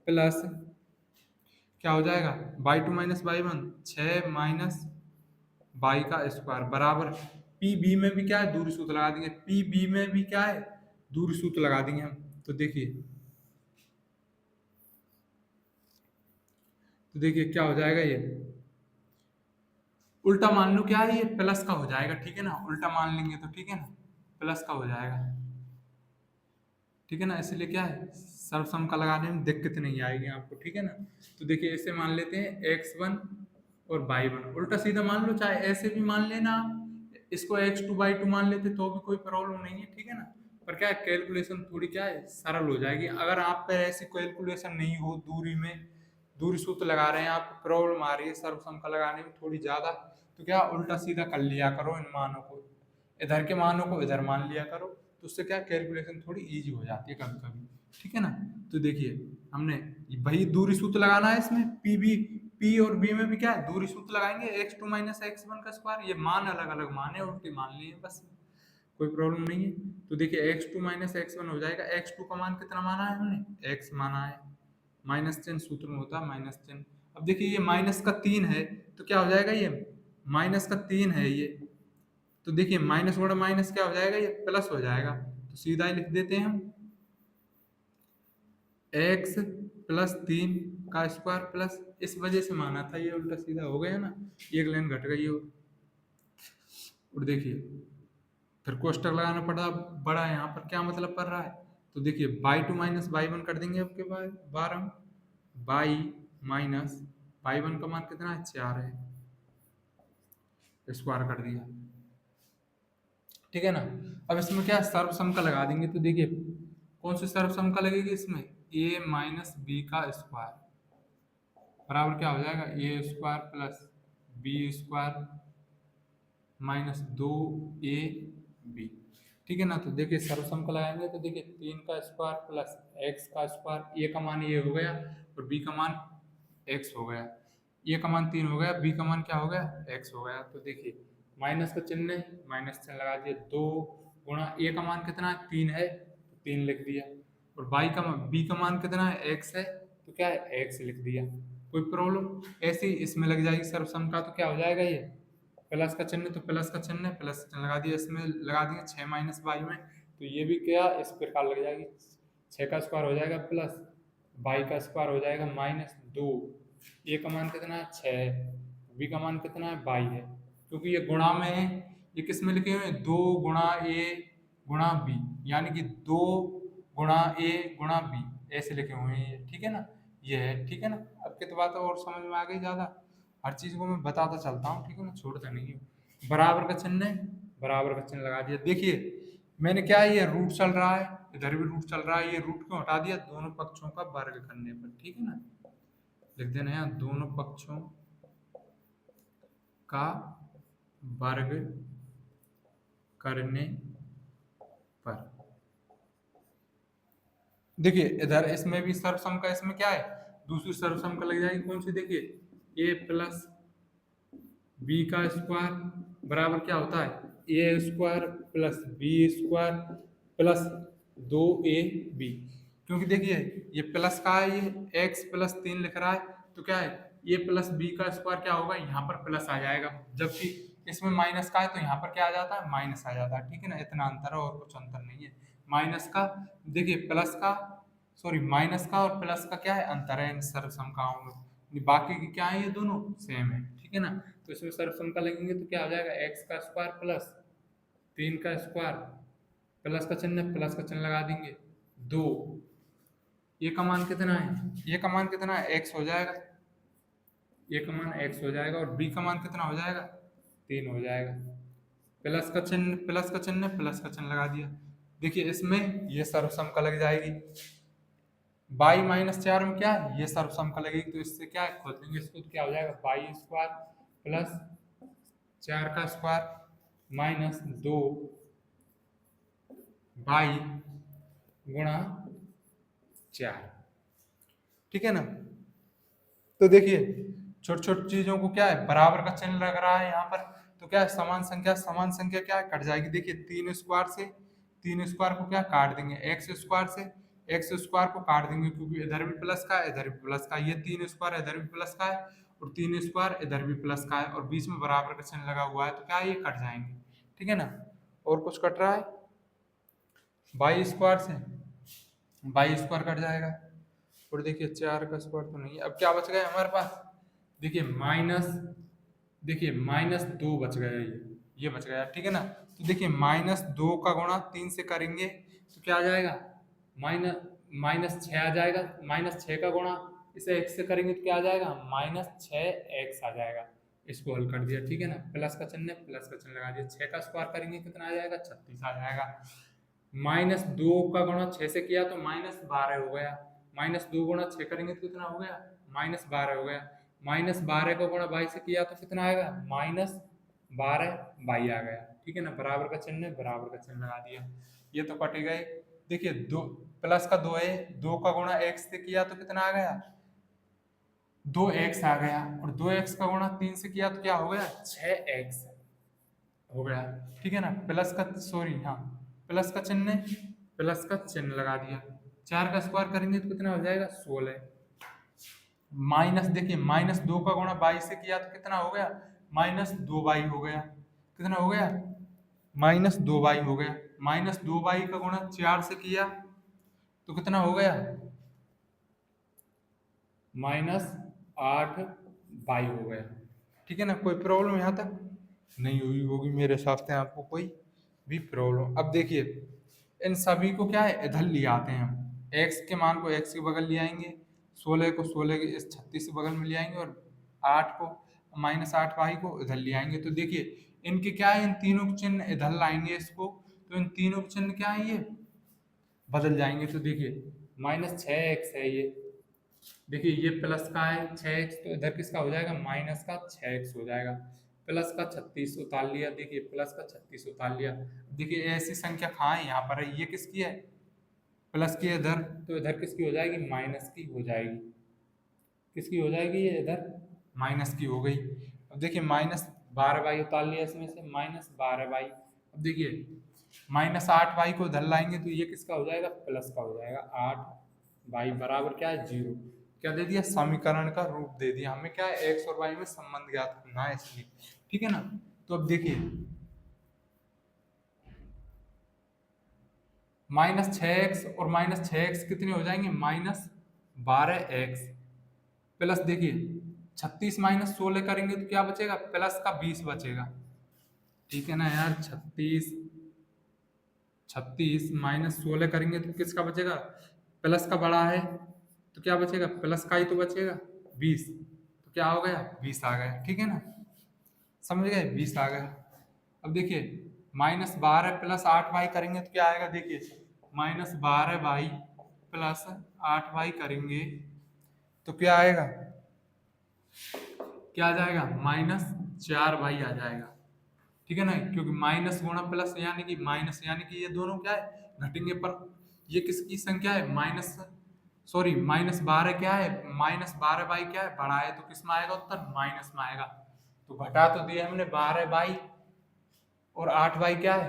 प्लस क्या हो जाएगा, y2 minus y1 6 minus y का स्क्वायर बराबर, पी बी में भी क्या है, दूरी सूत्र लगा देंगे, पी बी में भी क्या है, दूरी सूत्र लगा देंगे हम। तो देखिए, तो देखिए क्या हो जाएगा, ये उल्टा मान लो, क्या है, ये प्लस का हो जाएगा, ठीक है ना, उल्टा मान लेंगे तो, ठीक है ना, प्लस का हो जाएगा, ठीक है ना। इसलिए क्या है, सर्वसम का लगाने में दिक्कत नहीं आएगी आपको, ठीक है ना। तो देखिए, इसे मान लेते हैं x1 और y1, उल्टा सीधा मान लो, चाहे ऐसे भी मान लेना, इसको x2 y2 मान लेते तो भी कोई प्रॉब्लम नहीं है, ठीक है ना। पर क्या है, कैलकुलेशन थोड़ी क्या है, सरल हो जाएगी। अगर आप पे ऐसी कैलकुलेशन नहीं हो, दूरी में दूरी सूत्र लगा रहे हैं, आपको प्रॉब्लम आ रही है सर्वसम का लगाने में थोड़ी ज्यादा, तो क्या उल्टा सीधा कर लिया करो, इन मानों को, इधर के मानों को इधर मान लिया करो, तो उससे क्या कैलकुलेशन थोड़ी इजी हो जाती है कभी कभी, ठीक है ना। तो देखिए, हमने वही दूरी सूत्र लगाना है इसमें, पी बी, पी और बी में भी क्या है, दूरी सूत्र लगाएंगे, x2 माइनस x1 का स्क्वायर, ये मान अलग अलग माने, उल्टी मान लिए बस, कोई प्रॉब्लम नहीं है। तो देखिए, x2 माइनस x1 हो जाएगा, x2 का मान कितना माना है हमने, x माना है, माइनस चिन्ह सूत्र में होता है माइनस चिन्ह, अब देखिए ये माइनस का 3 है तो क्या हो जाएगा, ये माइनस का 3 है ये, तो देखिए माइनस गुणा माइनस क्या हो जाएगा, ये प्लस हो जाएगा। तो सीधा ही लिख देते हैं हम एक्स प्लस 3 का स्क्वायर प्लस, इस वजह से माना था, ये उल्टा सीधा हो गया ना, एक लाइन घट गई हो। और देखिए फिर कोष्टक लगाना पड़ा बड़ा, यहाँ पर क्या मतलब पड़ रहा है, तो देखिए by two minus by one कर देंगे आपके बार हम, बाई माइनस बाई वन का मान कितना है, 4 है, स्क्वायर कर दिया, ठीक है ना। अब इसमें क्या सर्वसम का लगा देंगे, तो देखिए कौन सी सर्वसम का लगेगी इसमें, ए माइनस बी का स्क्वायर बराबर क्या हो जाएगा, A square plus B square minus 2 A B, ठीक है ना। तो देखिए सर्वसम का लगाएंगे तो देखिए 3 का स्क्वायर प्लस एक्स का स्क्वायर, ए का मान ये हो गया और बी का मान एक्स हो गया, ए का मान 3 हो गया, बी का मान क्या हो गया, एक्स हो गया। तो देखिए माइनस का चिन्ह, माइनस चिन्ह लगा दिया, 2 गुणा ए का मान कितना है, 3 है तो 3 लिख दिया, और बी का मान कितना है, एक्स है तो क्या है, एक्स लिख दिया। कोई प्रॉब्लम, ऐसे ही इसमें लग जाएगी सर्वसम का, तो क्या हो जाएगा, ये प्लस का चिन्ह तो प्लस का चिन्ह, प्लस का चिन्ह लगा दिया, इसमें लगा दिया 6 माइनस बाई में, तो ये भी क्या इस प्रकार लग जाएगी, 6 का स्क्वायर हो जाएगा प्लस बाई का स्क्वायर हो जाएगा माइनस 2, ए का मान कितना है, 6, बी का मान कितना है, बाई है, क्योंकि ये गुणा में है, ये किस में लिखे हुए हैं, 2 गुणा ए गुणा बी, यानी कि 2 गुणा ए गुणा बी, ऐसे लिखे हुए हैं ये, ठीक है ना, ये है, ठीक है ना। अब की तो बात और समझ में आ गई ज़्यादा, हर चीज़ को मैं बताता चलता हूँ, ठीक है ना, छोड़ता नहीं हूँ। बराबर का चिन्ह है, बराबर का चिन्ह लगा दिया, देखिए मैंने क्या है, ये रूट चल रहा है, इधर भी रूट चल रहा है, ये रूट क्यों हटा दिया, दोनों पक्षों का वर्ग करने पर, ठीक है ना, लिख देना यहाँ दोनों पक्षों का वर्ग करने पर। देखिए इधर इसमें भी सर्वसम का, इसमें क्या है, दूसरी सर्वसम का लग जाएगी, कौन सी, देखिए ए प्लस बी का स्क्वायर बराबर क्या होता है, A square plus B square plus 2 A B, क्योंकि देखिए ये प्लस का है, ये एक्स प्लस 3 लिख रहा है, तो क्या है, ए प्लस बी का स्क्वायर क्या होगा, यहाँ पर प्लस आ जाएगा, जबकि इसमें माइनस का है तो यहाँ पर क्या आ जाता है, माइनस आ जाता है, ठीक है ना, इतना अंतर है और कुछ अंतर नहीं है। माइनस का, देखिए प्लस का, सॉरी माइनस का और प्लस का क्या है, अंतर है इन सर्वसमकाओं में, बाकी की क्या है, ये दोनों सेम है, ठीक है ना। तो इसमें सर्वसम का लगेंगे तो क्या हो जाएगा, एक्स का स्क्वायर प्लस 3 का स्क्वायर प्लस का चिन्ह, प्लस का चिन्ह लगा देंगे, 2, ये का मान कितना है, ये का मान कितना है, एक्स हो जाएगा, ये का मान एक्स हो जाएगा, और बी का मान कितना हो जाएगा, 3 हो जाएगा, प्लस का चिन्ह, प्लस का चिन्ह, प्लस का चिन्ह लगा दिया। देखिए इसमें ये सर्वसम का लग जाएगी, बाई माइनस 4 में क्या है, ये सर्वसम का लगेगी, तो इससे क्या है, खोल देंगे इसको, तो क्या हो जाएगा, बाई स्क्वायर प्लस 4 का स्क्वायर माइनस 2 बाई गुणा 4, ठीक है ना। तो देखिए छोटी छोटी चीजों को क्या है, बराबर का चिन्ह लग रहा है यहाँ पर, तो क्या है, समान संख्या, समान संख्या क्या है, कट जाएगी, देखिए 3 स्क्वायर से 3 स्क्वायर को क्या काट देंगे, एक्स स्क्वायर से एक्स स्क्वायर को काट देंगे, क्योंकि इधर भी प्लस का है इधर भी प्लस का है, ये 3 स्क्वायर इधर भी प्लस का है और 3 स्क्वायर इधर भी प्लस का है, और बीच में बराबर का चिन्ह लगा हुआ है, तो क्या ये कट जाएंगे, ठीक है ना। और कुछ कट रहा है, बाई स्क्वायर से बाई स्क्वायर कट जाएगा, और देखिए 4 का स्क्वायर तो नहीं है, अब क्या बच गया हमारे पास, देखिए माइनस, देखिए -2 बच गया, ये बच गया, ठीक है ना। तो देखिए -2 का गुणा 3 से करेंगे तो क्या आ जाएगा, -6 आ जाएगा, -6 का गुणा इसे x से करेंगे तो क्या आ जाएगा, -6x आ जाएगा, इसको हल कर दिया, ठीक है ना, प्लस का चिन्ह, प्लस का चिन्ह लगा दिया, 6 का स्क्वायर करेंगे कितना आ जाएगा, 36 आ जाएगा, -2 का गुणा 6 से किया तो -12 हो गया, -2 गुणा 6 करेंगे तो कितना हो गया, -12 हो गया, -12 को गुणा 22 से किया तो कितना आएगा, -12 22 आ गया, ठीक है ना, बराबर का चिन्ह, बराबर का चिन्ह लगा दिया, ये तो कट गए। देखिए 2 प्लस का 2 है, 2 का गुणा x से किया तो कितना आ गया, 2x आ गया, और 2x का गुणा 3 से किया तो क्या हो गया, 6x हो गया, ठीक है ना, प्लस का, सॉरी हाँ प्लस का चिन्ह, प्लस का चिन्ह लगा दिया, 4 का स्क्वायर करेंगे तो कितना हो जाएगा, 16, माइनस, देखिए माइनस 2 का गुणा 22 से किया तो कितना हो गया, माइनस 2y हो गया। कितना हो गया, माइनस 2y हो गया। माइनस 2y का गुणा 4 से किया तो कितना हो गया, माइनस 8y हो गया। ठीक है ना, कोई प्रॉब्लम यहाँ तक नहीं हुई होगी मेरे हिसाब से, आपको कोई भी प्रॉब्लम। अब देखिए इन सभी को क्या है, इधर ले आते हैं हम, x के मान को x के बगल ले आएंगे, 16 को 16 के इस 36 के बगल में ले आएंगे, और 8 को माइनस 8y को इधर ले आएंगे। तो देखिए इनके क्या है, इन तीनों के चिन्ह इधर लाएंगे इसको, तो इन तीनों के चिन्ह क्या है, ये बदल जाएंगे। तो देखिए माइनस 6x है ये, देखिए ये प्लस का है 6x, तो इधर किसका हो जाएगा, माइनस का 6x हो जाएगा। प्लस का 36 उतार लिया, देखिए प्लस का 36 उतार लिया। देखिए ऐसी संख्या कहाँ है, यहाँ पर है, ये किसकी है, प्लस की है इधर, तो इधर किसकी हो जाएगी, माइनस की हो जाएगी। किसकी हो जाएगी, ये इधर माइनस की हो गई। अब देखिए माइनस 12y उतार लिया इसमें से, माइनस 12y। अब देखिए माइनस 8y को इधर लाएंगे तो ये किसका हो जाएगा, प्लस का हो जाएगा। 8y बराबर क्या है, 0। क्या दे दिया, समीकरण का रूप दे दिया हमें, क्या है, x और y में संबंध ज्ञात करना है इसलिए। ठीक है ना, तो अब देखिए माइनस 6x और माइनस 6x कितने हो जाएंगे, माइनस 12x, प्लस देखिए 36 माइनस 16 करेंगे तो क्या बचेगा, प्लस का 20 बचेगा। ठीक है ना यार, 36 माइनस 16 करेंगे तो किसका बचेगा, प्लस का बड़ा है तो क्या बचेगा, प्लस का ही तो बचेगा 20, तो क्या हो गया, 20 आ गया। ठीक है ना, समझ गए, 20 आ गया। अब देखिए माइनस 12 प्लस 8y करेंगे तो क्या आएगा, देखिए माइनस 12y प्लस 8y करेंगे तो क्या आएगा, क्या आ जाएगा, माइनस 4y आ जाएगा। ठीक है ना, क्योंकि माइनस गुणा प्लस यानी कि माइनस, यानी कि ये दोनों क्या है, घटेंगे, पर ये किसकी संख्या है, माइनस, सॉरी माइनस 12 क्या है, माइनस 12y क्या है, बड़ा है, तो किस में आएगा उत्तर, माइनस में आएगा। तो घटा तो दिया हमने 12y, और 8y क्या है,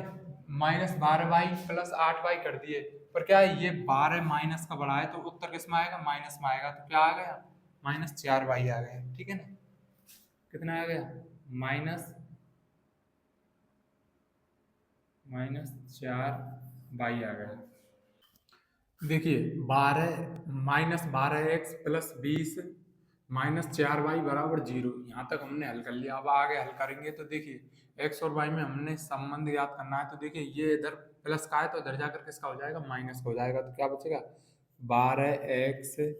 माइनस 12y प्लस 8y कर दिए, पर क्या है ये 12 माइनस का बड़ा है, तो उत्तर किस में आएगा, माइनस में आएगा। तो क्या आ गया, माइनस 4y आ गया। ठीक है ना, कितना आ गया, माइनस माइनस 4y आ गया। देखिए 12 minus 12x plus 20 minus 4y बराबर 0, यहाँ तक हमने हल कर लिया। अब आगे हल करेंगे तो देखिए x और y में हमने संबंध याद करना है, तो देखिए ये इधर प्लस का है तो इधर जाकर किसका हो जाएगा, माइनस का हो जाएगा। तो क्या बचेगा, 12x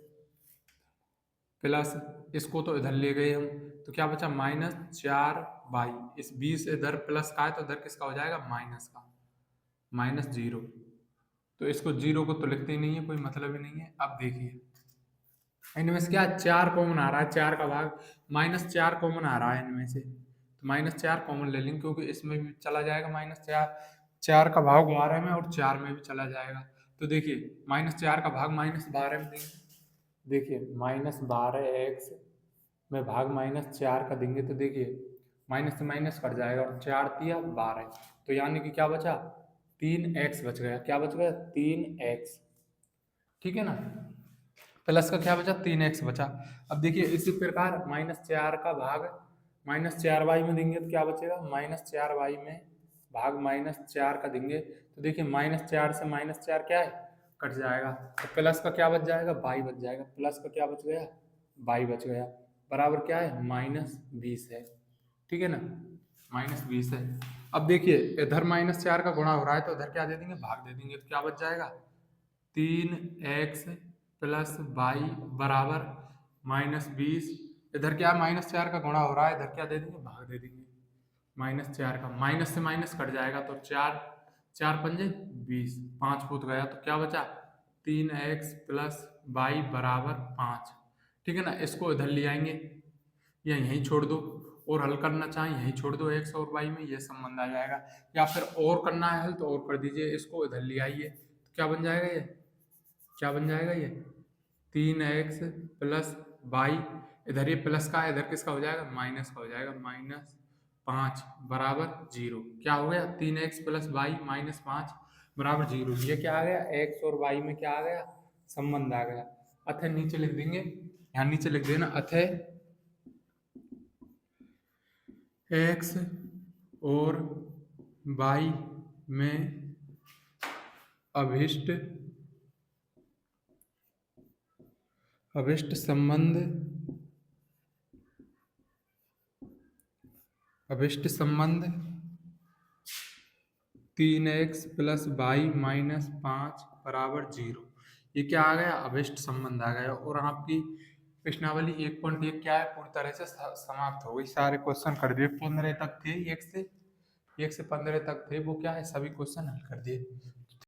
प्लस, इसको तो इधर ले गए हम, तो क्या बचा, माइनस 4y, इस 20 इधर प्लस का है तो इधर किसका हो जाएगा, माइनस का, माइनस 0। तो इसको 0 को तो लिखते ही नहीं है, कोई मतलब ही नहीं है। अब देखिए इनमें से क्या 4 कॉमन आ रहा है, 4 का भाग माइनस 4 कॉमन आ रहा है इनमें से, तो माइनस 4 कॉमन ले लेंगे, क्योंकि इसमें भी चला जाएगा माइनस 4, 4 का भाग 12 में और 4 में भी चला जाएगा। तो देखिए माइनस 4 का भाग माइनस 12 में देंगे, देखिए माइनस 12x में भाग माइनस 4 का देंगे, तो देखिए माइनस से माइनस कट जाएगा, और 4 तिया 12, तो यानी कि क्या बचा, 3x बच गया। क्या बच गया, 3x। ठीक है ना, प्लस का क्या बचा, 3x बचा। अब देखिए इसी प्रकार माइनस 4 का भाग माइनस 4y में देंगे तो क्या बचेगा, माइनस 4y में भाग माइनस 4 का देंगे, तो देखिए माइनस 4 से माइनस 4 क्या है, कट जाएगा, तो प्लस का क्या बच जाएगा, y बच जाएगा। प्लस का क्या बच गया, y बच गया, बराबर क्या है, माइनस 20 है। ठीक है ना, माइनस 20 है। अब देखिए इधर माइनस 4 का गुणा हो रहा है तो इधर क्या दे देंगे, भाग दे देंगे, तो क्या बच जाएगा, 3x प्लस वाई बराबर माइनस 20, इधर क्या माइनस 4 का गुणा हो रहा है, इधर क्या दे देंगे, भाग दे देंगे, माइनस 4 का, माइनस से माइनस कट जाएगा, तो 4 4 पंजे 20, 5 फूट गया, तो क्या बचा, 3x प्लस वाई बराबर 5। ठीक है ना, इसको इधर ले आएंगे या यहीं छोड़ दो, और हल करना चाहें यहीं छोड़ दो, एक्स और वाई में ये संबंध आ जाएगा, या फिर और करना है हल तो और कर दीजिए, इसको इधर ले आइए, तो क्या बन जाएगा ये, क्या बन जाएगा ये, 3x प्लस वाई, इधर ये प्लस का है, इधर किसका हो जाएगा, माइनस का हो जाएगा, माइनस 5 बराबर 0। क्या हो गया, 3x प्लस वाई माइनस 5 बराबर 0। ये क्या आ गया, x और y में क्या आ गया, संबंध आ गया। अतः नीचे लिख देंगे, यहाँ नीचे लिख देना अतः x और y में अभिष्ट संबंध 3x + y - 5 = 0। ये क्या आ गया? अभिष्ट संबंध आ गया। और आपकी प्रश्नावली 1.1 क्या है? पूरी तरह से समाप्त हो गई। सारे क्वेश्चन कर दिए, 15 तक थे, 1 से 15 तक थे, वो क्या है, सभी क्वेश्चन हल कर दिए।